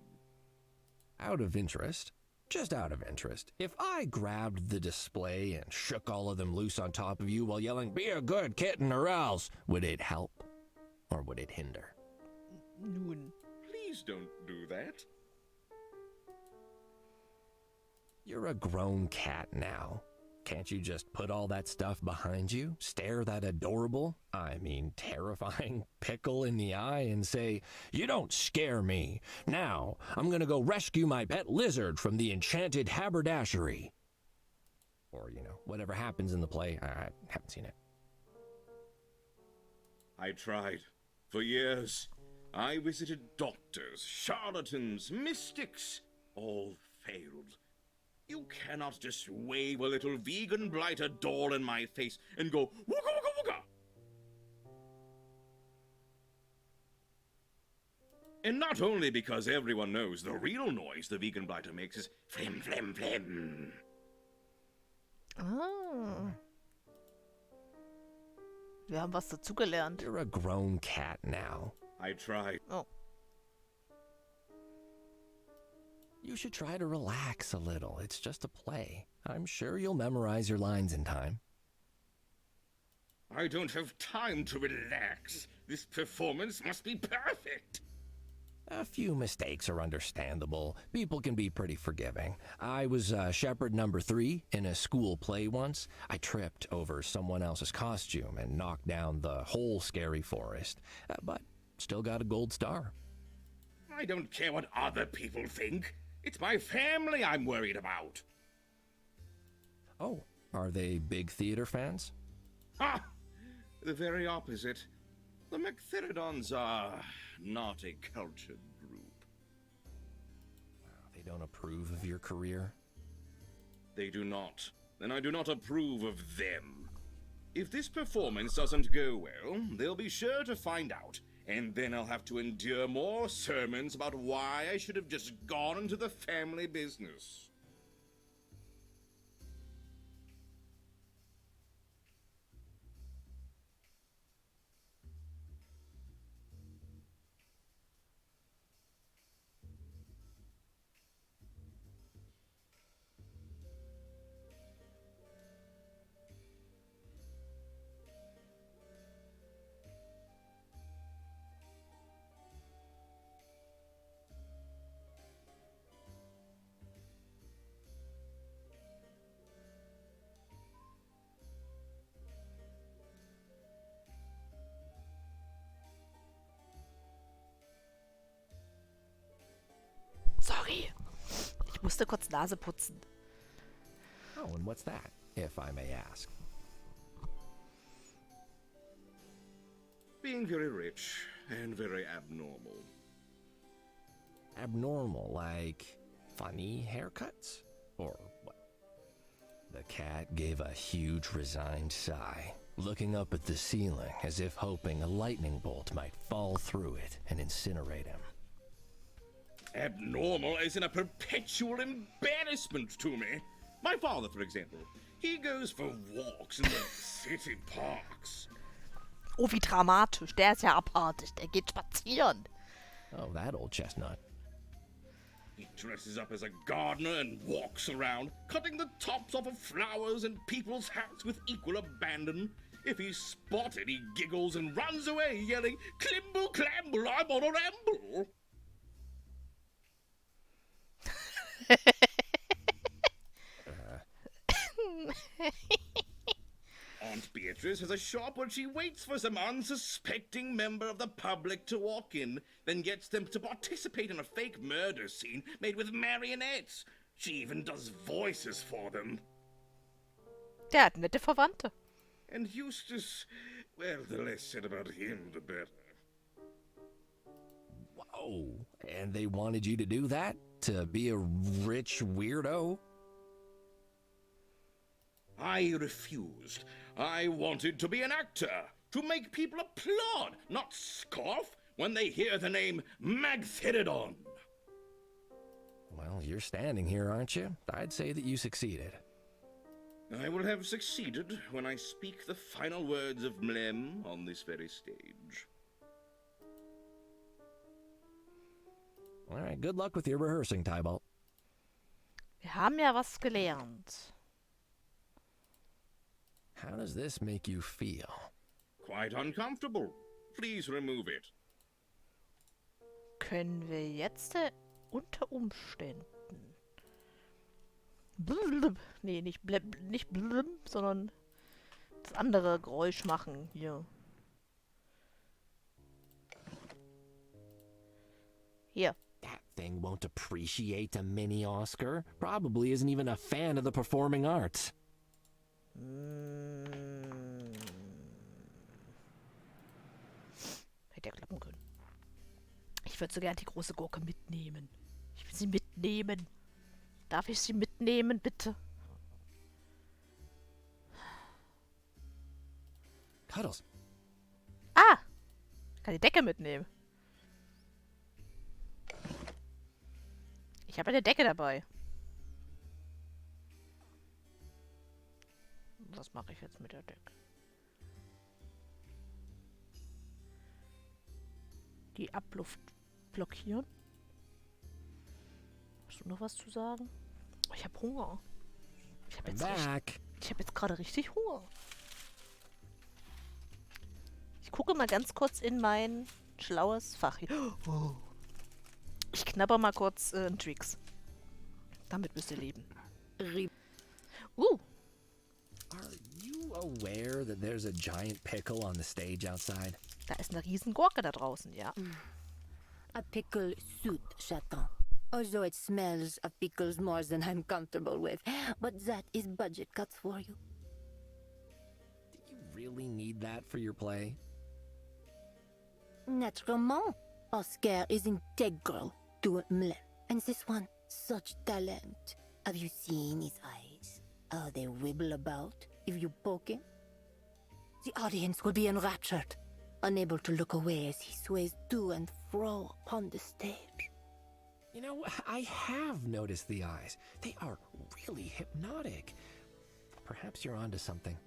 Out of interest, just out of interest, if I grabbed the display and shook all of them loose on top of you while yelling, "Be a good kitten or else," would it help or would it hinder? Nun. Please don't do that. You're a grown cat now. Can't you just put all that stuff behind you, stare that adorable, I mean terrifying pickle in the eye and say, "You don't scare me. Now, I'm gonna go rescue my pet lizard from the enchanted haberdashery." Or, whatever happens in the play. I haven't seen it. I tried. For years, I visited doctors, charlatans, mystics. All failed. You cannot just wave a little vegan blighter doll in my face and go, "Wooga wooga wooga!" And not only because everyone knows the real noise the vegan blighter makes is flim flim flim. Ah. Wir haben was dazugelernt. You're a grown cat now. I tried. Oh. You should try to relax a little. It's just a play. I'm sure you'll memorize your lines in time. I don't have time to relax. This performance must be perfect. A few mistakes are understandable. People can be pretty forgiving. I was shepherd number 3 in a school play once. I tripped over someone else's costume and knocked down the whole scary forest, but still got a gold star. I don't care what other people think. It's my family I'm worried about. Oh, are they big theater fans? Ha! The very opposite. The McTheridons are not a cultured group. They don't approve of your career? They do not. And I do not approve of them. If this performance doesn't go well, they'll be sure to find out. And then I'll have to endure more sermons about why I should have just gone into the family business. Sorry. Ich musste kurz Nase putzen. Oh, and what's that, if I may ask? Being very rich and very abnormal. Abnormal, like funny haircuts? Or what? The cat gave a huge resigned sigh, looking up at the ceiling as if hoping a lightning bolt might fall through it and incinerate him. Abnormal is in a perpetual embarrassment to me. My father, for example, he goes for walks in the city parks. Oh, wie dramatisch. Der ist ja abartig. Der geht spazieren. Oh, that old chestnut. He dresses up as a gardener and walks around, cutting the tops off of flowers and people's hats with equal abandon. If he's spotted, he giggles and runs away, yelling, "Climble, clamble, I'm on a ramble!" Aunt Beatrice has a shop where she waits for some unsuspecting member of the public to walk in, then gets them to participate in a fake murder scene made with marionettes. She even does voices for them. Der hat nette Verwandte. And Eustace, well, the less said about him, the better. Whoa. And they wanted you to do that? To be a rich weirdo? I refused. I wanted to be an actor, to make people applaud, not scoff, when they hear the name Magtheridon. Well, you're standing here, aren't you? I'd say that you succeeded. I will have succeeded when I speak the final words of Mlem on this very stage. All right, good luck with your rehearsing, Tybalt. Wir haben ja was gelernt. How does this make you feel? Quite uncomfortable. Please remove it. Können wir jetzt unter Umständen... Blub, nee, nicht blub, sondern das andere Geräusch machen hier. Hier. That thing won't appreciate a mini Oscar. Probably isn't even a fan of the performing arts. Hätte ja klappen können. Ich würde so gern die große Gurke mitnehmen. Ich will sie mitnehmen. Darf ich sie mitnehmen, bitte? Cuddles. Ah! Kann die Decke mitnehmen. Ich habe eine Decke dabei. Was mache ich jetzt mit der Decke? Die Abluft blockieren. Hast du noch was zu sagen? Oh, ich habe Hunger. Ich habe jetzt gerade richtig Hunger. Ich gucke mal ganz kurz in mein schlaues Fach hier. Oh. Ich knabber mal kurz einen Twix. Damit müsst ihr leben. Are you aware that there's a giant pickle on the stage outside? Da ist eine riesen Gurke da draußen, ja. A pickle suit, Chaton. Although it smells of pickles more than I'm comfortable with. But that is budget cuts for you. Do you really need that for your play? Naturellement. Oscar is integral to Mlem. And this one, such talent. Have you seen his eyes? How they wibble about if you poke him? The audience will be enraptured, unable to look away as he sways to and fro upon the stage. You know, I have noticed the eyes. They are really hypnotic. Perhaps you're onto something.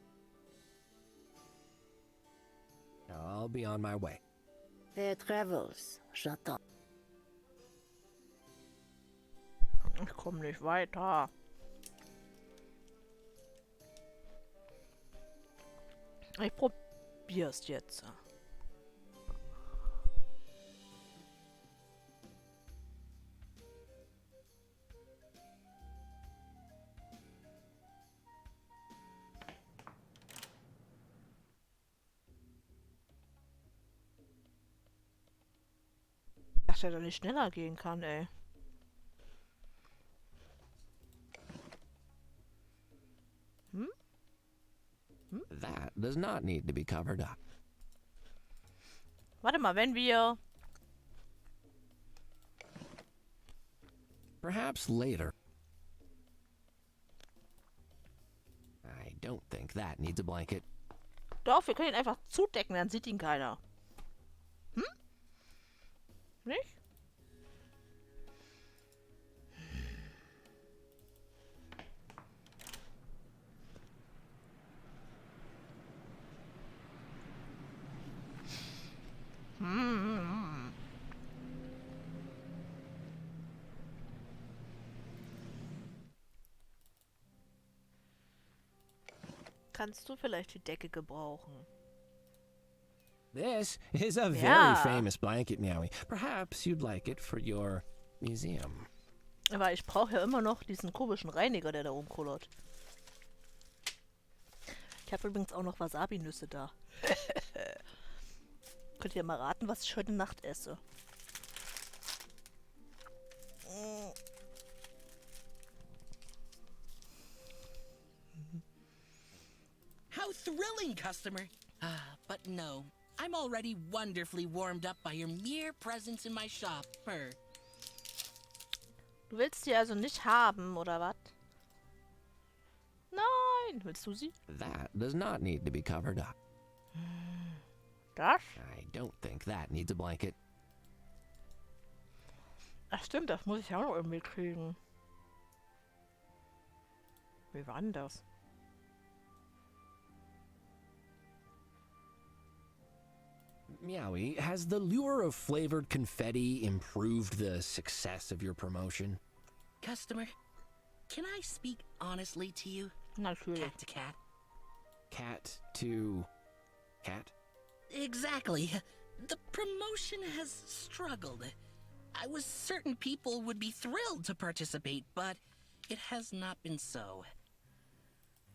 I'll be on my way. Fair travels, Chaton. Ich komme nicht weiter. Ich probier's jetzt. Dass er da nicht schneller gehen kann, ey. That does not need to be covered up. Warte mal, wenn wir... Perhaps later. I don't think that needs a blanket. Doch, wir können ihn einfach zudecken, dann sieht ihn keiner. Hm? Nicht? Kannst du vielleicht die Decke gebrauchen? This is a very Yeah. famous blanket, Meowie. Perhaps you'd like it for your museum. Aber ich brauche ja immer noch diesen komischen Reiniger, der da rumkullert. Ich habe übrigens auch noch Wasabi-Nüsse da. Könnt ihr mal raten, was ich heute Nacht esse? thrilling, customer. But no, I'm already wonderfully warmed up by your mere presence in my shop, Purr. Du willst sie also nicht haben, oder was? Nein! Willst du sie? That does not need to be covered up. Das? I don't think that needs a blanket. Ach stimmt, das muss ich auch noch irgendwie kriegen. Wie war denn das? Meowie, has the lure of flavored confetti improved the success of your promotion? Customer, can I speak honestly to you? Natürlich. Cat to cat. Cat to cat? Exactly. The promotion has struggled. I was certain people would be thrilled to participate, but it has not been so.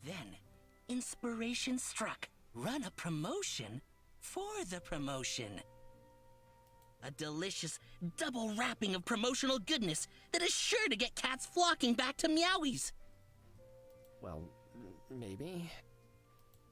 Then, inspiration struck. Run a promotion for the promotion. A delicious double wrapping of promotional goodness that is sure to get cats flocking back to Meowies. Well, maybe.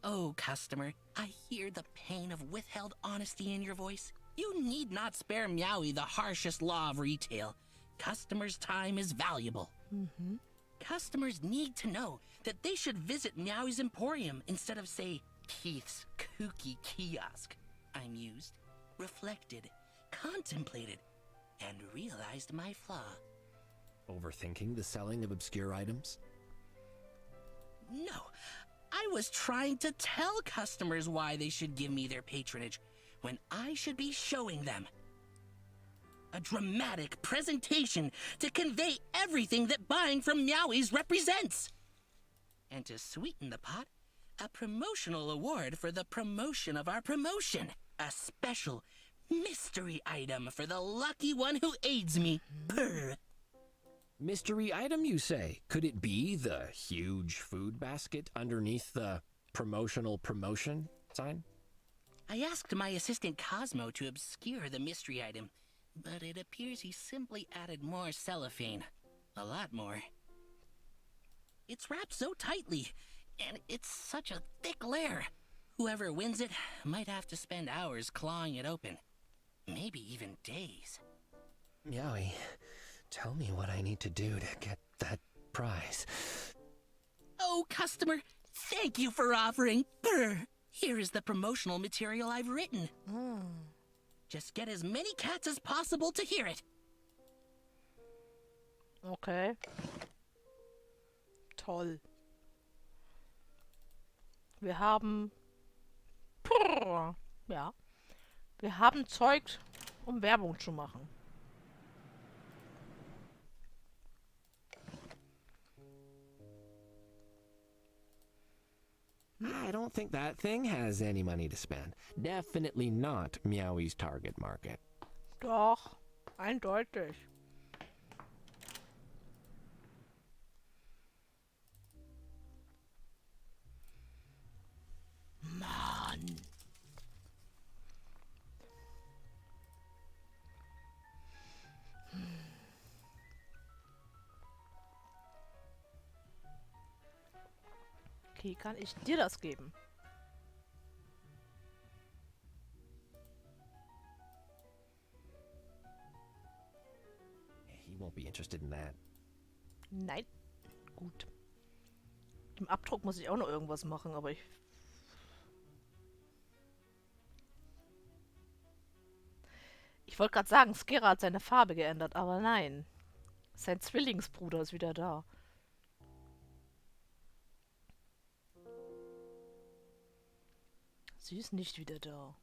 Oh, customer, I hear the pain of withheld honesty in your voice. You need not spare Meowie the harshest law of retail. Customers' time is valuable. Mm-hmm. Customers need to know that they should visit Meowie's Emporium instead of, say, Keith's kooky kiosk. I mused, reflected, contemplated, and realized my flaw. Overthinking the selling of obscure items? No, I was trying to tell customers why they should give me their patronage when I should be showing them. A dramatic presentation to convey everything that buying from Meowies represents. And to sweeten the pot, a promotional award for the promotion of our promotion. A special mystery item for the lucky one who aids me. Purr. Mystery item, you say? Could it be the huge food basket underneath the promotional promotion sign? I asked my assistant Cosmo to obscure the mystery item, but it appears he simply added more cellophane. A lot more. It's wrapped so tightly, and it's such a thick layer. Whoever wins it might have to spend hours clawing it open. Maybe even days. Meowie, tell me what I need to do to get that prize. Oh, customer, thank you for offering. Brr. Here is the promotional material I've written. Just get as many cats as possible to hear it. Okay. Toll. Wir haben... Ja. Wir haben Zeug, um Werbung zu machen. I don't think that thing has any money to spend. Definitely not Meowie's target market. Doch, eindeutig. Mann. Okay, kann ich dir das geben? He won't be interested in that. Nein. Gut. Im Abdruck muss ich auch noch irgendwas machen, aber ich... Ich wollte gerade sagen, Skera hat seine Farbe geändert, aber nein. Sein Zwillingsbruder ist wieder da. Sie ist nicht wieder da.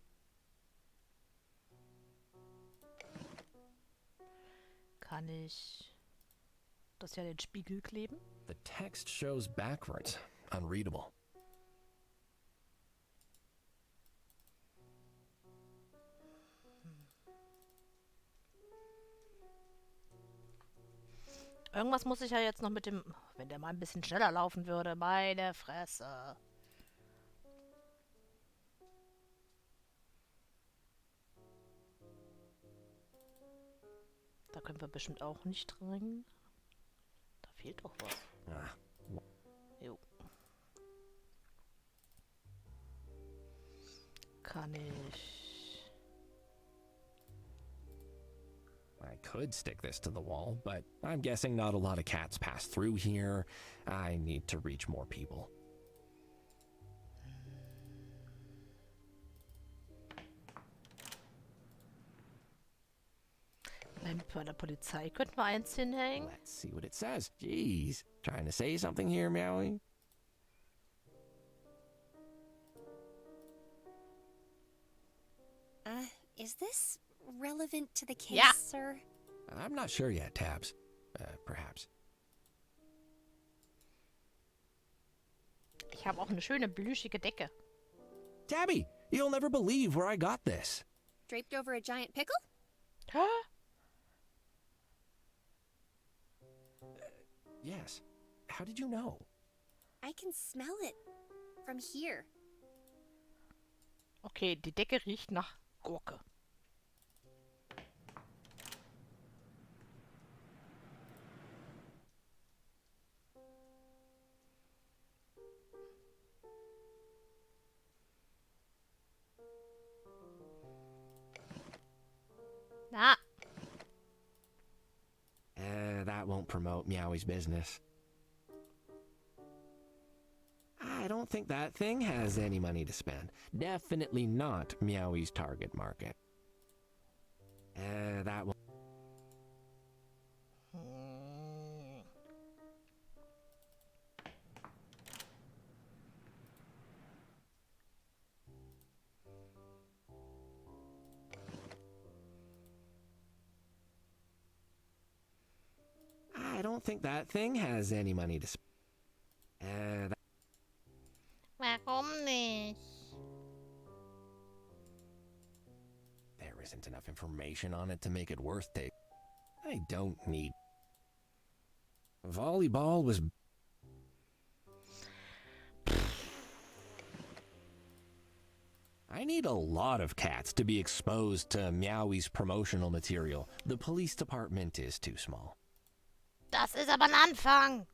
Kann ich das hier an den Spiegel kleben? The text shows backwards. Unreadable. Irgendwas muss ich ja jetzt noch mit dem... Wenn der mal ein bisschen schneller laufen würde. Meine Fresse. Da können wir bestimmt auch nicht rein. Da fehlt doch was. Ah. Jo. Kann ich... I could stick this to the wall, but I'm guessing not a lot of cats pass through here. I need to reach more people. Bei der Polizei könnten wir eins hinhängen. Let's see what it says. Jeez. Trying to say something here, Meowie? Is this relevant to the case, Yeah. sir? I'm not sure yet, Tabs. Perhaps. Ich habe auch eine schöne plüschige Decke. Tabby, you'll never believe where I got this. Draped over a giant pickle? Yes. How did you know? I can smell it from here. Okay, die Decke riecht nach Gurke. Na, That won't promote Meowie's business. I don't think that thing has any money to spend. Definitely not Meowie's target market. That won't... I don't think that thing has any money to spend. warum nicht? There isn't enough information on it to make it worth taking. I don't need... Volleyball was... I need a lot of cats to be exposed to Meowie's promotional material. The police department is too small. Das ist aber ein Anfang.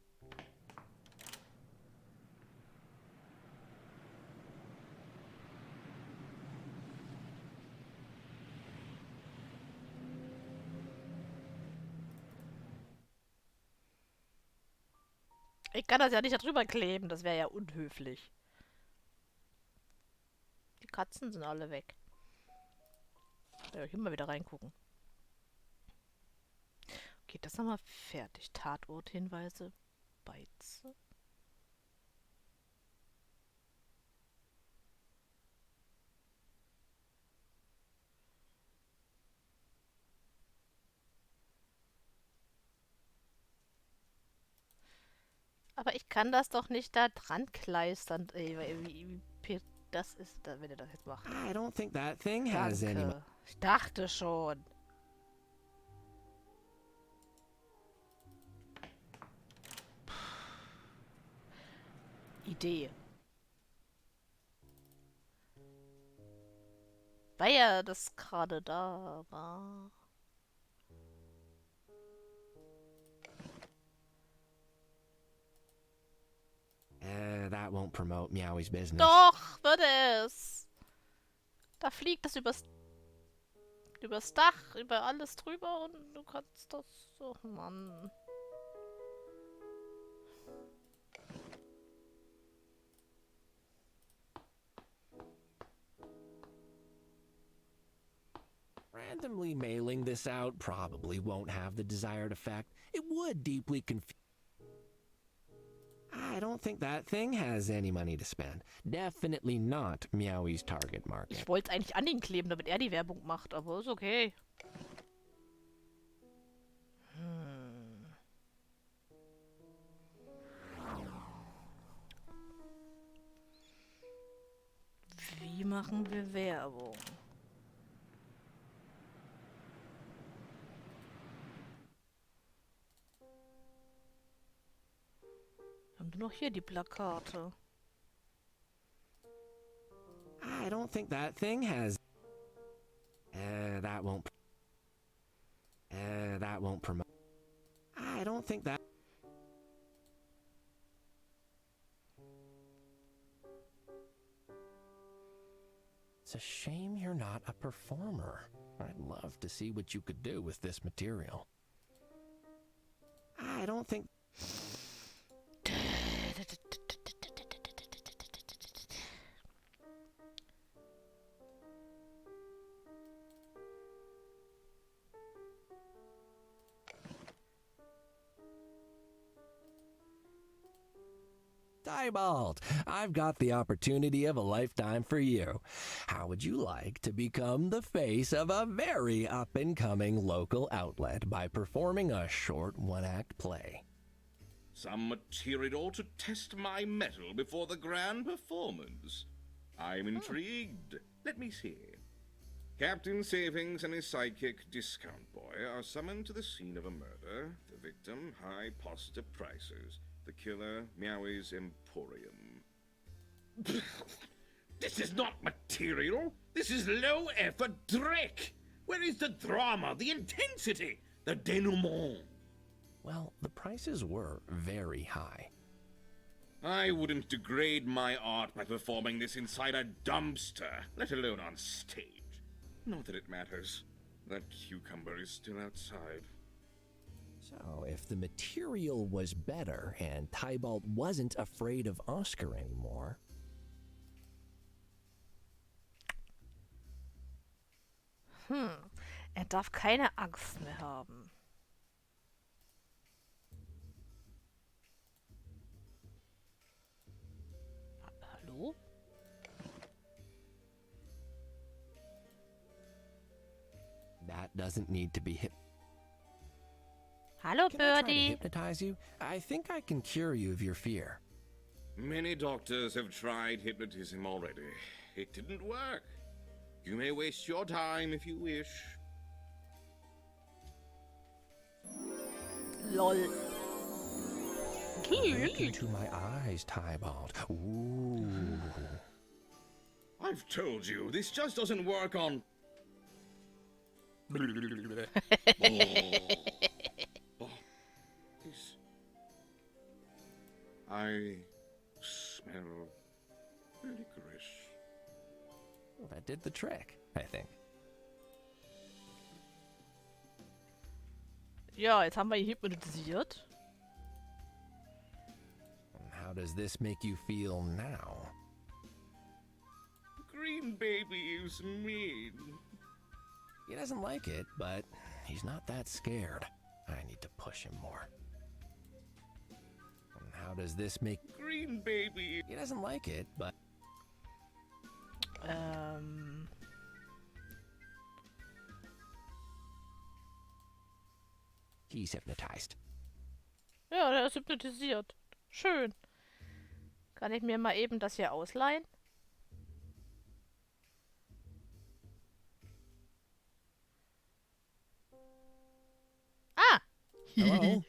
Ich kann das ja nicht da drüber kleben, das wäre ja unhöflich. Die Katzen sind alle weg. Ja, hier mal wieder reingucken. Okay, das haben wir fertig. Tatorthinweise. Beize. Aber ich kann das doch nicht da dran kleistern. Das ist, wenn ihr das jetzt macht. I don't think that thing has any... Danke. Ich dachte schon. Idee. Weil ja das gerade da war. That won't promote Meowie's business. Doch, würde es. Da fliegt das übers Dach, über alles drüber und du kannst das... Oh Mann. Randomly mailing this out probably won't have the desired effect. It would deeply confuse... I don't think that thing has any money to spend. Definitely not Meowie's target market. Ich wollte es eigentlich an ihn kleben, damit er die Werbung macht, aber ist okay. Wie machen wir Werbung? Haben wir noch hier die Plakate? I don't think that thing has... That won't promote... I don't think that... It's a shame you're not a performer. I'd love to see what you could do with this material. I don't think... Tybalt, I've got the opportunity of a lifetime for you. How would you like to become the face of a very up-and-coming local outlet by performing a short one-act play? Some material to test my mettle before the grand performance. I'm intrigued. Let me see. Captain Savings and his sidekick, Discount Boy, are summoned to the scene of a murder. The victim, high pasta prices. The killer, Meowie's Emporium. This is not material. This is low-effort dreck. Where is the drama, the intensity, the denouement? Well, the prices were very high. I wouldn't degrade my art by performing this inside a dumpster, let alone on stage. Not that it matters. That cucumber is still outside. So, if the material was better and Tybalt wasn't afraid of Oscar anymore... Er darf keine Angst mehr haben. Hallo? That doesn't need to be hit. Hallo, Can I try to Birdie. hypnotize you? I think I can cure you of your fear. Many doctors have tried hypnotism already. It didn't work. You may waste your time if you wish. Lol. Look into my eyes, Tybalt. Ooh. I've told you, this just doesn't work on... This... I smell licorice. Well, that did the trick, I think. Ja, jetzt haben wir ihn hypnotisiert. How does this make you feel now? Green baby is mean. He doesn't like it, but he's not that scared. I need to push him more. And how does this make... Green baby. He doesn't like it, but... He's hypnotized. Ja, der ist hypnotisiert. Schön. Kann ich mir mal eben das hier ausleihen? Ah! Hello?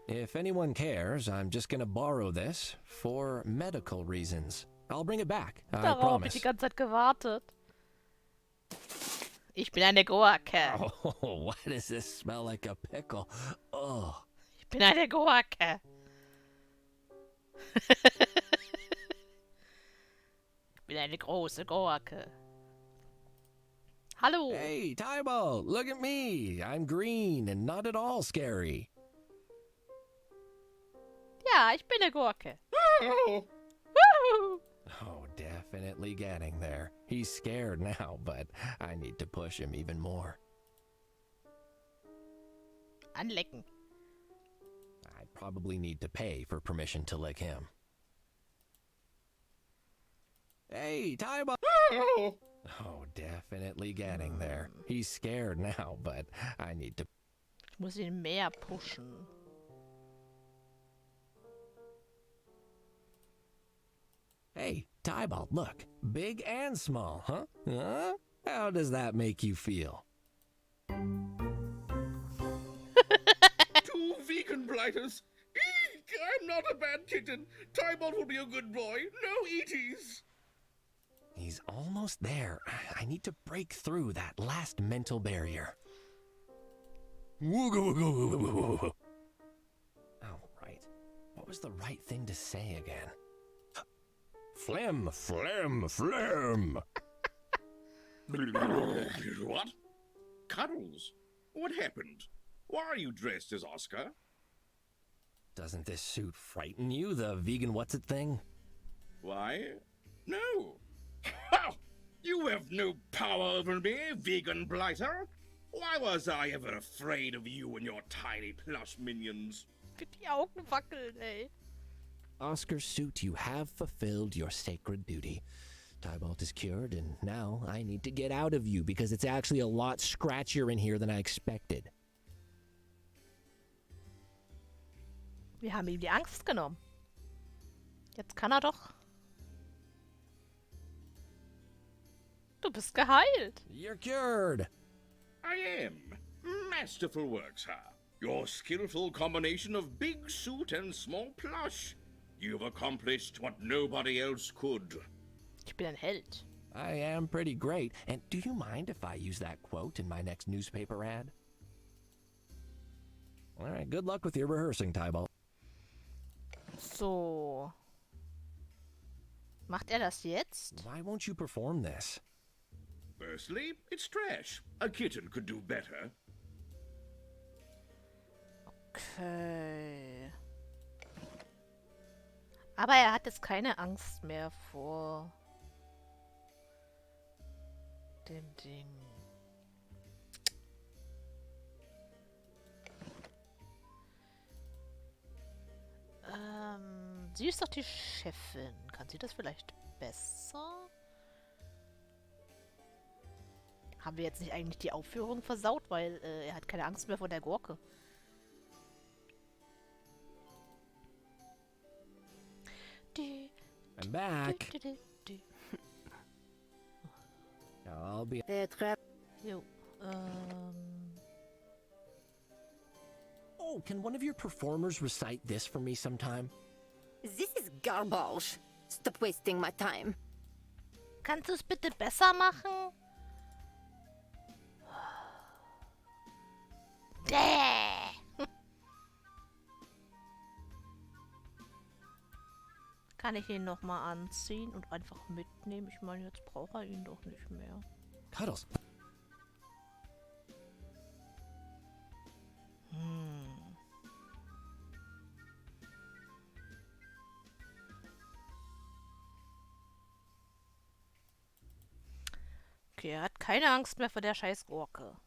If anyone cares, I'm just gonna borrow this for medical reasons. I'll bring it back, I Darauf habe ich promise. die ganze Zeit gewartet. Ich bin eine Gurke. Oh, why does this smell like a pickle? Oh. Ich bin eine Gurke. Ich bin eine große Gurke. Hallo. Hey, Tybalt, look at me. I'm green and not at all scary. Ja, ich bin eine Gurke. Oh. Woohoo! Oh, definitely getting there. He's scared now, but I need to push him even more. Anlecken. I'd probably need to pay for permission to lick him. Hey, Tybalt! Oh. Oh, definitely getting there. He's scared now, but I need to... Ich muss ihn mehr pushen. Hey, Tybalt, look. Big and small, huh? Huh? How does that make you feel? 2 vegan blighters. Eek, I'm not a bad kitten. Tybalt will be a good boy. No eaties. He's almost there. I need to break through that last mental barrier. All right. What was the right thing to say again? Phlegm, phlegm, phlegm. What? Cuddles? What happened? Why are you dressed as Oscar? Doesn't this suit frighten you, the vegan what's-it thing? Why? No. Ha! You have no power over me, vegan blighter. Why was I ever afraid of you and your tiny plush minions? Die Augen wackeln, ey. Oscar suit, you have fulfilled your sacred duty. Tybalt is cured, and now I need to get out of you because it's actually a lot scratchier in here than I expected. Wir haben ihm die Angst genommen. Jetzt kann er doch. Du bist geheilt. You're cured. I am. Masterful work, sir. Your skillful combination of big suit and small plush. You've accomplished what nobody else could. Ich bin ein Held. I am pretty great. And do you mind if I use that quote in my next newspaper ad? All right, good luck with your rehearsing, Tybalt. So. Macht er das jetzt? Why won't you perform this? Firstly, it's trash. A kitten could do better. Okay. Aber er hat jetzt keine Angst mehr vor dem Ding. Sie ist doch die Chefin. Kann sie das vielleicht besser? Haben wir jetzt nicht eigentlich die Aufführung versaut, weil er hat keine Angst mehr vor der Gurke. I'm back. I'll be... Jo, Oh, can one of your performers recite this for me sometime? This is garbage. Stop wasting my time. Kannst du es bitte besser machen? Kann ich ihn nochmal anziehen und einfach mitnehmen? Ich meine, jetzt braucht er ihn doch nicht mehr. Cuddles. Okay, er hat keine Angst mehr vor der scheiß Gurke.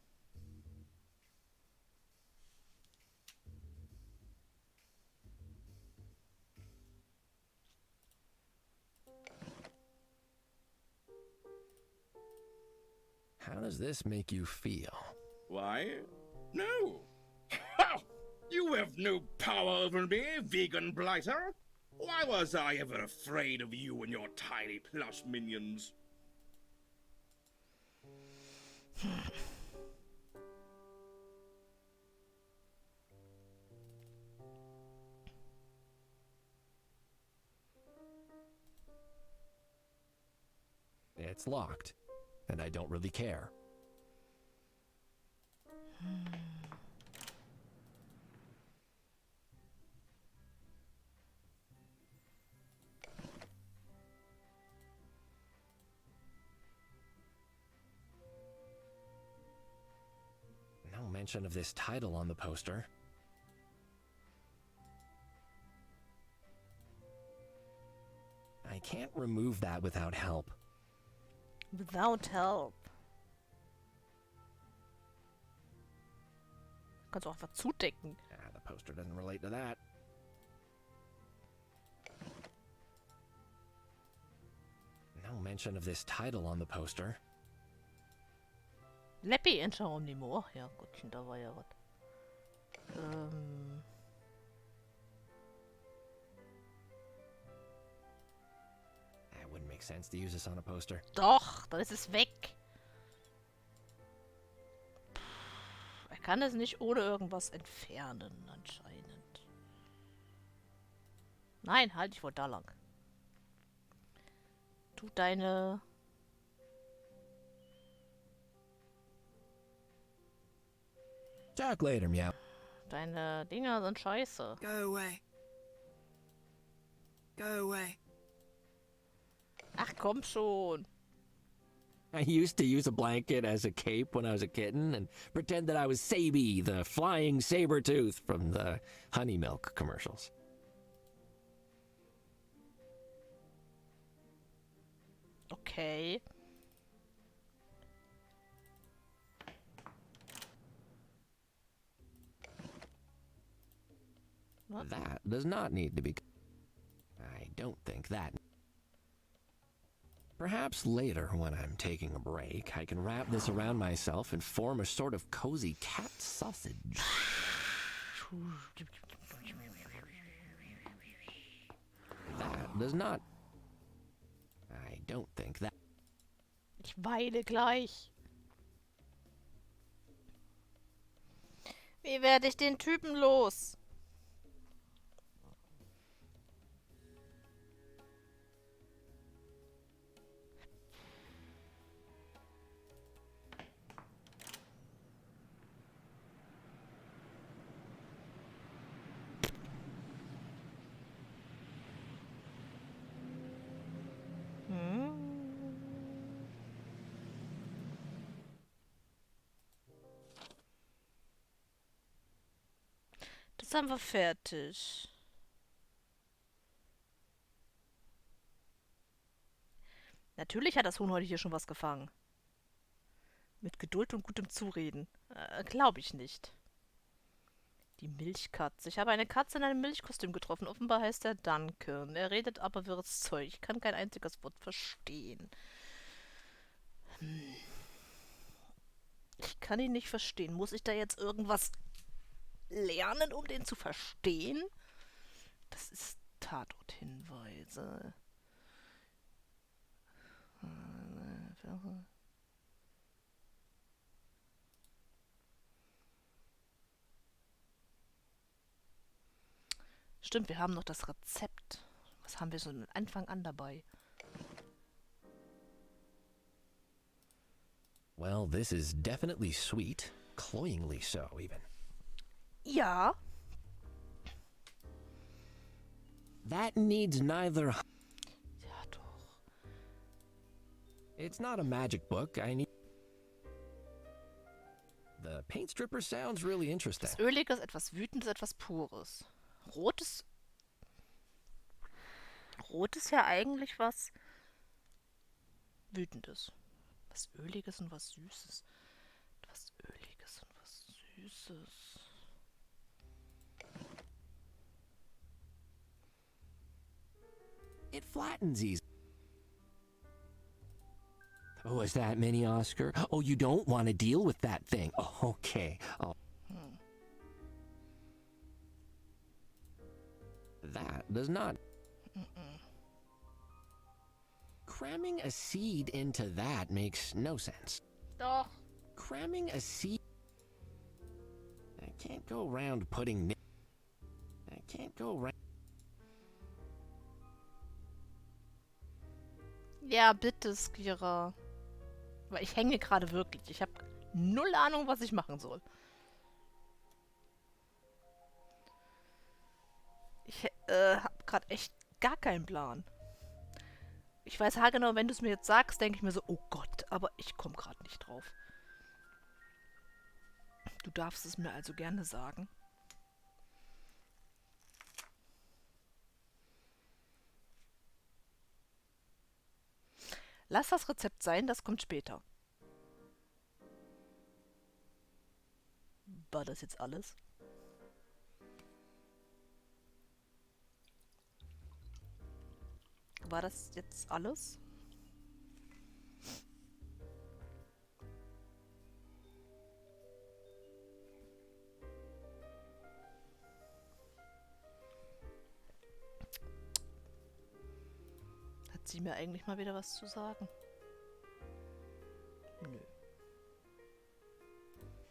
How does this make you feel? Why? No. Ha! You have no power over me, vegan blighter. Why was I ever afraid of you and your tiny plush minions? It's locked, and I don't really care. No mention of this title on the poster. I can't remove that without help. Without help. Kannst du auch einfach zudecken. Ah, the poster doesn't relate to that. No mention of this title on the poster. Leppi Enter Omnimore. Ja, Gottchen, da war ja was. It wouldn't make sense to use this on a poster. Doch, dann ist es weg. Er kann es nicht ohne irgendwas entfernen, anscheinend. Nein, halt dich wohl da lang. Du deine... Talk later, meow. Deine Dinger sind scheiße. Go away. Go away. Ach komm schon. I used to use a blanket as a cape when I was a kitten and pretend that I was Saby, the flying saber tooth from the honey milk commercials. Okay. What? That does not need to be... I don't think that... Perhaps later, when I'm taking a break, I can wrap this around myself and form a sort of cozy cat sausage. That does not... I don't think that... Ich weine gleich. Wie werde ich den Typen los? Das haben wir fertig. Natürlich hat das Huhn heute hier schon was gefangen. Mit Geduld und gutem Zureden. Glaube ich nicht. Die Milchkatze. Ich habe eine Katze in einem Milchkostüm getroffen. Offenbar heißt er Duncan. Er redet aber wirres Zeug. Ich kann kein einziges Wort verstehen. Ich kann ihn nicht verstehen. Muss ich da jetzt irgendwas lernen, um den zu verstehen? Das ist Tatorthinweise. Stimmt, wir haben noch das Rezept. Was haben wir so von Anfang an dabei? Well, this is definitely sweet. Cloyingly so, even. Ja. That needs neither... Ja, doch. It's not a magic book. I need... The paint stripper sounds really interesting. Etwas Öliges, etwas Wütendes, etwas Pures. Rotes... Rot ist ja eigentlich was Wütendes. Was Öliges und was Süßes. Was Öliges und was Süßes. It flattens easy. Oh, is that Mini Oscar? Oh, you don't want to deal with that thing. Oh, okay. Oh. That does not... Cramming a seed into that makes no sense. Doch. Cramming a seed... I can't go around putting... I can't go around... Ja, bitte, Skira. Weil ich hänge gerade wirklich. Ich habe null Ahnung, was ich machen soll. Ich habe gerade echt gar keinen Plan. Ich weiß haargenau, wenn du es mir jetzt sagst, denke ich mir so, oh Gott, aber ich komme gerade nicht drauf. Du darfst es mir also gerne sagen. Lass das Rezept sein, das kommt später. War das jetzt alles? War das jetzt alles? Hat sie mir eigentlich mal wieder was zu sagen? Nö.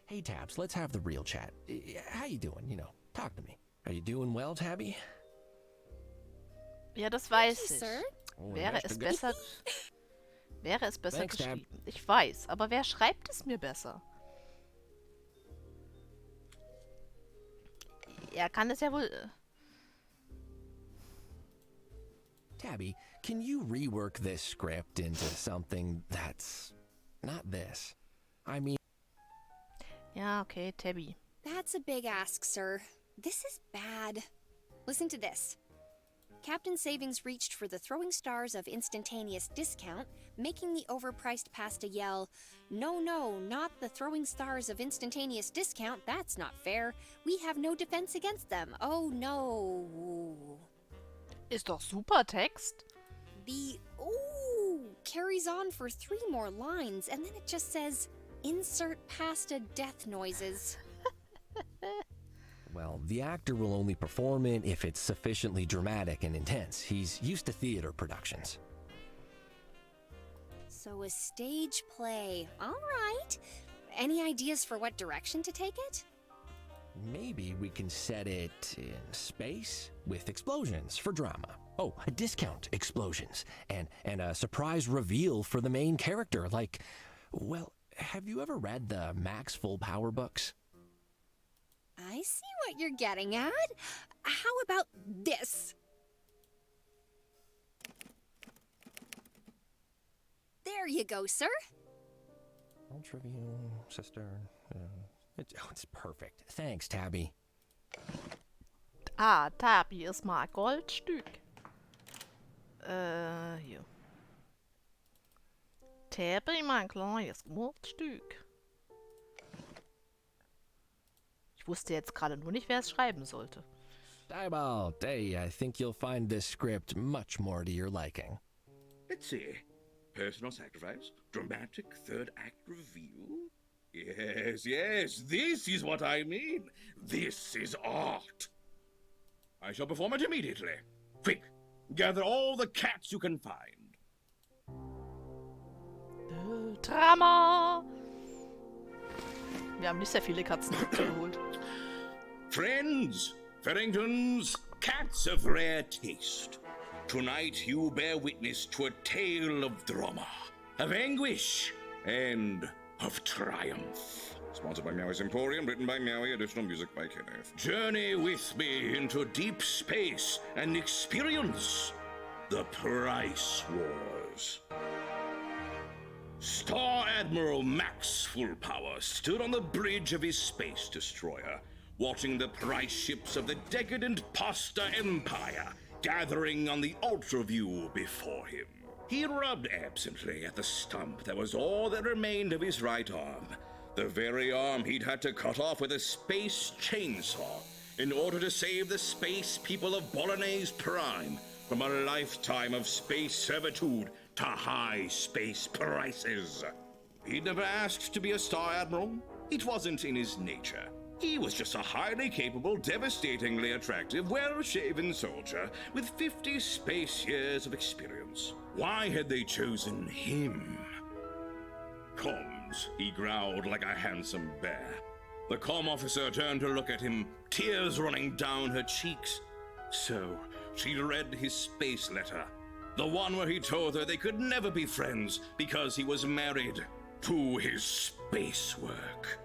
Hey, Tabs, let's have the real chat. How you doing? You know, talk to me. Are you doing well, Tabby? Ja, das weiß ich. Sir? Oh, Wäre es besser... Wäre es besser Thanks, Tab. geschrieben. Ich weiß, aber wer schreibt es mir besser? Er kann es ja wohl... Tabby, can you rework this script into something that's not this. I mean... Ja, okay, Tabby. That's a big ask, sir. This is bad. Listen to this. Captain Savings reached for the throwing stars of instantaneous discount, making the overpriced pasta yell, "No, no, not the throwing stars of instantaneous discount. That's not fair. We have no defense against them. Oh, no." Ist doch super Text. The "ooh" carries on for 3 more lines, and then it just says, "Insert pasta death noises." Well, the actor will only perform it if it's sufficiently dramatic and intense. He's used to theater productions. So a stage play. All right. Any ideas for what direction to take it? Maybe we can set it in space with explosions for drama. Oh, a discount explosions and a surprise reveal for the main character. Like, well, have you ever read the Max Full Power books? I see what you're getting at. How about this? There you go, sir. Ultraview, sister. It's perfect. Thanks, Tabby. Ah, Tabby ist mal Goldstück. Hier. Tabby, mein kleines Goldstück. Ich wusste jetzt gerade nur nicht, wer es schreiben sollte. Diebold, hey, I think you'll find this script much more to your liking. Let's see. Personal sacrifice, dramatic third act reveal. Yes, this is what I mean. This is art. I shall perform it immediately. Quick, gather all the cats you can find. Drama! Wir haben nicht sehr viele Katzen geholt. Friends, Farringtons, cats of rare taste. Tonight you bear witness to a tale of drama, of anguish, and of triumph. Sponsored by Meowie's Emporium, written by Meowie, additional music by Kenneth. Journey with me into deep space and experience the Price Wars. Star Admiral Max Full Power stood on the bridge of his space destroyer, watching the price ships of the decadent Pasta Empire gathering on the ultraview before him. He rubbed absently at the stump that was all that remained of his right arm, the very arm he'd had to cut off with a space chainsaw in order to save the space people of Bolognese Prime from a lifetime of space servitude to high space prices. He'd never asked to be a Star Admiral. It wasn't in his nature. He was just a highly capable, devastatingly attractive, well-shaven soldier with 50 space years of experience. Why had they chosen him? Comms, he growled like a handsome bear. The comm officer turned to look at him, tears running down her cheeks. So she read his space letter, the one where he told her they could never be friends because he was married to his space work.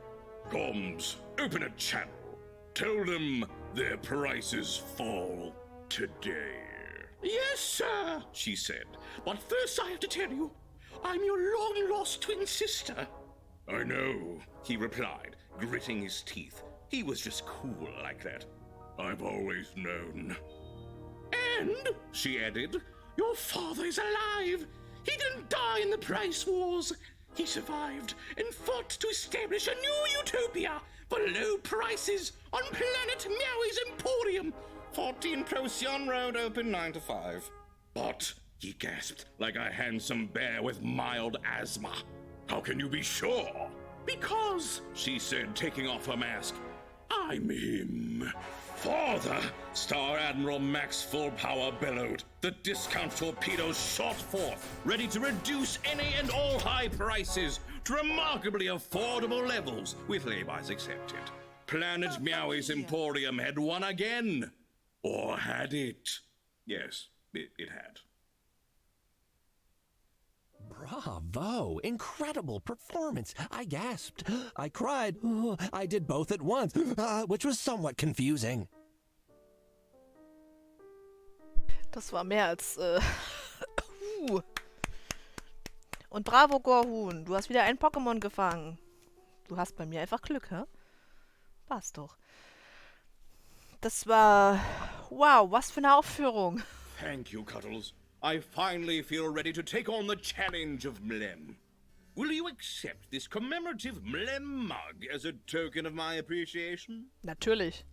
Comms, open a channel. Tell them their prices fall today. Yes, sir, she said. But first I have to tell you, I'm your long-lost twin sister. I know, he replied, gritting his teeth. He was just cool like that. I've always known. And, she added, your father is alive. He didn't die in the Price Wars. He survived and fought to establish a new utopia for low prices on planet Meowie's Emporium, 14 Procyon Road, open 9 to 5. But, he gasped like a handsome bear with mild asthma. How can you be sure? Because, she said, taking off her mask, I'm him. Father, Star Admiral Max Full Power bellowed. The discount torpedoes shot forth, ready to reduce any and all high prices to remarkably affordable levels, with laybys accepted. Planet Meowie's Emporium had won again. Or had it? Yes, it had. Bravo! Incredible performance! I gasped. I cried. I did both at once, which was somewhat confusing. Das war mehr als... Und bravo, Gorhuhn. Du hast wieder ein Pokémon gefangen. Du hast bei mir einfach Glück, hä? Passt doch. Das war... Wow, was für eine Aufführung. Thank you, Cuddles. I finally feel ready to take on the challenge of Mlem. Will you accept this commemorative Mlem mug as a token of my appreciation? Natürlich.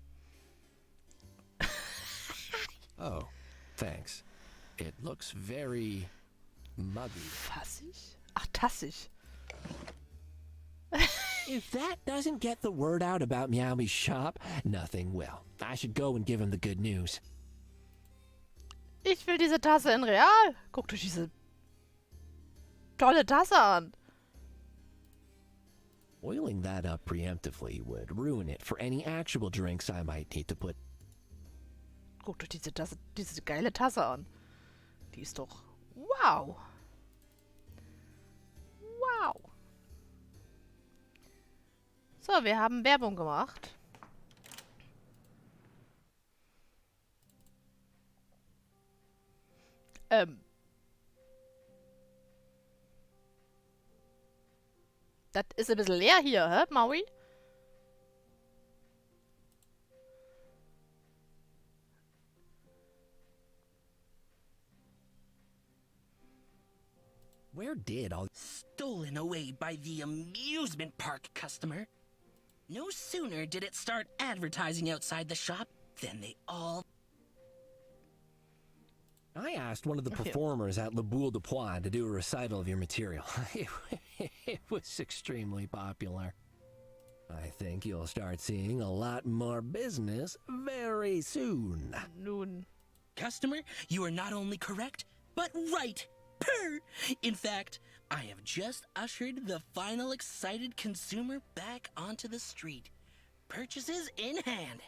Oh, thanks. It looks very muggy. Fassig? Ach, tassig. If that doesn't get the word out about Meowie's shop, nothing will. I should go and give him the good news. Ich will diese Tasse in Real. Guckt euch diese tolle Tasse an. Oiling that up preemptively would ruin it for any actual drinks I might need to put. Guckt euch diese Tasse, diese geile Tasse an. Die ist doch... Wow. Wow. So, wir haben Werbung gemacht. Das ist ein bisschen leer hier, hä, Maui? Where did all... Stolen away by the amusement park customer. No sooner did it start advertising outside the shop than they all... I asked one of the performers at Le Boule de Poix to do a recital of your material. It was extremely popular. I think you'll start seeing a lot more business very soon. Nun. Customer, you are not only correct, but right. Purr! In fact, I have just ushered the final excited consumer back onto the street. Purchases in hand.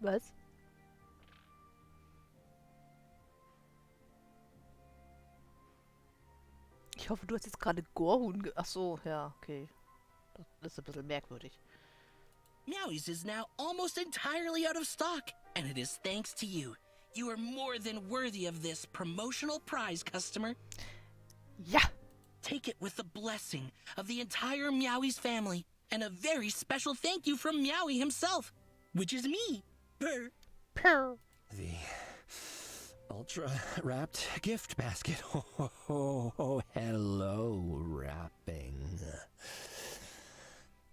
Was? Ich hoffe, du hast jetzt gerade Gorhuhn Ach so, ja, okay. Das ist ein bisschen merkwürdig. Meowie's is now almost entirely out of stock, and it is thanks to you. You are more than worthy of this promotional prize, customer. Ja! Take it with the blessing of the entire Meowie's family, and a very special thank you from Meowie himself, which is me. Purr. Purr. The ultra-wrapped gift basket. Oh, hello, wrapping.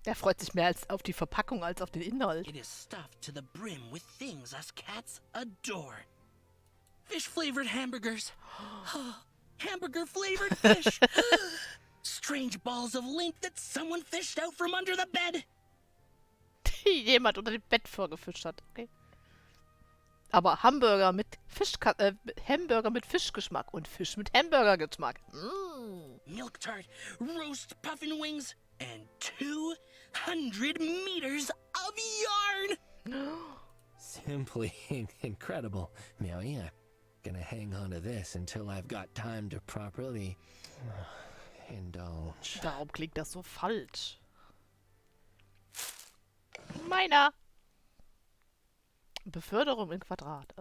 Der freut sich mehr als auf die Verpackung als auf den Inhalt. It is stuffed to the brim with things us cats adore. Fish-flavored hamburgers. Hamburger-flavored fish. Strange balls of link that someone fished out from under the bed. Die jemand unter dem Bett vorgefischt hat. Okay. Aber Hamburger mit Hamburger mit Fischgeschmack und Fisch mit Hamburgergeschmack. Milk tart, roast puffin wings, and 200 meters of yarn. Simply incredible. Meowie, I'm gonna hang on to this until I've got time to properly indulge. Darum klingt das so falsch. Meiner. Beförderung in Quadrat.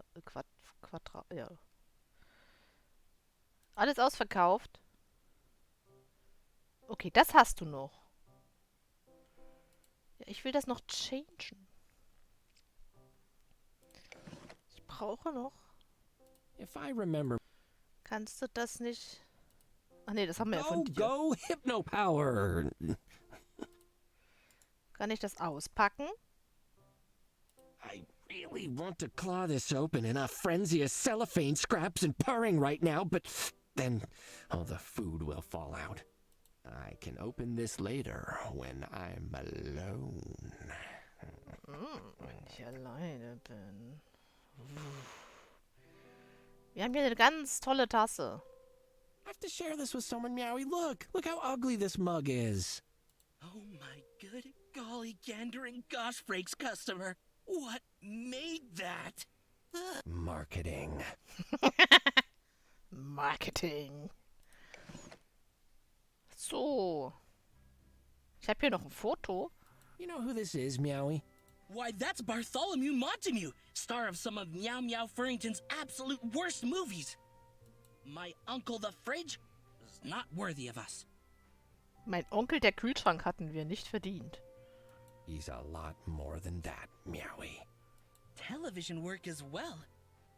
Quadrat, ja. Alles ausverkauft. Okay, das hast du noch. Ja, ich will das noch changen. Ich brauche noch. If I remember... Kannst du das nicht... Ach nee, das haben wir ja von dir. Go, Hypno Power! Kann ich das auspacken? I really want to claw this open in a frenzy of cellophane scraps and purring right now, but then all the food will fall out. I can open this later when I'm alone. Wenn ich alleine bin. Wir haben hier eine ganz tolle Tasse. I have to share this with someone, Meowie. Look how ugly this mug is. Oh my good golly gander and gosh breaks, customer. What made that? Marketing. Marketing. So. Ich habe hier noch ein Foto. You know who this is, Meowie? Why, that's Bartholomew Montague, star of some of Meow Meow Furrington's absolute worst movies. My uncle the fridge is not worthy of us. Mein Onkel, der Kühlschrank, hatten wir nicht verdient. He's a lot more than that, Meowie. Television work as well.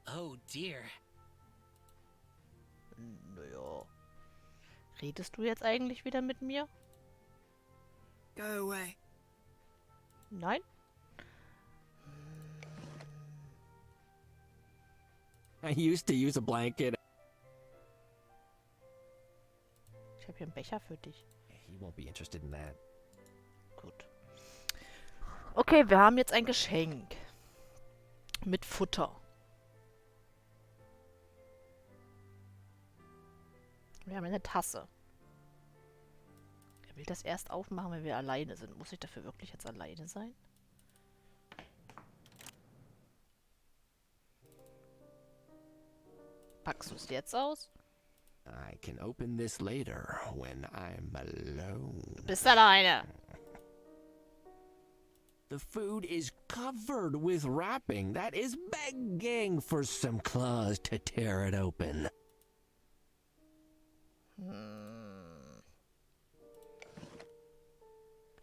Oh dear. Naja. Redest du jetzt eigentlich wieder mit mir? Go away. Nein? I used to use a blanket. Ich habe hier einen Becher für dich. He won't be interested in that. Gut. Okay, wir haben jetzt ein Geschenk. Mit Futter. Wir haben eine Tasse. Er will das erst aufmachen, wenn wir alleine sind. Muss ich dafür wirklich jetzt alleine sein? Packst du es jetzt aus? I can open this later when I'm alone. Du bist alleine. The food is covered with wrapping that is begging for some claws to tear it open.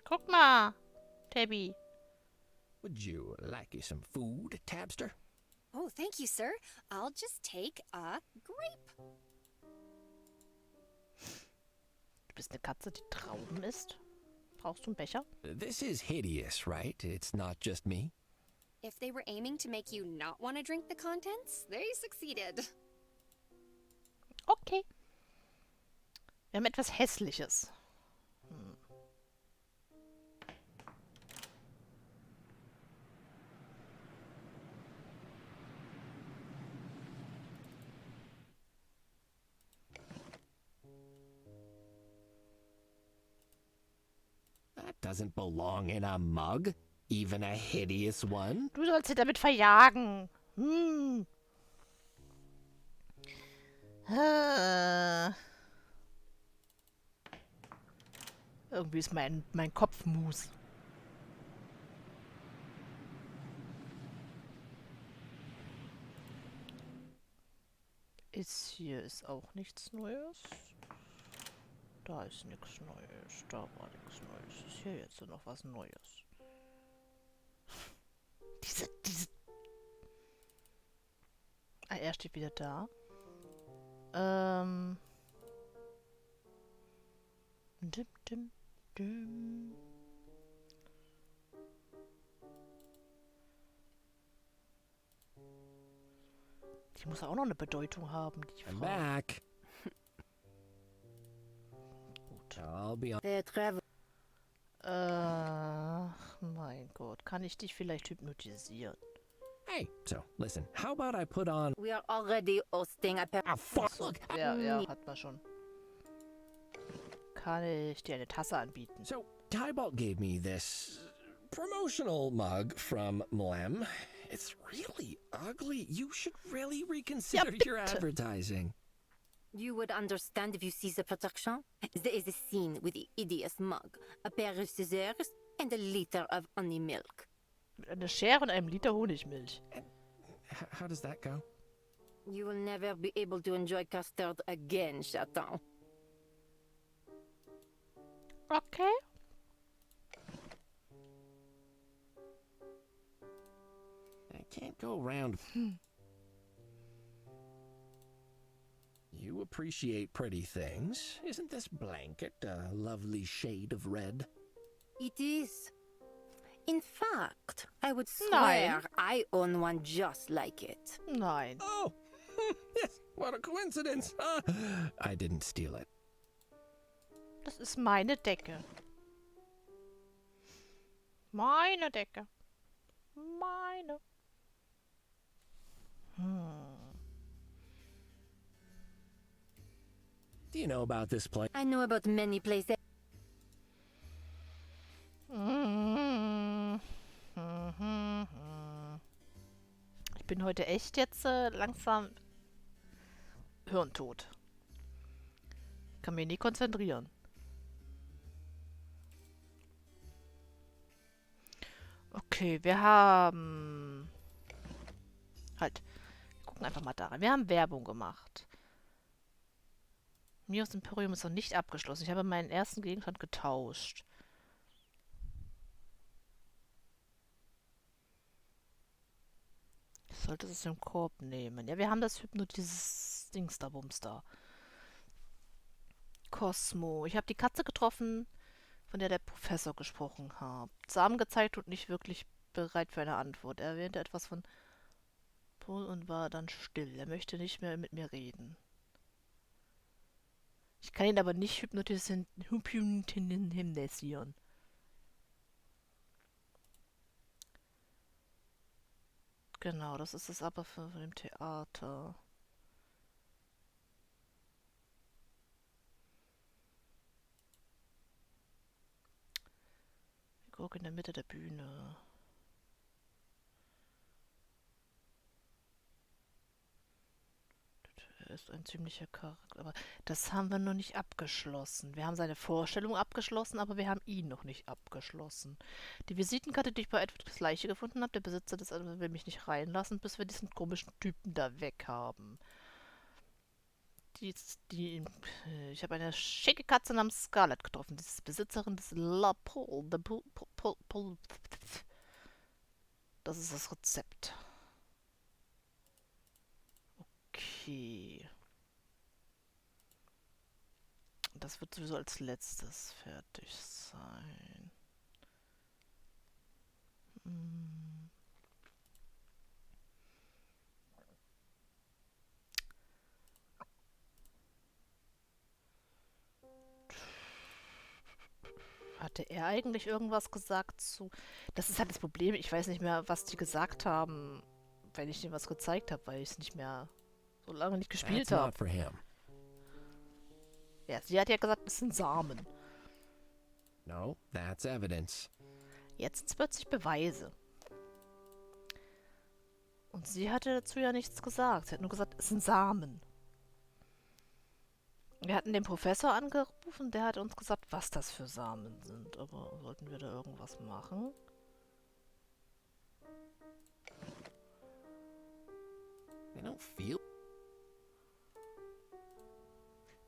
Guck mal, Tabby. Would you like some food, Tabster? Oh, thank you, sir. I'll just take a grape. Du bist eine Katze, die Trauben isst. Brauchst du einen Becher? This is hideous, right? It's not just me. If they were aiming to make you not want to drink the contents, they succeeded. Okay. Wir haben etwas Hässliches. That doesn't belong in a mug, even a hideous one. Du sollst sie damit verjagen. Irgendwie ist mein Kopf mus. Hier ist auch nichts Neues. Da ist nichts Neues. Da war nichts Neues. Ist hier jetzt noch was Neues? Diese. Ah, er steht wieder da. Dim. Die muss auch noch eine Bedeutung haben, die Frau. I'm back. Gut. I'll be on. Mein Gott. Kann ich dich vielleicht hypnotisieren? Hey, so listen. How about I put on? We are already hosting a Ah, fuck! Look. Ja, hat man schon. Kann ich dir eine Tasse anbieten? So Tybalt gave me this promotional mug from Mlem. It's really ugly. You should really reconsider your advertising. You would understand if you see the production. There is a scene with the hideous mug, a pair of scissors, and a liter of honey milk. Mit einer Schere und einem Liter Honigmilch. How does that go? You will never be able to enjoy custard again, Chaton. Okay. I can't go around. You appreciate pretty things. Isn't this blanket a lovely shade of red? It is. In fact, I would swear I own one just like it. Nein. Oh, yes, what a coincidence. I didn't steal it. Das ist meine Decke. Meine Decke. Meine. Do you know about this place? I know about many places. Ich bin heute echt jetzt langsam hirntot. Kann mich nie konzentrieren. Okay. Okay, wir haben... Halt. Wir gucken einfach mal da rein. Wir haben Werbung gemacht. Mios Imperium ist noch nicht abgeschlossen. Ich habe meinen ersten Gegenstand getauscht. Ich sollte es im Korb nehmen. Ja, wir haben das dieses Dings da, Bums da. Cosmo. Ich habe die Katze getroffen, von der der Professor gesprochen hat. Samen gezeigt und nicht wirklich bereit für eine Antwort. Er erwähnte etwas von Paul und war dann still. Er möchte nicht mehr mit mir reden. Ich kann ihn aber nicht hypnotisieren. Genau, das ist es aber von dem Theater. Ich gucke in der Mitte der Bühne. Er ist ein ziemlicher Charakter. Aber das haben wir noch nicht abgeschlossen. Wir haben seine Vorstellung abgeschlossen, aber wir haben ihn noch nicht abgeschlossen. Die Visitenkarte, die ich bei Edward das Leiche gefunden habe, der Besitzer des will mich nicht reinlassen, bis wir diesen komischen Typen da weg haben. Ich habe eine schicke Katze namens Scarlett getroffen. Die ist Besitzerin des La Pol. Das ist das Rezept. Okay. Das wird sowieso als letztes fertig sein. Hatte er eigentlich irgendwas gesagt zu... Das ist halt das Problem. Ich weiß nicht mehr, was die gesagt haben, wenn ich denen was gezeigt habe, weil ich es nicht mehr so lange nicht gespielt habe. Ja, sie hat ja gesagt, es sind Samen. No, that's evidence. Jetzt sind es plötzlich Beweise. Und sie hatte dazu ja nichts gesagt. Sie hat nur gesagt, es sind Samen. Wir hatten den Professor angerufen, der hat uns gesagt, was das für Samen sind. Aber sollten wir da irgendwas machen? They don't feel...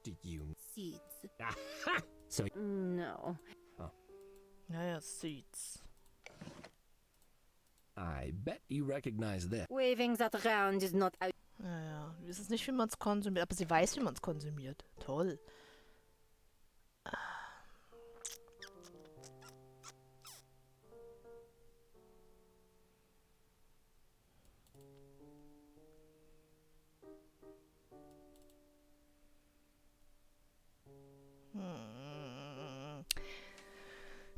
Do you... Seeds. So... No. Naja, Seeds. I bet you recognize this. Waving that around is not out. Naja, wir wissen nicht, wie man es konsumiert, aber sie weiß, wie man es konsumiert. Toll.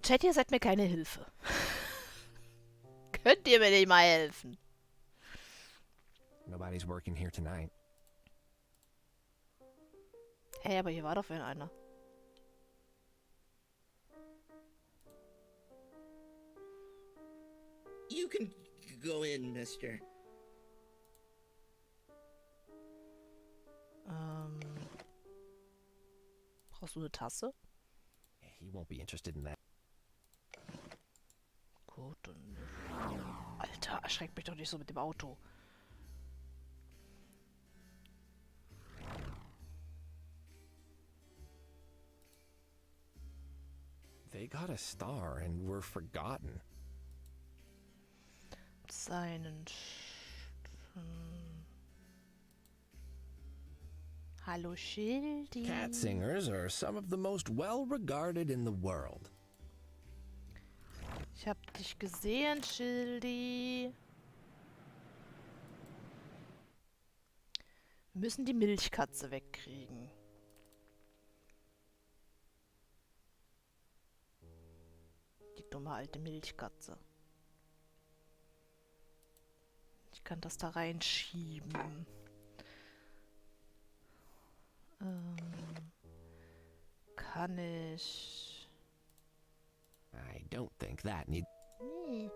Chat, ihr seid mir keine Hilfe. Könnt ihr mir nicht mal helfen? Nobody's working here tonight. Hey, aber hier war doch einer. You can go in, mister. Brauchst du eine Tasse? He won't be interested in that. Gut, dann... Alter, erschreckt mich doch nicht so mit dem Auto. They got a star and were forgotten. Seinen... Hallo, Schildi. Cat singers are some of the most well-regarded in the world. Ich hab dich gesehen, Schildi. Wir müssen die Milchkatze wegkriegen. Die dumme alte Milchkatze. Ich kann das da reinschieben. Kann ich... I don't think that need... Nee.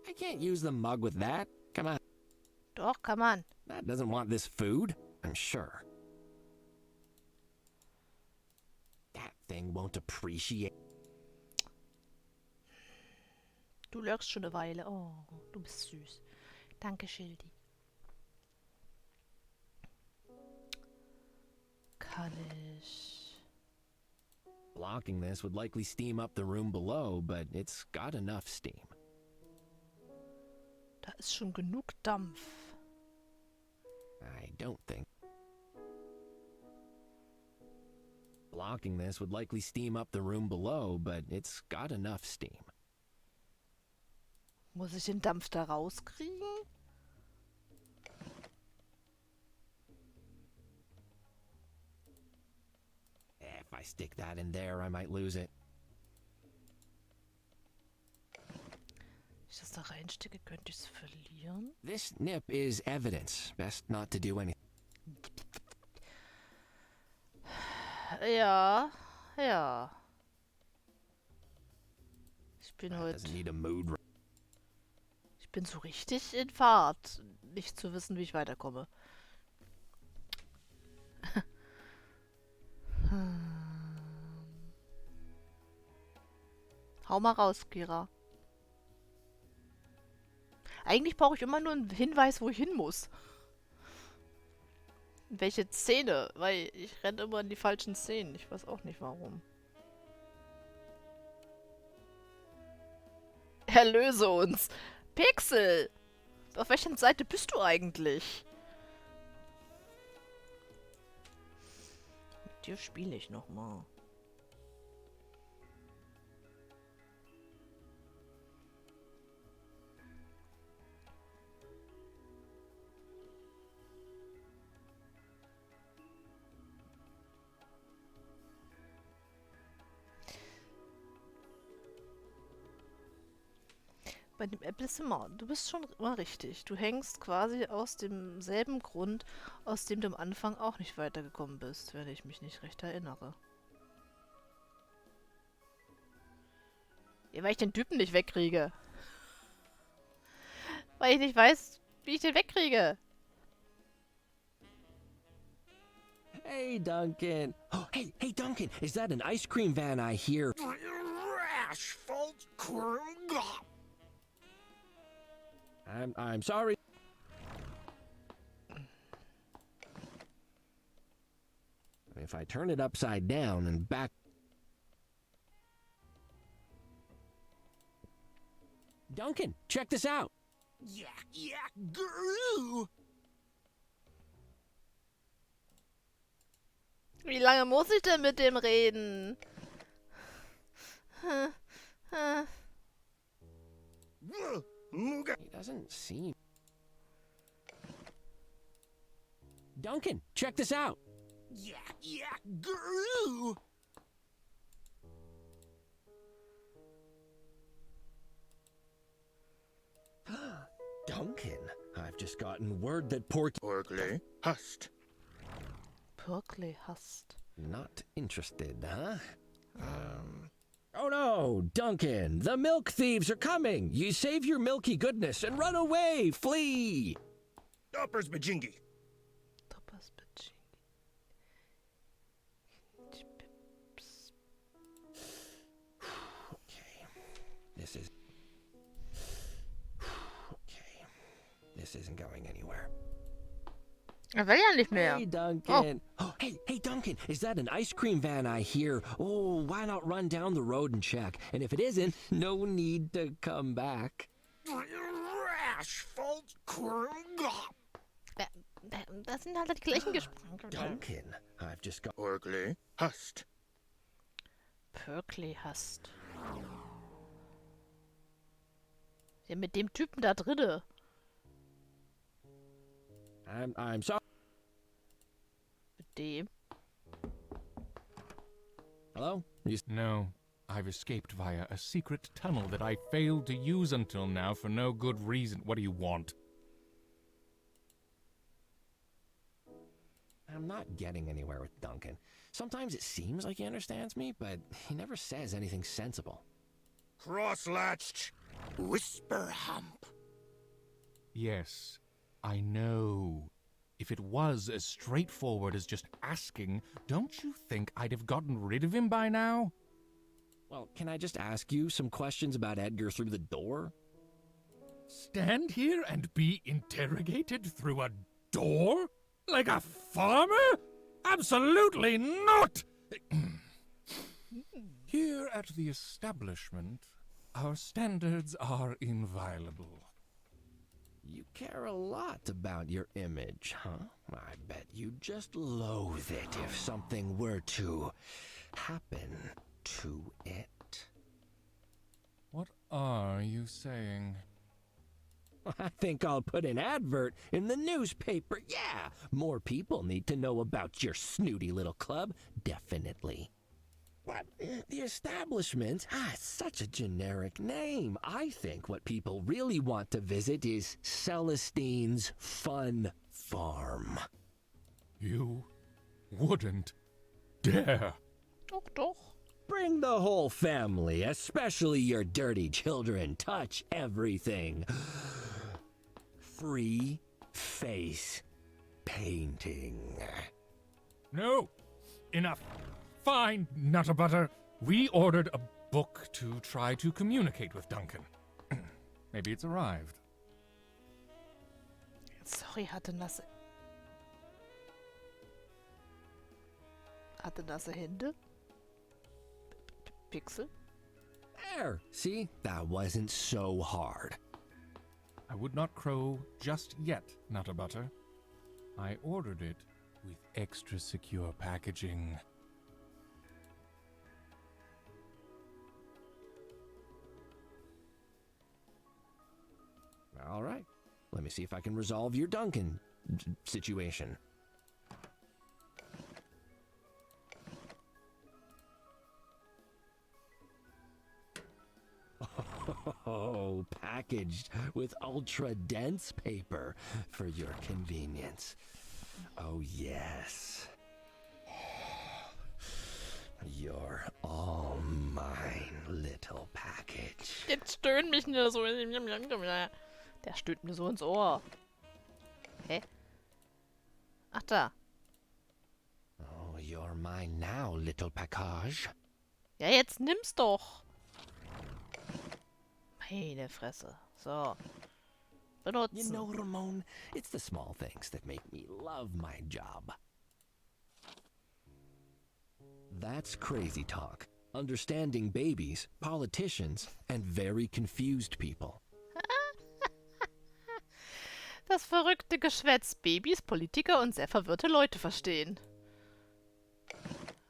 I can't use the mug with that. Come on. Doch, kann man. That doesn't want this food, I'm sure. That thing won't appreciate... Du lurkst schon eine Weile. Oh, du bist süß. Danke, Schildi. Kann ich... Blocking this would likely steam up the room below, but it's got enough steam. Da ist schon genug Dampf. I don't think. Blocking this would likely steam up the room below, but it's got enough steam. Muss ich den Dampf da rauskriegen? If I stick that in there, I might lose it. Wenn ich das da reinstecke, könnte ich es verlieren. This nip is evidence. Best not to do anything. Ja, ja. Ich bin heute... Doesn't need a mood. Ich bin so richtig in Fahrt, nicht zu wissen, wie ich weiterkomme. Hau mal raus, Kira. Eigentlich brauche ich immer nur einen Hinweis, wo ich hin muss. In welche Szene, weil ich renne immer in die falschen Szenen. Ich weiß auch nicht, warum. Erlöse uns! Pixel! Auf welcher Seite bist du eigentlich? Mit dir spiele ich nochmal. Bei dem Etablissement, du bist schon immer richtig. Du hängst quasi aus demselben Grund, aus dem du am Anfang auch nicht weitergekommen bist, wenn ich mich nicht recht erinnere. Ja, weil ich den Typen nicht wegkriege. Weil ich nicht weiß, wie ich den wegkriege. Hey, Duncan. Oh, hey, Duncan. Is that an ice cream van I hear? Asphalt crew. I'm sorry. If I turn it upside down and back... Duncan, check this out. Yeah, guru. Wie lange muss ich denn mit dem reden? He doesn't seem... Duncan, check this out. Yeah, guru. Duncan, I've just gotten word that Porkley Hust. Berkeley hast. Not interested, huh? Oh no, Duncan, the milk thieves are coming. You save your milky goodness and run away, flee. Doppers Bajingi. Toppers Bitching. Okay, this is... Okay, this isn't going anywhere. Er will ja nicht mehr. Hey, Duncan. Oh, hey, Duncan, is that an ice cream van I hear? Oh, why not run down the road and check? And if it isn't, no need to come back. Asphalt crew. Das sind halt die gleichen Gespräche. Duncan, I've just got... Porkley Hust. Berkeley hast. Ja, mit dem Typen da drinne. I'm sorry. Mit dem. Hello? No, I've escaped via a secret tunnel that I failed to use until now for no good reason. What do you want? I'm not getting anywhere with Duncan. Sometimes it seems like he understands me, but he never says anything sensible. Cross-latched. Whisper hump. Yes, I know. If it was as straightforward as just asking, don't you think I'd have gotten rid of him by now? Well, can I just ask you some questions about Edgar through the door? Stand here and be interrogated through a door? Like a farmer? Absolutely not! Here at the establishment, our standards are inviolable. You care a lot about your image, huh? I bet you just loathe it if something were to happen to it. What are you saying? I think I'll put an advert in the newspaper. Yeah, more people need to know about your snooty little club, definitely. What? The establishment? Such a generic name. I think what people really want to visit is Celestine's Fun Farm. You wouldn't dare. Doch, doch. Bring the whole family, especially your dirty children. Touch everything. Free face painting. No, enough. Fine, Nutter Butter. We ordered a book to try to communicate with Duncan. Maybe it's arrived. Sorry, hatte nasse Hände. Pixel. There, see? That wasn't so hard. I would not crow just yet, Nutter Butter. I ordered it with extra secure packaging. All right. Let me see if I can resolve your Duncan situation. Oh, packaged with ultra-dense paper for your convenience. Oh, yes. You're all mine, little package. Jetzt stöhnt mich nur so. Der stöhnt mir so ins Ohr. Hä? Ach, da. Oh, you're mine now, little package. Ja, jetzt nimm's doch. Meine Fresse. So. Benutzen. You know, Ramon, it's the small things that make me love my job. That's crazy talk. Understanding babies, politicians, and very confused people. Das verrückte Geschwätz. Babys, Politiker und sehr verwirrte Leute verstehen.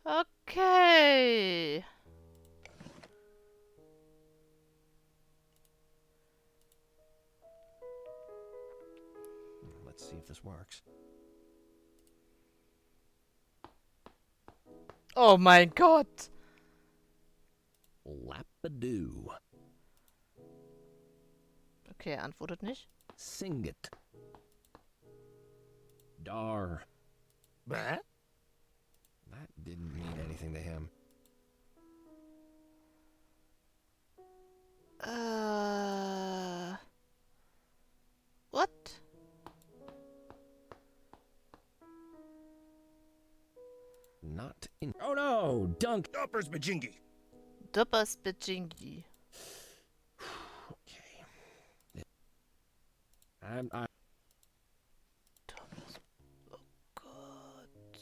Okay. Let's see if this works. Oh mein Gott. Lapadoo. Okay, er antwortet nicht. Sing it. Dar. What? That didn't mean anything to him. What? Not in. Oh no! Dunk. Uppers Bajingi. Duppers Bajingi. Okay. Duppers. Oh Gott.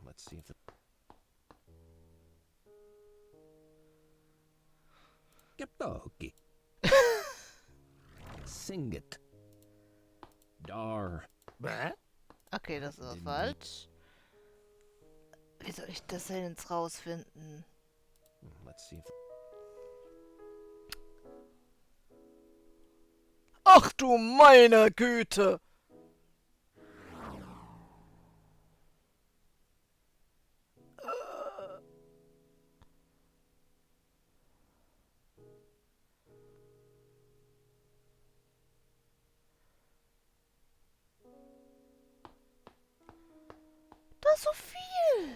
Let's see if the. Geptoki. Sing it. Dar. What? Okay, das ist falsch. Wie soll ich das denn jetzt rausfinden? Let's see if. Ach du meine Güte! Das ist so viel!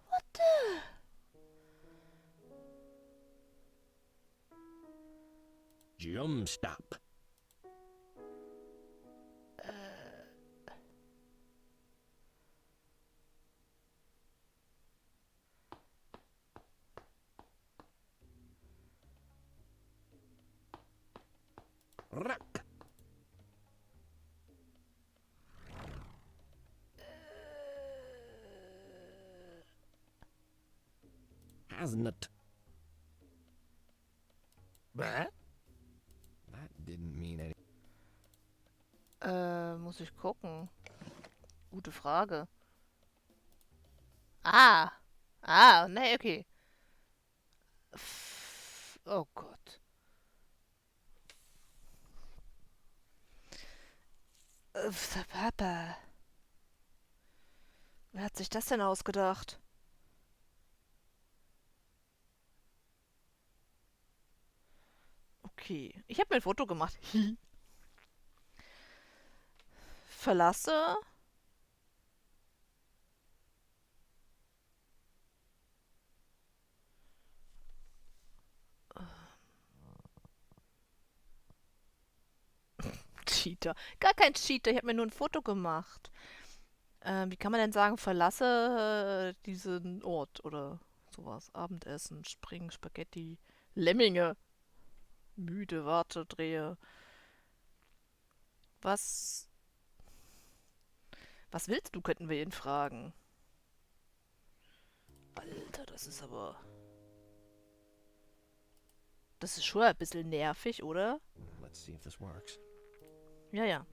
What the? Jump stop. Ruck. Hasn't. What? That didn't mean anything. Muss ich gucken. Gute Frage. Ah! Ah, nee, okay. Oh Gott. Papa. Wer hat sich das denn ausgedacht? Okay. Ich habe mir ein Foto gemacht. Verlasse. Cheater. Gar kein Cheater. Ich habe mir nur ein Foto gemacht. Wie kann man denn sagen, verlasse diesen Ort oder sowas? Abendessen, Springen, Spaghetti, Lemminge. Müde, warte, drehe. Was willst du, könnten wir ihn fragen. Alter, das ist aber... Das ist schon ein bisschen nervig, oder? Let's see if this works. Ja, ja.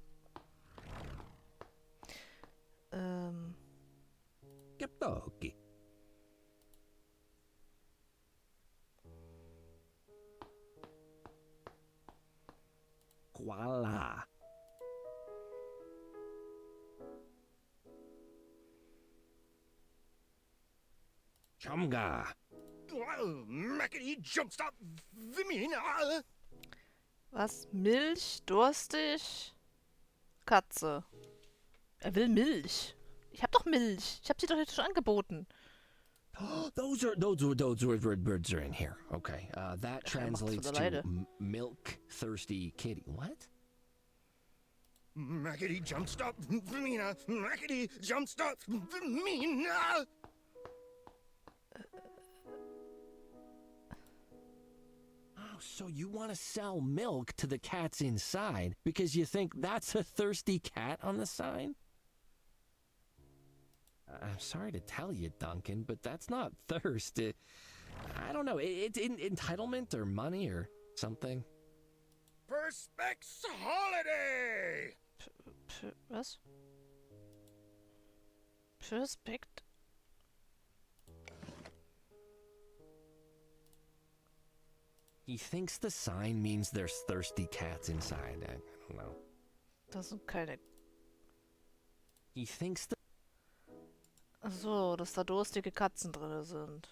Geptoki. Voila. Chumga. Mackety jumpstop Vimina. Was? Milch? Durstig? Katze. Er will Milch. Ich hab doch Milch. Ich hab sie doch jetzt schon angeboten. Those words are in here. Okay. That translates to milk thirsty kitty. What? Mackety jumpstop Vimina. Mackety jumpstop Vimina. Oh, so you want to sell milk to the cats inside because you think that's a thirsty cat on the sign? I'm sorry to tell you, Duncan, but that's not thirst. I don't know. It's entitlement or money or something. Perspex holiday. Was? Perspect. He thinks the sign means there's thirsty cats inside. I don't know. Das sind keine... He thinks the... Ach so, dass da durstige Katzen drin sind.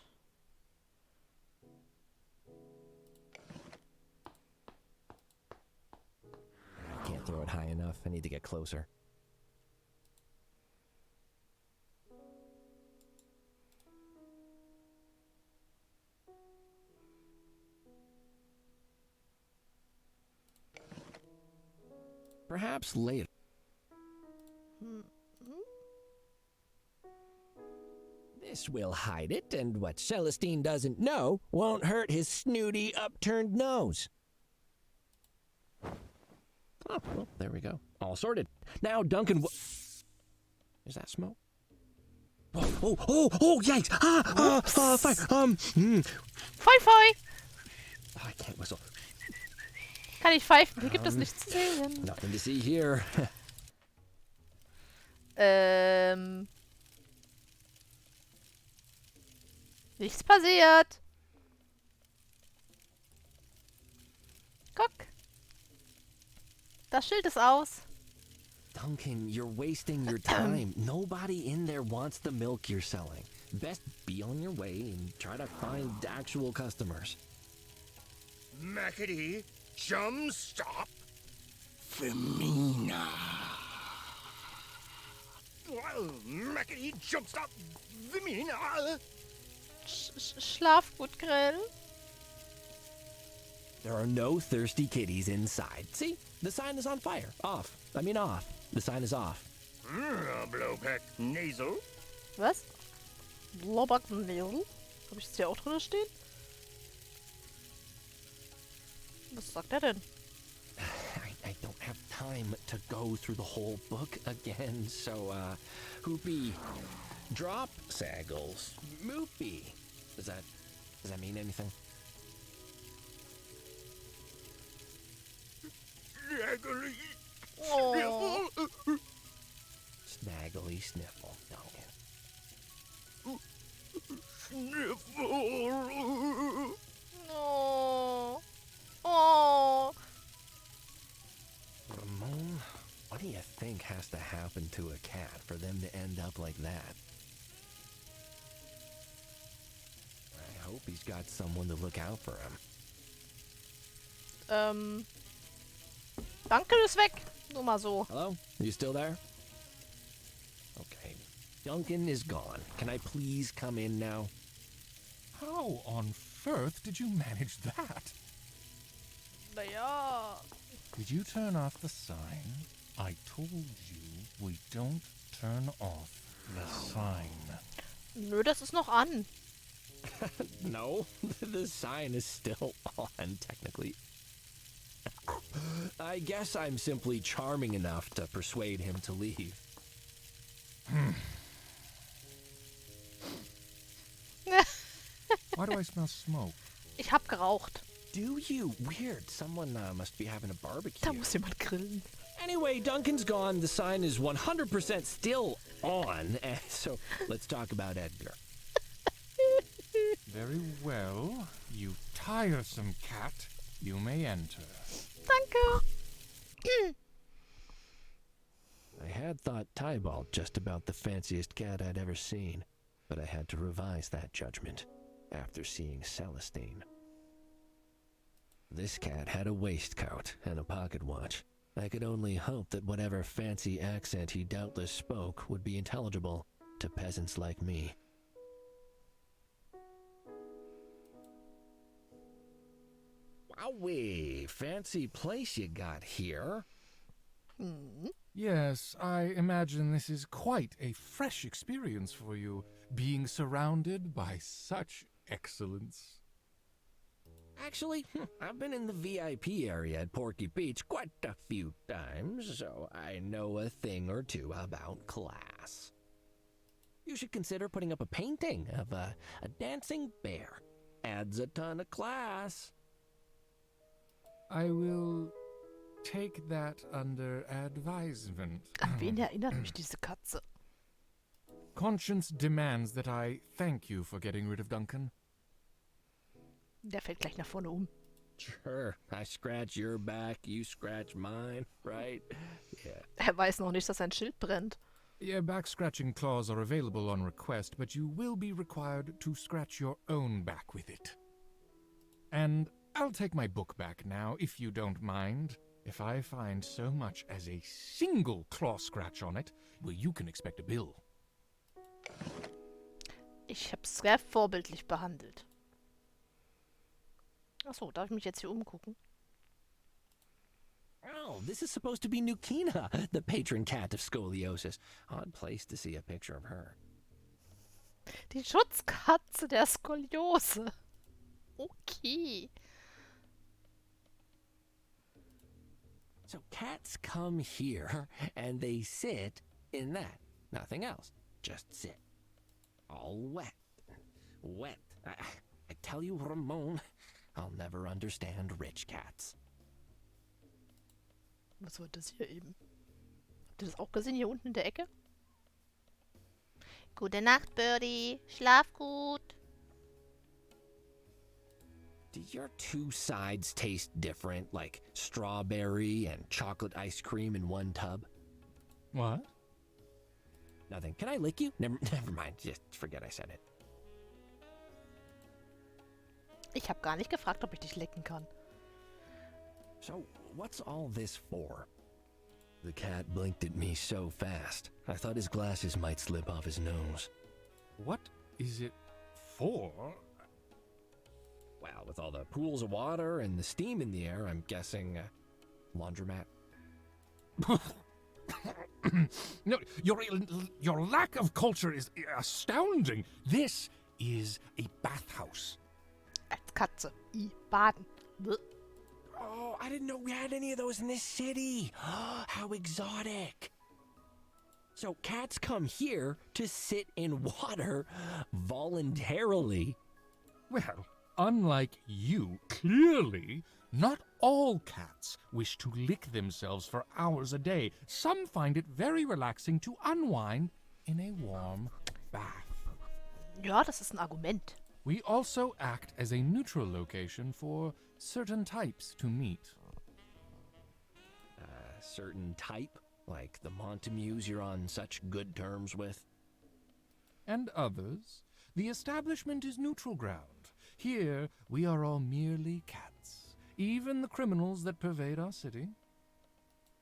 I can't throw it high enough. I need to get closer. Perhaps later. This will hide it, and what Celestine doesn't know won't hurt his snooty, upturned nose. Oh, well, there we go. All sorted. Now Duncan Is that smoke? Oh, yikes! Fire! Fei! Oh, I can't whistle. Kann ich pfeifen? Hier gibt es nichts zu sehen. Nothing to see here. Nichts passiert. Guck. Das Schild ist aus. Duncan, you're wasting your time. Nobody in there wants the milk you're selling. Best be on your way and try to find actual customers. Mackety jumpstop Femina. Mackety jumpstop Femina. Schlaf gut, Grill. There are no thirsty kitties inside. See? The sign is on fire. Off. The sign is off. Blowpeck nasal. Was? Blobbacknäsel? Habe ich das hier auch drin stehen? Was sagt er denn? I time to go through the whole book again, so, Hoopy, drop saggles, Moopy. Does that mean anything? Oh. Snaggly sniffle, Duncan. Oh. Oh. Ramon, what do you think has to happen to a cat for them to end up like that? I hope he's got someone to look out for him. Duncan ist weg. Nur mal so. Hello? Are you still there? Okay. Duncan is gone. Can I please come in now? How on earth did you manage that? Naja. Did you turn off the sign? I told you we don't turn off the sign. Nö, das ist noch an. No, the sign is still on, technically. I guess I'm simply charming enough to persuade him to leave. Why do I smell smoke? Ich hab geraucht. Do you? Weird. Someone must be having a barbecue. Da muss jemand grillen. Anyway, Duncan's gone. The sign is 100% still on. So let's talk about Edgar. Very well. You tiresome cat. You may enter. Danke. I had thought Tybalt just about the fanciest cat I'd ever seen, but I had to revise that judgment after seeing Celestine. This cat had a waistcoat and a pocket watch. I could only hope that whatever fancy accent he doubtless spoke would be intelligible to peasants like me. Wowee, fancy place you got here. Yes, I imagine this is quite a fresh experience for you, being surrounded by such excellence. Actually, I've been in the VIP area at Porky Beach quite a few times, so I know a thing or two about class. You should consider putting up a painting of a dancing bear. Adds a ton of class. I will take that under advisement. An wen erinnert mich diese Katze? Conscience demands that I thank you for getting rid of Duncan. Der fällt gleich nach vorne Sure, I scratch your back, you scratch mine, right? Yeah. Er weiß noch nicht, dass sein Schild brennt. Yeah, back-scratching claws are available on request, but you will be required to scratch your own back with it. And I'll take my book back now, if you don't mind. If I find so much as a single claw scratch on it, well, you can expect a bill. Ich hab's sehr vorbildlich behandelt. Achso, darf ich mich jetzt hier umgucken? Oh, this is supposed to be Nukina, the patron cat of scoliosis. Odd place to see a picture of her. Die Schutzkatze der Skoliose. Okay. So cats come here, and they sit in that. Nothing else. Just sit. All wet. Wet. I tell you, Ramon, I'll never understand rich cats. Was war das hier eben? Habt ihr das auch gesehen, hier unten in der Ecke? Gute Nacht, Birdie. Schlaf gut. Do your two sides taste different, like strawberry and chocolate ice cream in one tub? What? Nothing. Can I lick you? Never mind. Just forget I said it. Ich habe gar nicht gefragt, ob ich dich lecken kann. So, what's all this for? The cat blinked at me so fast, I thought his glasses might slip off his nose. What is it for? Well, with all the pools of water and the steam in the air, I'm guessing laundromat. No, your lack of culture is astounding. This is a bathhouse. Als Katze. I baden. Bleh. Oh, I didn't know we had any of those in this city. How exotic. So cats come here to sit in water voluntarily. Well, unlike you, clearly, not all cats wish to lick themselves for hours a day. Some find it very relaxing to unwind in a warm bath. Ja, das ist ein Argument. We also act as a neutral location for certain types to meet. Certain type? Like the Montamues you're on such good terms with? And others. The establishment is neutral ground. Here, we are all merely cats, even the criminals that pervade our city.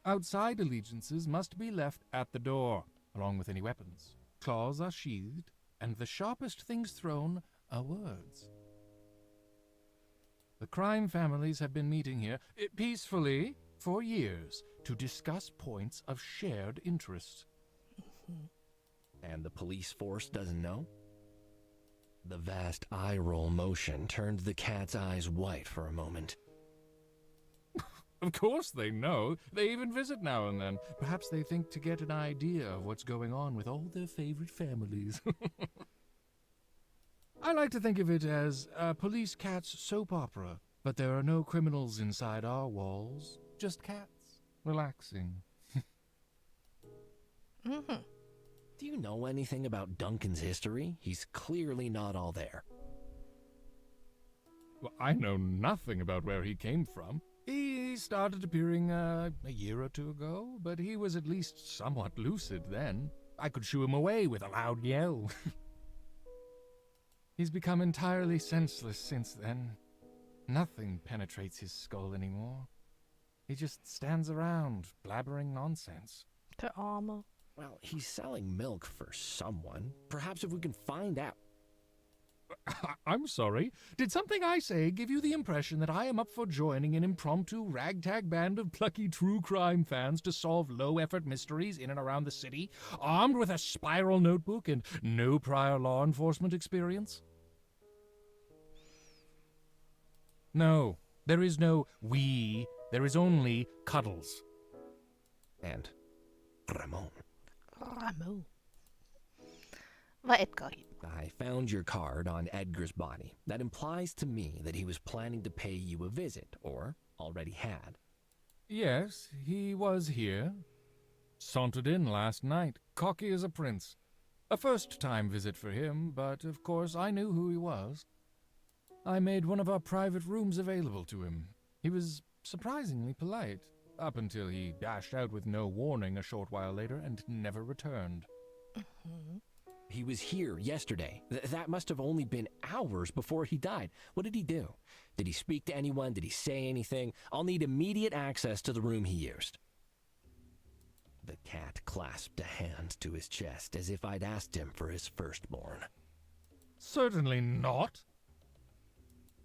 Outside allegiances must be left at the door, along with any weapons. Claws are sheathed, and the sharpest things thrown are words. The crime families have been meeting here peacefully for years to discuss points of shared interest. And the police force doesn't know? The vast eye roll motion turned the cat's eyes white for a moment. Of course they know. They even visit now and then. Perhaps they think to get an idea of what's going on with all their favorite families. I like to think of it as a police cat's soap opera, but there are no criminals inside our walls, just cats, relaxing. Do you know anything about Duncan's history? He's clearly not all there. Well, I know nothing about where he came from. He started appearing a year or two ago, but he was at least somewhat lucid then. I could shoo him away with a loud yell. He's become entirely senseless since then. Nothing penetrates his skull anymore. He just stands around, blabbering nonsense. Der Arme. Well, he's selling milk for someone. Perhaps if we can find out. I'm sorry. Did something I say give you the impression that I am up for joining an impromptu ragtag band of plucky true crime fans to solve low-effort mysteries in and around the city, armed with a spiral notebook and no prior law enforcement experience? No, there is no we. There is only Cuddles. And Ramon. Ramon. War Edgar. I found your card on Edgar's body. That implies to me that he was planning to pay you a visit, or already had. Yes, he was here. Sauntered in last night, cocky as a prince. A first-time visit for him, but of course I knew who he was. I made one of our private rooms available to him. He was surprisingly polite, up until he dashed out with no warning a short while later and never returned. He was here yesterday. That must have only been hours before he died. What did he do? Did he speak to anyone? Did he say anything? I'll need immediate access to the room he used. The cat clasped a hand to his chest as if I'd asked him for his firstborn. Certainly not.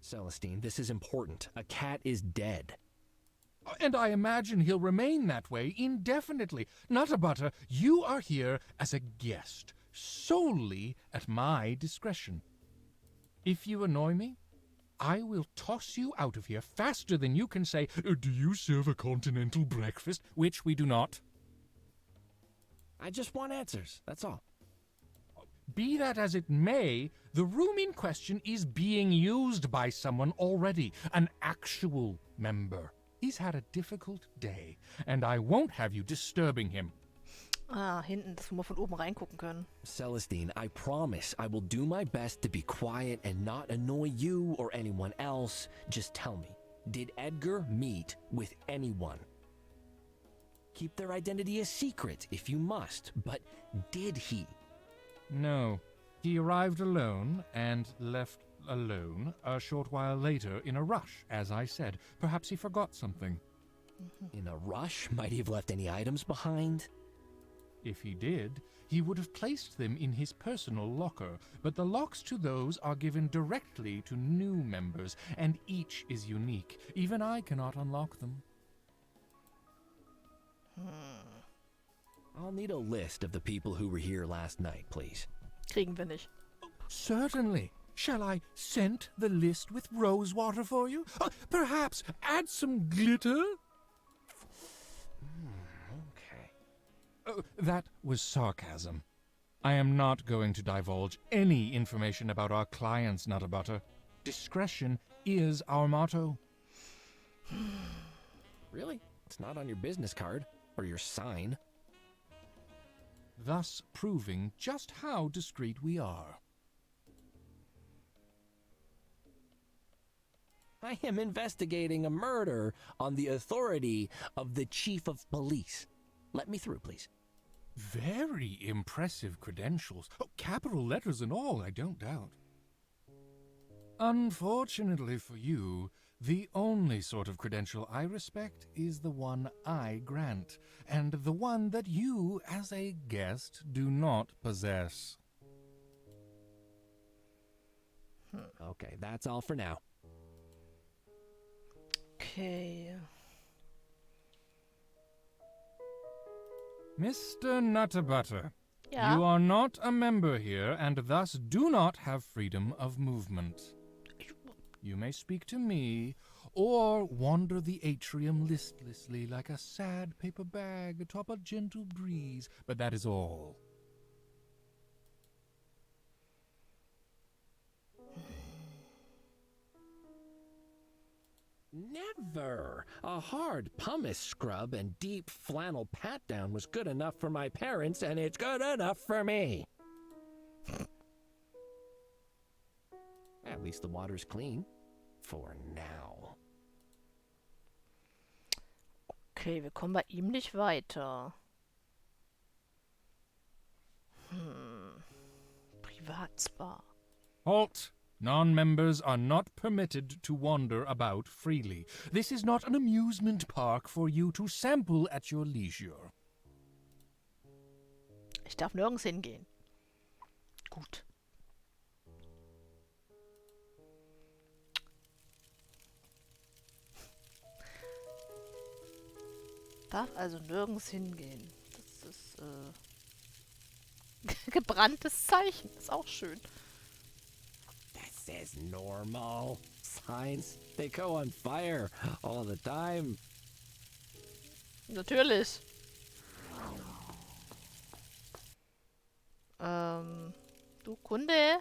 Celestine, this is important. A cat is dead. And I imagine he'll remain that way indefinitely. Nutter Butter, you are here as a guest, solely at my discretion. If you annoy me, I will toss you out of here faster than you can say, "Do you serve a continental breakfast?" Which we do not. I just want answers, that's all. Be that as it may, the room in question is being used by someone already, an actual member. He's had a difficult day, and I won't have you disturbing him. Ah, hinten, dass wir mal von oben reingucken können. Celestine, I promise I will do my best to be quiet and not annoy you or anyone else. Just tell me, did Edgar meet with anyone? Keep their identity a secret if you must, but did he? No. He arrived alone and left alone a short while later in a rush, as I said. Perhaps he forgot something. In a rush? Might he have left any items behind? If he did, he would have placed them in his personal locker, but the locks to those are given directly to new members, and each is unique. Even I cannot unlock them. I'll need a list of the people who were here last night, please. Kriegen wir nicht. Certainly. Shall I scent the list with rose water for you? Perhaps add some glitter? Okay. That was sarcasm. I am not going to divulge any information about our clients, Nutter Butter. Discretion is our motto. Really? It's not on your business card or your sign. Thus proving just how discreet we are. I am investigating a murder on the authority of the chief of police. Let me through, please. Very impressive credentials. Capital letters and all, I don't doubt. Unfortunately for you, the only sort of credential I respect is the one I grant, and the one that you, as a guest, do not possess. Okay, that's all for now. Okay. Mr. Nutterbutter, Ja? you are not a member here and thus do not have freedom of movement. You may speak to me or wander the atrium listlessly like a sad paper bag atop a gentle breeze, but that is all. Never! A hard pumice scrub and deep flannel pat-down was good enough for my parents, and it's good enough for me. At least the water's clean. For now. Okay, wir kommen bei ihm nicht weiter. Privatspa. Halt! Non-members are not permitted to wander about freely. This is not an amusement park for you to sample at your leisure. Ich darf nirgends hingehen. Gut. Darf also nirgends hingehen. Das ist, gebranntes Zeichen. Ist auch schön. This is normal. Signs, they go on fire all the time. Natürlich. Du Kunde?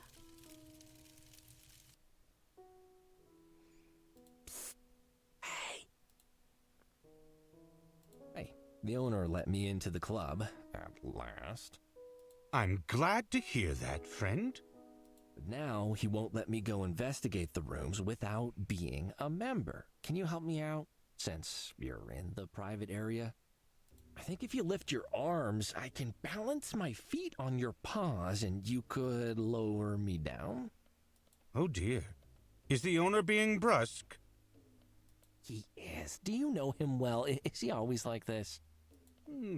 Hey, the owner let me into the club at last. I'm glad to hear that, friend. But now he won't let me go investigate the rooms without being a member. Can you help me out, since you're in the private area? I think if you lift your arms, I can balance my feet on your paws and you could lower me down. Oh dear. Is the owner being brusque? He is. Do you know him well? Is he always like this?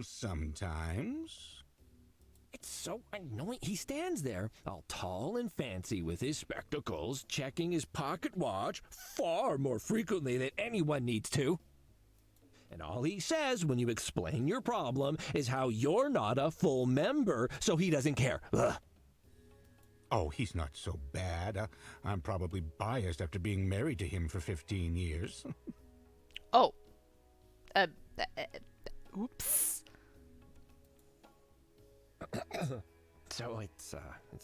Sometimes. It's so annoying. He stands there, all tall and fancy with his spectacles, checking his pocket watch far more frequently than anyone needs to. And all he says when you explain your problem is how you're not a full member, so he doesn't care. Ugh. Oh, he's not so bad. I'm probably biased after being married to him for 15 years. Oh. Oops. So it's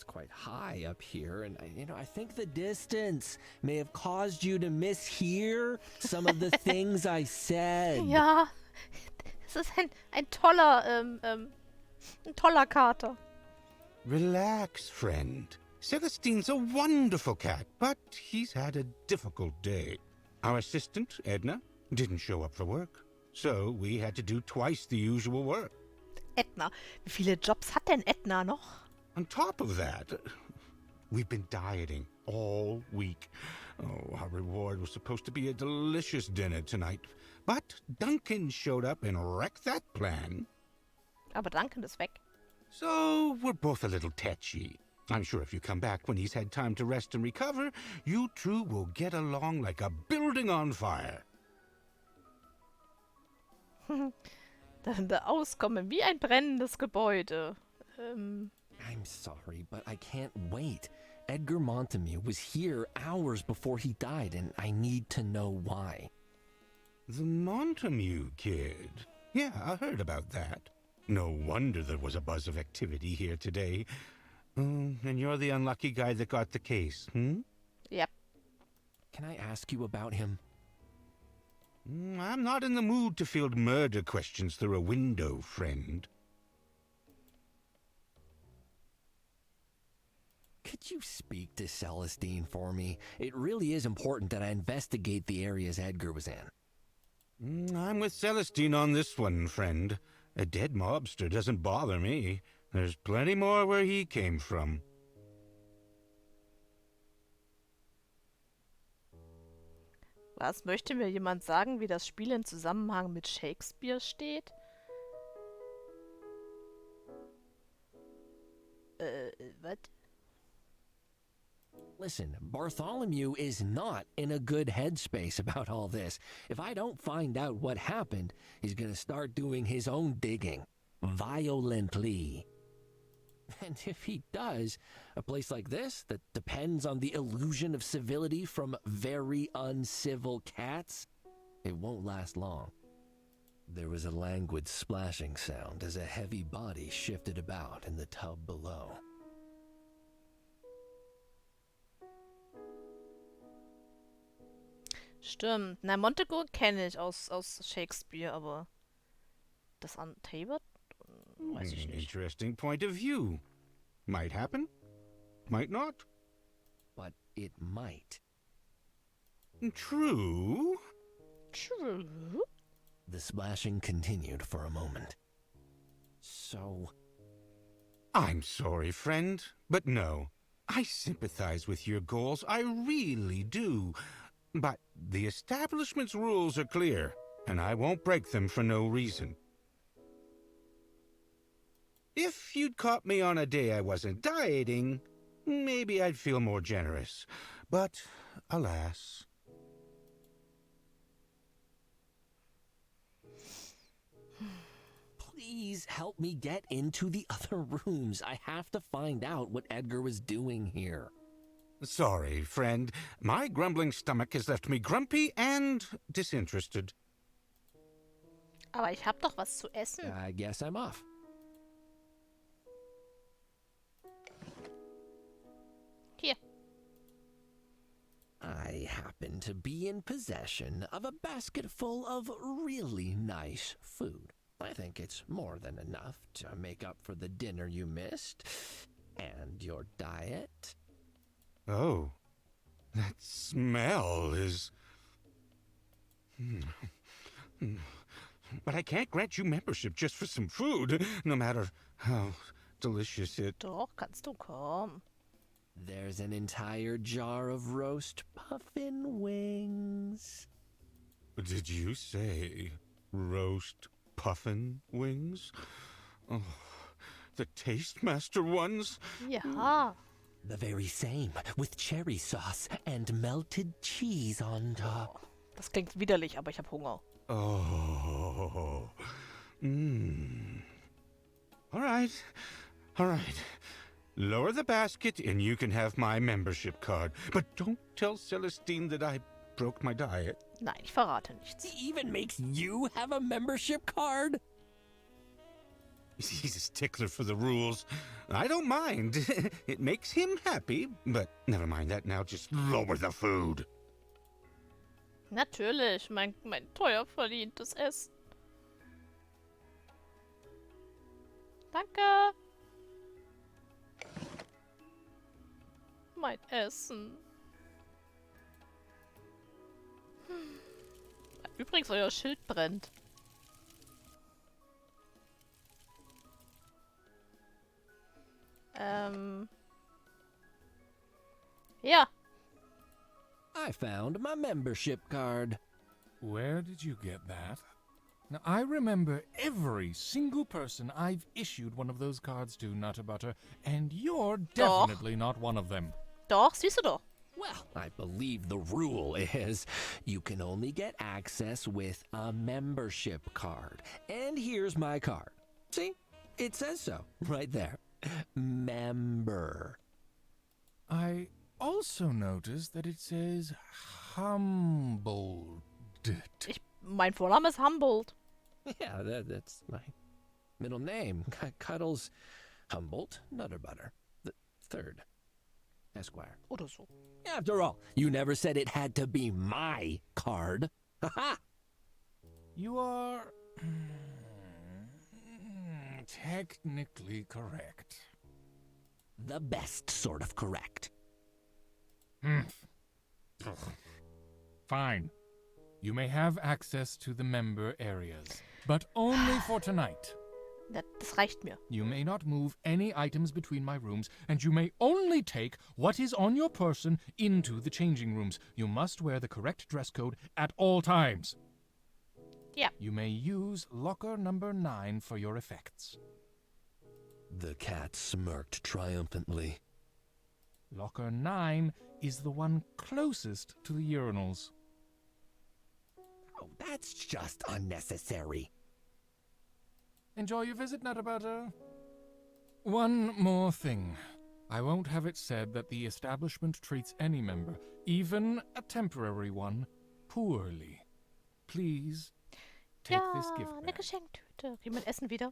quite high up here, and I think the distance may have caused you to mishear some of the things I said. Ja, es ist ein toller Kater. Relax, friend. Celestine's a wonderful cat, but he's had a difficult day. Our assistant, Edna, didn't show up for work, so we had to do twice the usual work. Edna. Wie viele Jobs hat denn Edna noch? On top of that, we've been dieting all week. Oh, our reward was supposed to be a delicious dinner tonight, but Duncan showed up and wrecked that plan. Aber Duncan ist weg. So we're both a little tetchy. I'm sure if you come back when he's had time to rest and recover, you two will get along like a building on fire. Da auskommen wie ein brennendes Gebäude. I'm sorry, but I can't wait. Edgar Montague was here hours before he died, and I need to know why. The Montague kid. Yeah, I heard about that. No wonder there was a buzz of activity here today. And you're the unlucky guy that got the case, hmm? Yep. Can I ask you about him? I'm not in the mood to field murder questions through a window, friend. Could you speak to Celestine for me? It really is important that I investigate the areas Edgar was in. I'm with Celestine on this one, friend. A dead mobster doesn't bother me. There's plenty more where he came from. Was? Möchte mir jemand sagen, wie das Spiel in Zusammenhang mit Shakespeare steht? Was? Listen, Bartholomew is not in a good headspace about all this. If I don't find out what happened, he's gonna start doing his own digging. Violently. And if he does, a place like this that depends on the illusion of civility from very uncivil cats, it won't last long. There was a languid splashing sound as a heavy body shifted about in the tub below. Stimmt. Na, Montague kenne ich aus Shakespeare, aber das an Tabor? Weiß ich nicht. Interesting point of view. Might happen. Might not. But it might. True. True. The splashing continued for a moment. So... I'm sorry, friend, but no. I sympathize with your goals, I really do. But the establishment's rules are clear, and I won't break them for no reason. If you'd caught me on a day I wasn't dieting, maybe I'd feel more generous. But, alas... Please help me get into the other rooms. I have to find out what Edgar was doing here. Sorry, friend. My grumbling stomach has left me grumpy and disinterested. Aber ich hab doch was zu essen. I guess I'm off. Hier. I happen to be in possession of a basket full of really nice food. I think it's more than enough to make up for the dinner you missed and your diet. Oh, that smell is... But I can't grant you membership just for some food, no matter how delicious it... Doch, kannst du, komm. There's an entire jar of roast puffin wings. Did you say roast puffin wings? Oh, the Tastemaster ones? Ja. The very same, with cherry sauce and melted cheese on top. Das klingt widerlich, aber ich hab Hunger. Oh. All right. Lower the basket and you can have my membership card. But don't tell Celestine that I broke my diet. Nein, ich verrate nichts. He even makes you have a membership card? He's a stickler for the rules. I don't mind. It makes him happy, but never mind that now. Just lower the food. Natürlich, mein teuer verdientes Essen. Danke. Mein Essen. Übrigens, euer Schild brennt. Ja. I found my membership card. Where did you get that? Now, I remember every single person I've issued one of those cards to, Nutter Butter, and you're definitely not one of them. Doch, siehst du doch. Well, I believe the rule is you can only get access with a membership card. And here's my card. See? It says so, right there. Member. I also noticed that it says Humboldt. Mein Vorname ist Humboldt. Yeah, that's my middle name. Cuddles Humboldt Nutterbutter the third, Esquire. Oder so. After all, you never said it had to be my card. Ha! You are technically correct. The best sort of correct. Fine. You may have access to the member areas, but only for tonight. Das reicht mir. You may not move any items between my rooms, and you may only take what is on your person into the changing rooms. You must wear the correct dress code at all times. Yeah. You may use locker number 9 for your effects. The cat smirked triumphantly. Locker 9 is the one closest to the urinals. Oh, that's just unnecessary. Enjoy your visit, Nutterbutter. One more thing. I won't have it said that the establishment treats any member, even a temporary one, poorly. Please take this gift eine bag. Geschenktüte. Kriegt man Essen wieder?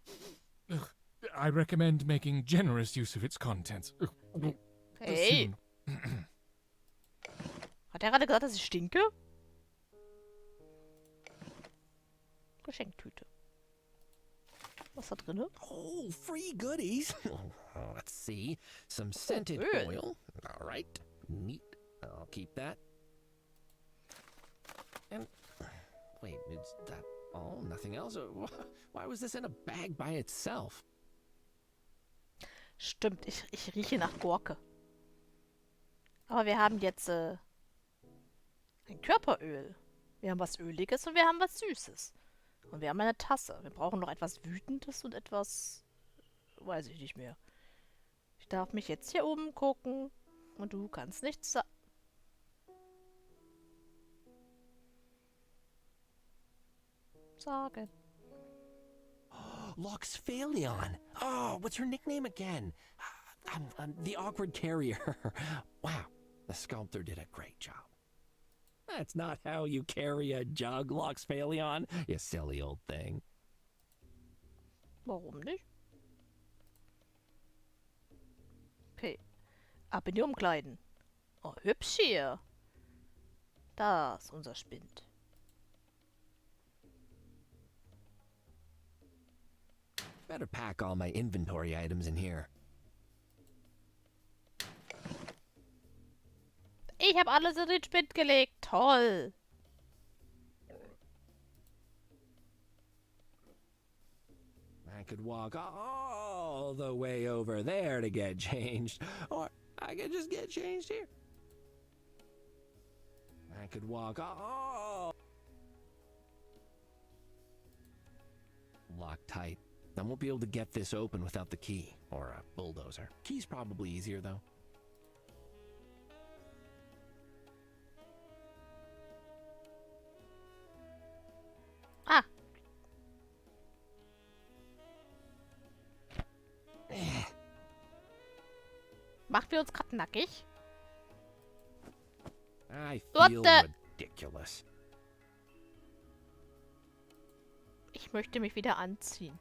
Ugh, I recommend making generous use of its contents. Hey. Soon. Hat er gerade gesagt, dass ich stinke? Geschenktüte. Was da drinne? Oh, free goodies. Let's see. Some scented Öl. oil. All right. Neat. I'll keep that. And wait, is that all? Nothing else? Why was this in a bag by itself? Stimmt, ich rieche nach Gurke. Aber wir haben jetzt ein Körperöl. Wir haben was Öliges und wir haben was Süßes. Und wir haben eine Tasse. Wir brauchen noch etwas Wütendes und etwas... Weiß ich nicht mehr. Ich darf mich jetzt hier oben gucken. Und du kannst nichts sagen. Loxphalion. Oh, what's her nickname again? The awkward carrier. Wow, the sculptor did a great job. That's not how you carry a jug, Loxphalion, you silly old thing. Warum nicht? Okay. Ab in die Umkleiden. Oh, hübsch hier. Da ist unser Spind. Better pack all my inventory items in here. Ich habe alles in den Spind gelegt. Toll. I could walk all the way over there to get changed, or I could just get changed here. I could walk all... Locked tight. I won't be able to get this open without the key, or a bulldozer. Key's probably easier, though. Ah. Machen wir uns gerade nackig? I What feel the- ridiculous. Ich möchte mich wieder anziehen.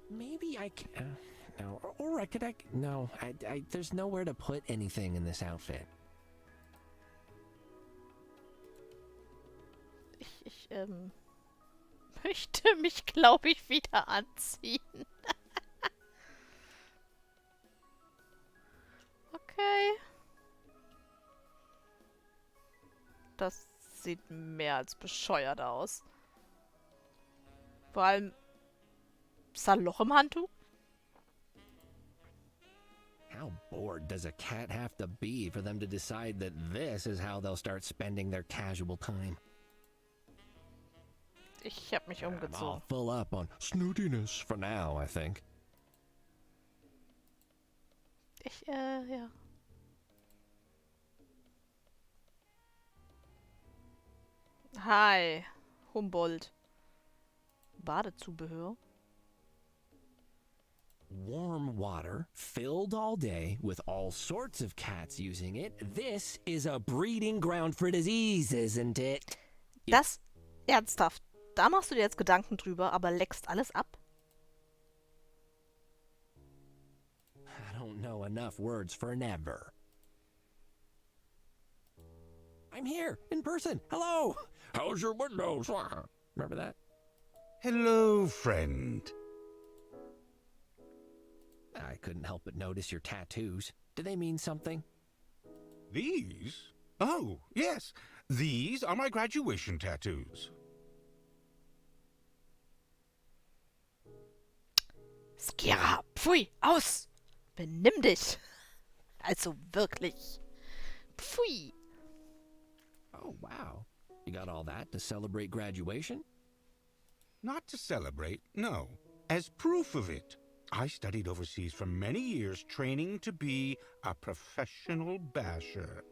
Maybe I can... no, or I could... no, there's nowhere to put anything in this outfit. Ich möchte mich, glaube ich, wieder anziehen. Okay. Das sieht mehr als bescheuert aus. Vor allem ist da ein Loch im Handtuch. How bored does a cat have to be for them to decide that this is how they'll start spending their casual time? Ich habe mich I'm all umgezogen. full up on snootiness for now, I think. Ja. Hi, Humboldt. Badezubehör. Warm water, filled all day, with all sorts of cats using it. This is a breeding ground for disease, isn't it? Das, ernsthaft, da machst du dir jetzt Gedanken drüber, aber leckst alles ab? I don't know enough words for never. I'm here, in person. Hello! How's your windows? Remember that? Hello, friend. I couldn't help but notice your tattoos. Do they mean something? These? Oh, yes. These are my graduation tattoos. Skira, pfui, aus! Benimm dich! Also wirklich. Pfui! Oh, wow. You got all that to celebrate graduation? Not to celebrate, no. As proof of it. I studied overseas for many years, training to be a professional basher.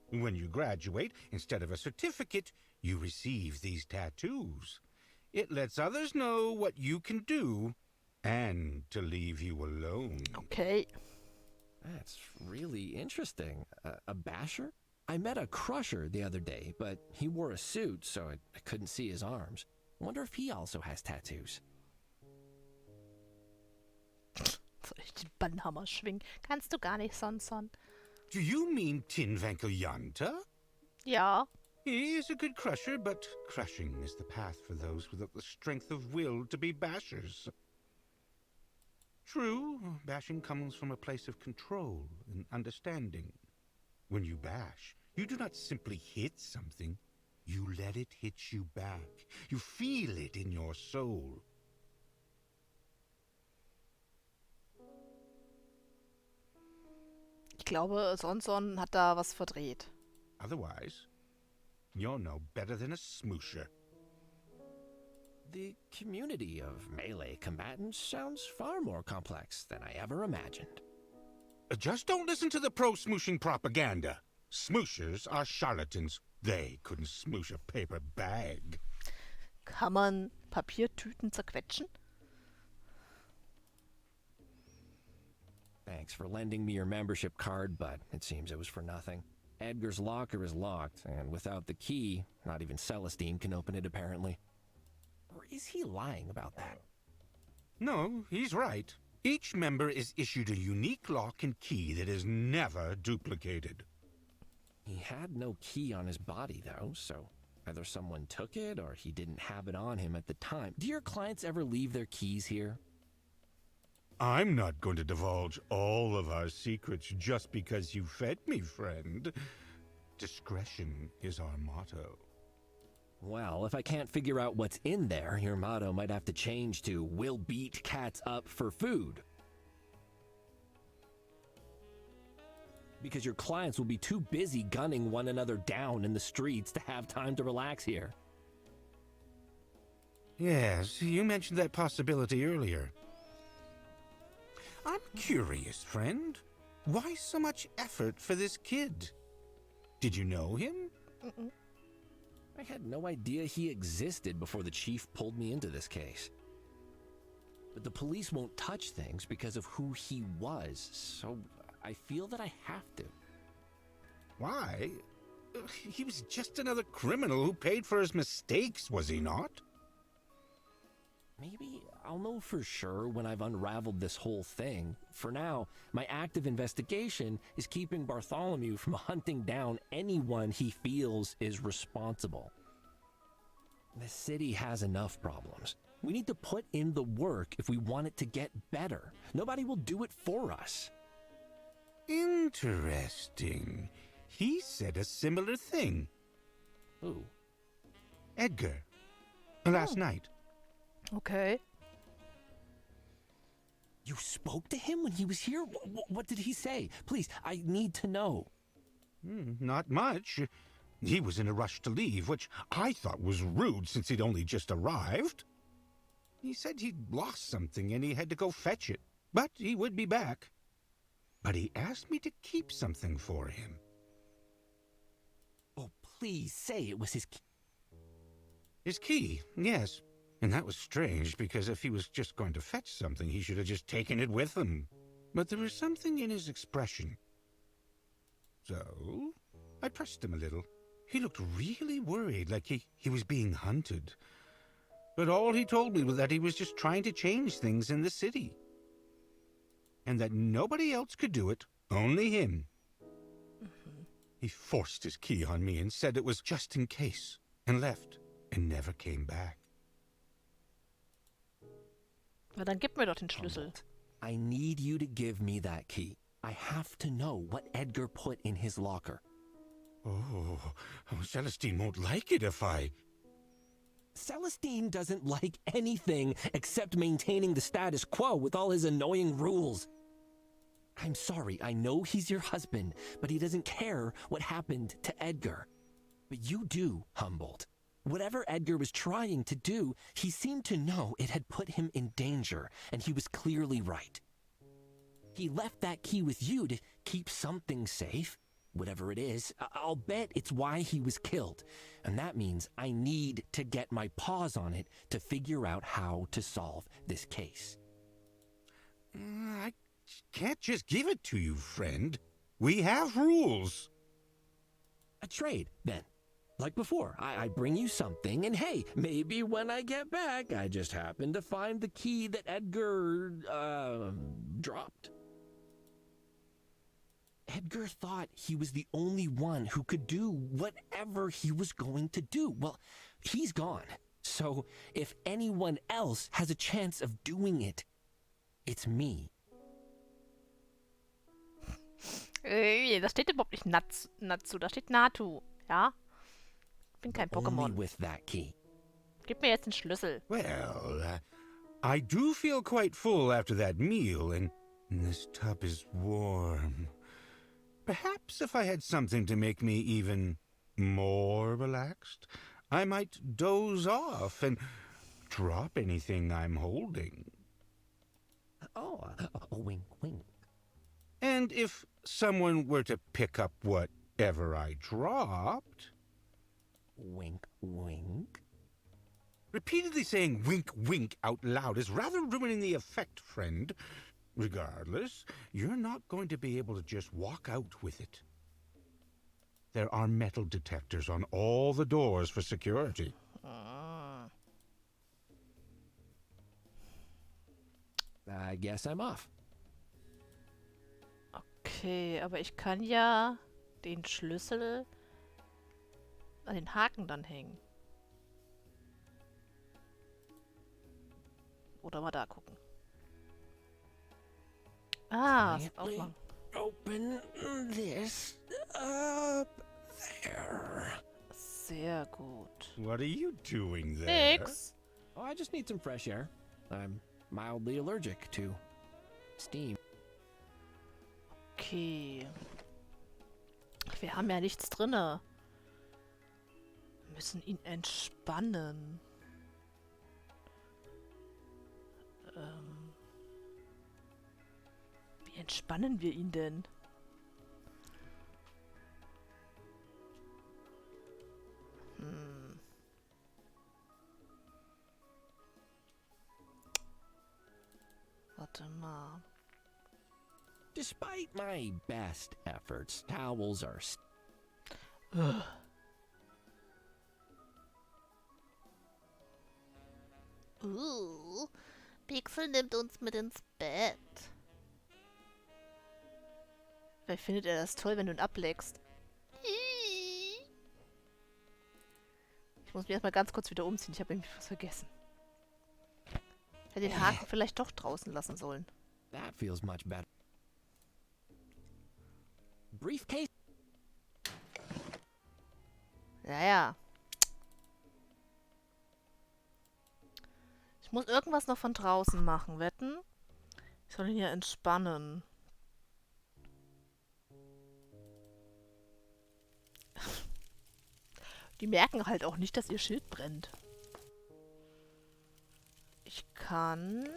When you graduate, instead of a certificate, you receive these tattoos. It lets others know what you can do and to leave you alone. Okay. That's really interesting. A basher? I met a crusher the other day, but he wore a suit, so I couldn't see his arms. I wonder if he also has tattoos. Soll ich den Bannhammer schwingen? Kannst du gar nicht, Son. Do you mean Tin Vankeljanter? Ja. He is a good crusher, but crushing is the path for those without the strength of will to be bashers. True, bashing comes from a place of control and understanding. When you bash, you do not simply hit something. You let it hit you back. You feel it in your soul. Ich glaube, Son hat da was verdreht. Otherwise, you're no better than a smoosher. The community of melee combatants sounds far more complex than I ever imagined. Just don't listen to the pro-smooshing propaganda. Smooshers are charlatans. They couldn't smoosh a paper bag. Kann man Papiertüten zerquetschen? Thanks for lending me your membership card, but it seems it was for nothing. Edgar's locker is locked, and without the key, not even Celestine can open it apparently. Or is he lying about that? No, he's right. Each member is issued a unique lock and key that is never duplicated. He had no key on his body, though, so either someone took it or he didn't have it on him at the time. Do your clients ever leave their keys here? I'm not going to divulge all of our secrets just because you fed me, friend. Discretion is our motto. Well, if I can't figure out what's in there, your motto might have to change to, "We'll beat cats up for food." Because your clients will be too busy gunning one another down in the streets to have time to relax here. Yes, you mentioned that possibility earlier. I'm curious, friend. Why so much effort for this kid? Did you know him? Mm-mm. I had no idea he existed before the chief pulled me into this case. But the police won't touch things because of who he was, so I feel that I have to. Why? He was just another criminal who paid for his mistakes, was he not? Maybe I'll know for sure when I've unraveled this whole thing. For now, my active investigation is keeping Bartholomew from hunting down anyone he feels is responsible. The city has enough problems. We need to put in the work if we want it to get better. Nobody will do it for us. Interesting. He said a similar thing. Who? Edgar. Last night. Okay. You spoke to him when he was here? What did he say? Please, I need to know. Not much. He was in a rush to leave, which I thought was rude since he'd only just arrived. He said he'd lost something and he had to go fetch it, but he would be back. But he asked me to keep something for him. Oh, please say it was his key. His key, yes. And that was strange, because if he was just going to fetch something, he should have just taken it with him. But there was something in his expression. So, I pressed him a little. He looked really worried, like he was being hunted. But all he told me was that he was just trying to change things in the city. And that nobody else could do it, only him. He forced his key on me and said it was just in case, and left, and never came back. Na, dann gib mir doch den Schlüssel. I need you to give me that key. I have to know what Edgar put in his locker. Oh, Celestine won't like it if I... Celestine doesn't like anything except maintaining the status quo with all his annoying rules. I'm sorry, I know he's your husband, but he doesn't care what happened to Edgar. But you do, Humboldt. Whatever Edgar was trying to do, he seemed to know it had put him in danger, and he was clearly right. He left that key with you to keep something safe. Whatever it is, I'll bet it's why he was killed. And that means I need to get my paws on it to figure out how to solve this case. I can't just give it to you, friend. We have rules. A trade, then. Like before, I bring you something, and hey, maybe when I get back, I just happen to find the key that Edgar, dropped. Edgar thought he was the only one who could do whatever he was going to do. Well, he's gone. So if anyone else has a chance of doing it, it's me. Da steht überhaupt nicht Natsu, da steht Natu, ja? Ich bin kein Pokémon. Only with that key. Gib mir jetzt den Schlüssel. Well, I do feel quite full after that meal, and this tub is warm. Perhaps if I had something to make me even more relaxed, I might doze off and drop anything I'm holding. Oh, wink, wink. And if someone were to pick up whatever I dropped... Wink, wink. Repeatedly saying wink, wink out loud is rather ruining the effect, friend. Regardless, you're not going to be able to just walk out with it. There are metal detectors on all the doors for security. I guess I'm off. Okay, aber ich kann ja den Schlüssel an den Haken dann hängen. Oder mal da gucken. Ah, das aufmachen. Open this up there. Sehr gut. What are you doing there? Nix. Oh, I just need some fresh air. I'm mildly allergic to steam. Okay. Wir haben ja nichts drinne. Wir müssen ihn entspannen. Wie entspannen wir ihn denn? Warte mal. Despite my best efforts, towels are... Pixel nimmt uns mit ins Bett. Vielleicht findet er das toll, wenn du ihn ableckst. Ich muss mich erstmal ganz kurz wieder umziehen. Ich habe irgendwie was vergessen. Ich hätte den Haken vielleicht doch draußen lassen sollen. That feels much better. Briefcase? Ja. Ich muss irgendwas noch von draußen machen, wetten? Ich soll ihn hier entspannen. Die merken halt auch nicht, dass ihr Schild brennt. Ich kann...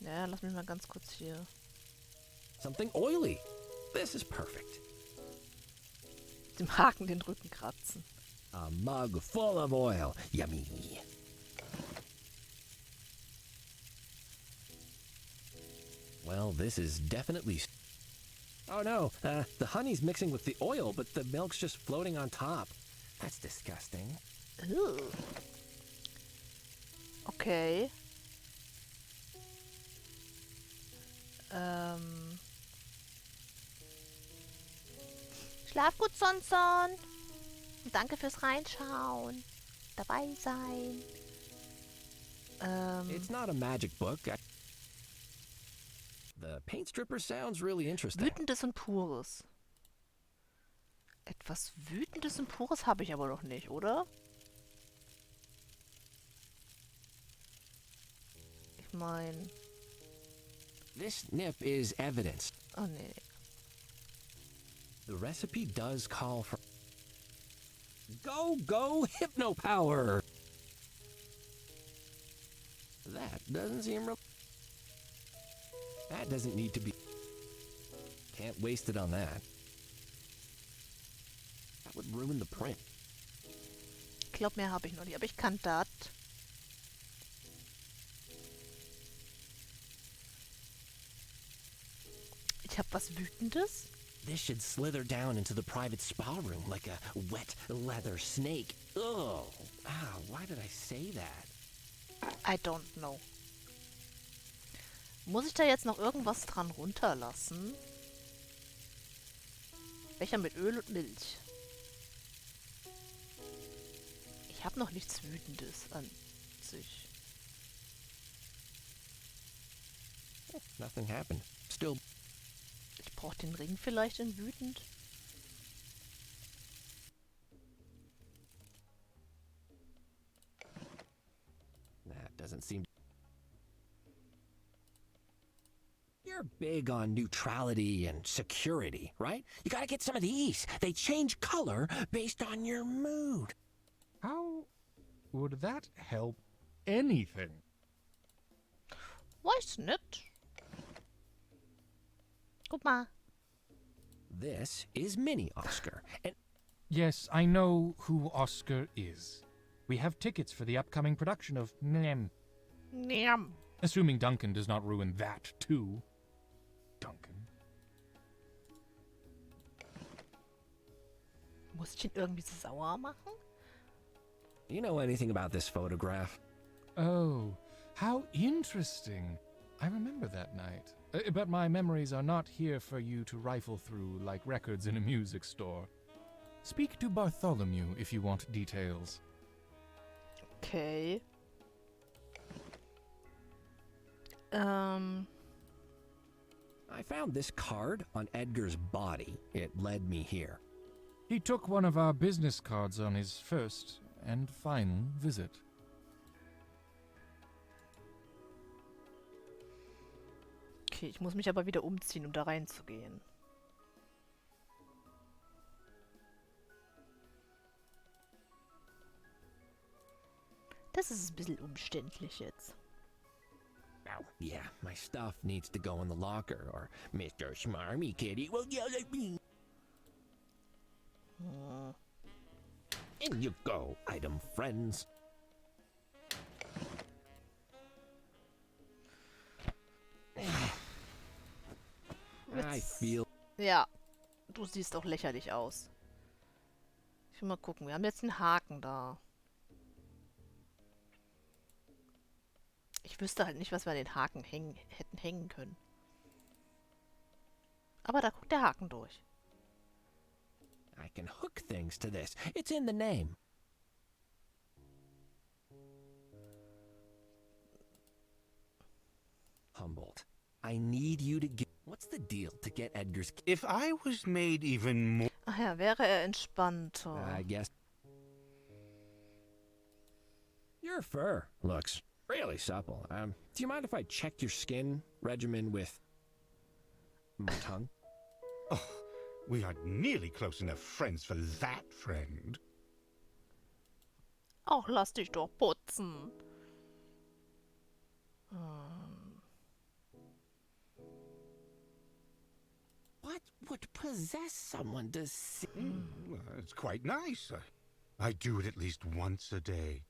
Ja, lass mich mal ganz kurz hier. something oily. This is perfect. Dem Haken den Rücken kratzen. A mug full of oil. Yummy. Well, this is definitely... Oh no, the honey's mixing with the oil, but the milk's just floating on top. That's disgusting. Ooh. Okay. Schlaf gut, Sonson. Und danke fürs Reinschauen. Dabei sein. It's not a magic book. The paint stripper sounds really interesting. Wütendes und Pures. Etwas Wütendes und Pures habe ich aber noch nicht, oder? Ich meine... This nip is evidence. Oh nee. The recipe does call for... Go, hypno power! That doesn't seem real... That doesn't need to be... Can't waste it on that. That would ruin the print. Ich glaube, mehr habe ich noch nicht, aber ich kann das. Ich habe was Wütendes. This should slither down into the private spa room like a wet leather snake. Ugh. Ah, why did I say that? I don't know. Muss ich da jetzt noch irgendwas dran runterlassen? Becher mit Öl und Milch. Ich habe noch nichts Wütendes an sich. Nothing happened. Still... Ich brauche den Ring vielleicht in wütend. That doesn't seem... You're big on neutrality and security, right? You gotta get some of these. They change color based on your mood. How would that help anything? Weiß nicht. Guck mal. This is Mini Oscar, and... Yes, I know who Oscar is. We have tickets for the upcoming production of Nem. Nem. Assuming Duncan does not ruin that, too. Duncan. Muss ich ihn irgendwie sauer machen? You know anything about this photograph? Oh, how interesting. I remember that night. But my memories are not here for you to rifle through like records in a music store. Speak to Bartholomew if you want details. Okay. I found this card on Edgar's body. It led me here. He took one of our business cards on his first and final visit. Okay, ich muss mich aber wieder umziehen, um da reinzugehen. Das ist ein bisschen umständlich jetzt. Oh, yeah, my stuff needs to go in the locker, or Mr. Smarmy Kitty will yell at me. In you go, item friends. I feel... Ja, du siehst auch lächerlich aus. Ich will mal gucken, wir haben jetzt einen Haken da. Ich wüsste halt nicht, was wir an den Haken hätten hängen können. Aber da guckt der Haken durch. I can hook things to this. It's in the name. Humboldt, I need you to get... What's the deal to get Edgar's... If I was made even more... Ach ja, wäre er entspannter. I guess... Your fur looks really supple. Do you mind if I check your skin regimen with my tongue? Oh, we are nearly close enough friends for that, friend. Ach, lass dich doch putzen. would possess someone to see? Well, it's quite nice. I do it at least once a day.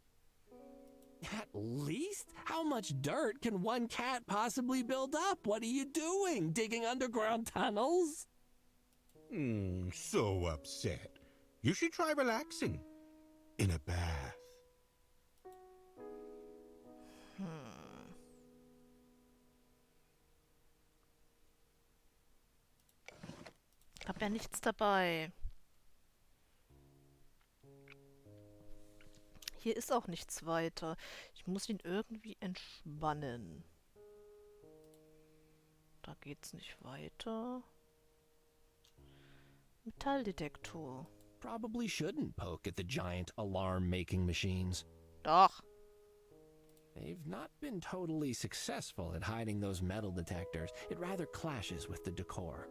At least? How much dirt can one cat possibly build up? What are you doing? Digging underground tunnels? So upset. You should try relaxing. In a bath. Ich hab ja nichts dabei. Hier ist auch nichts weiter. Ich muss ihn irgendwie entspannen. Da geht's nicht weiter. Metalldetektor. Probably shouldn't poke at the giant alarm-making machines. Doch. They've not been totally successful at hiding those metal detectors. It rather clashes with the decor.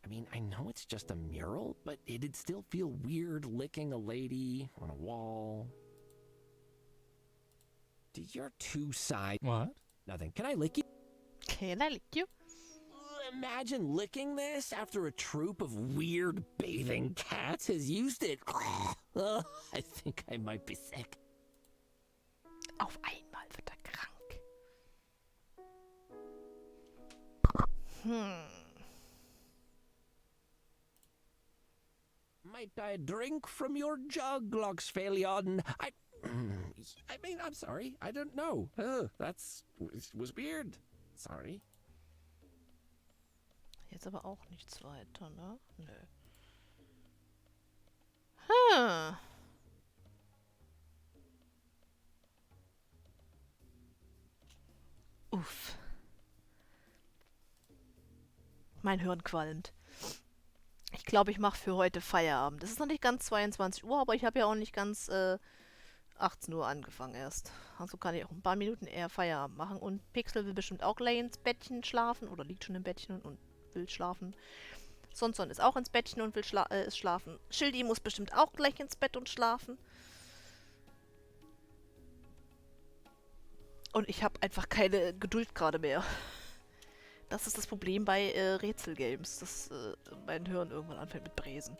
I mean, I know it's just a mural, but it'd still feel weird licking a lady on a wall. Do your two sides... What? Nothing. Can I lick you? Can I lick you? Imagine licking this after a troop of weird bathing cats has used it. I think I might be sick. Auf einmal wird er krank. Might I drink from your jug, Loxphalion? I mean, I'm sorry. I don't know. Was weird. Sorry. Jetzt aber auch nichts weiter, ne? Nö. Uff. Mein Hirn qualmt. Ich glaube, ich mache für heute Feierabend. Es ist noch nicht ganz 22 Uhr, aber ich habe ja auch nicht ganz 18 Uhr angefangen erst. Also kann ich auch ein paar Minuten eher Feierabend machen. Und Pixel will bestimmt auch gleich ins Bettchen schlafen oder liegt schon im Bettchen und will schlafen. Sonson ist auch ins Bettchen und will schlafen. Schildi muss bestimmt auch gleich ins Bett und schlafen. Und ich habe einfach keine Geduld gerade mehr. Das ist das Problem bei Rätselgames, dass mein Hirn irgendwann anfängt mit Bräsen.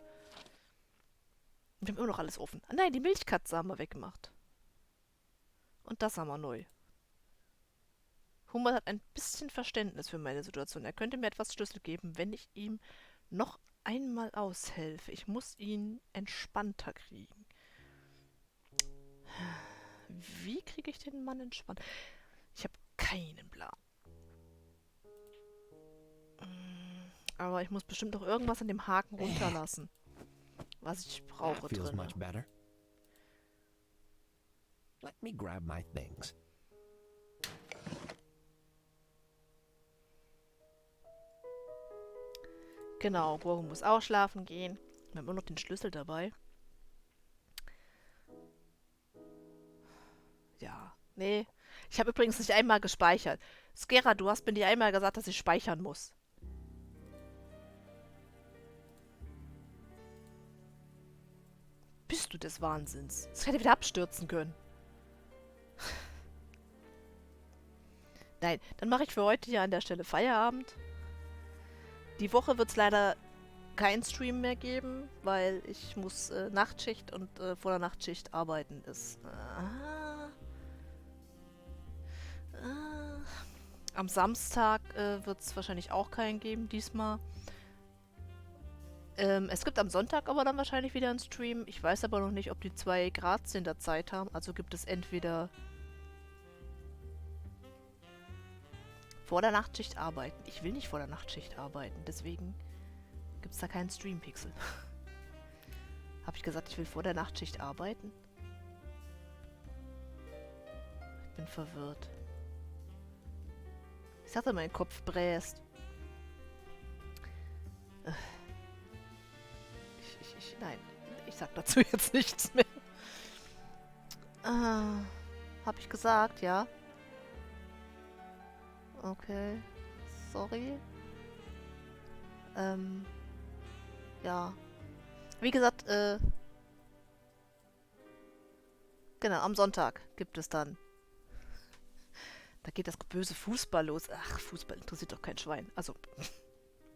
Wir haben immer noch alles offen. Ah nein, die Milchkatze haben wir weggemacht. Und das haben wir neu. Hummer hat ein bisschen Verständnis für meine Situation. Er könnte mir etwas Schlüssel geben, wenn ich ihm noch einmal aushelfe. Ich muss ihn entspannter kriegen. Wie kriege ich den Mann entspannt? Ich habe keinen Plan. Aber ich muss bestimmt noch irgendwas an dem Haken runterlassen. Was ich brauche Feels drin. much better. Let me grab my things. Genau, Goro muss auch schlafen gehen. Wir haben immer noch den Schlüssel dabei. Ja, nee. Ich habe übrigens nicht einmal gespeichert. Skera, du hast mir nicht einmal gesagt, dass ich speichern muss. Bist du des Wahnsinns? Das hätte wieder abstürzen können. Nein, dann mache ich für heute hier an der Stelle Feierabend. Die Woche wird es leider keinen Stream mehr geben, weil ich muss Nachtschicht und vor der Nachtschicht arbeiten ist. Am Samstag wird es wahrscheinlich auch keinen geben diesmal. Es gibt am Sonntag aber dann wahrscheinlich wieder einen Stream. Ich weiß aber noch nicht, ob die 2 Grad in der Zeit haben. Also gibt es entweder vor der Nachtschicht arbeiten. Ich will nicht vor der Nachtschicht arbeiten, deswegen gibt es da keinen Stream-Pixel. Habe ich gesagt, ich will vor der Nachtschicht arbeiten? Ich bin verwirrt. Ich sagte, mein Kopf bräst. Nein, ich sag dazu jetzt nichts mehr. Hab ich gesagt, ja? Okay. Sorry. Ja. Wie gesagt, Genau, am Sonntag gibt es dann. Da geht das böse Fußball los. Ach, Fußball interessiert doch kein Schwein. Also,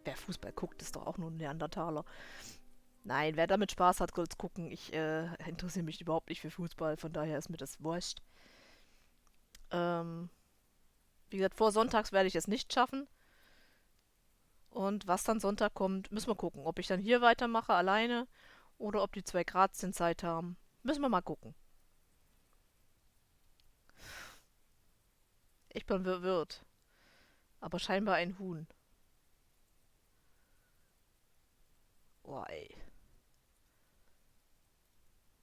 wer Fußball guckt, ist doch auch nur ein Neandertaler. Nein, wer damit Spaß hat, soll es gucken. Ich interessiere mich überhaupt nicht für Fußball, von daher ist mir das wurscht. Wie gesagt, vor Sonntags werde ich es nicht schaffen. Und was dann Sonntag kommt, müssen wir gucken. Ob ich dann hier weitermache, alleine, oder ob die 2 Grazien Zeit haben. Müssen wir mal gucken. Ich bin verwirrt. Aber scheinbar ein Huhn. Boah, ey.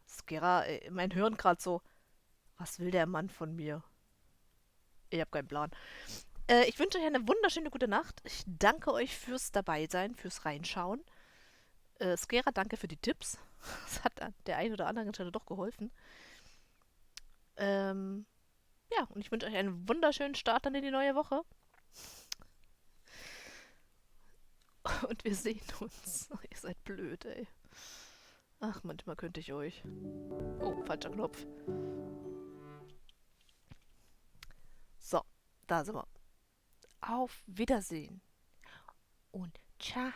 Skera, mein Hirn gerade so. Was will der Mann von mir? Ich habe keinen Plan. Ich wünsche euch eine wunderschöne gute Nacht. Ich danke euch fürs Dabeisein, fürs Reinschauen. Skera, danke für die Tipps. Das hat an der einen oder anderen Stelle doch geholfen. Ja, und ich wünsche euch einen wunderschönen Start dann in die neue Woche. Und wir sehen uns. Ihr seid blöd, ey. Ach, manchmal könnte ich euch. Oh, falscher Knopf. So, da sind wir. Auf Wiedersehen. Und ciao.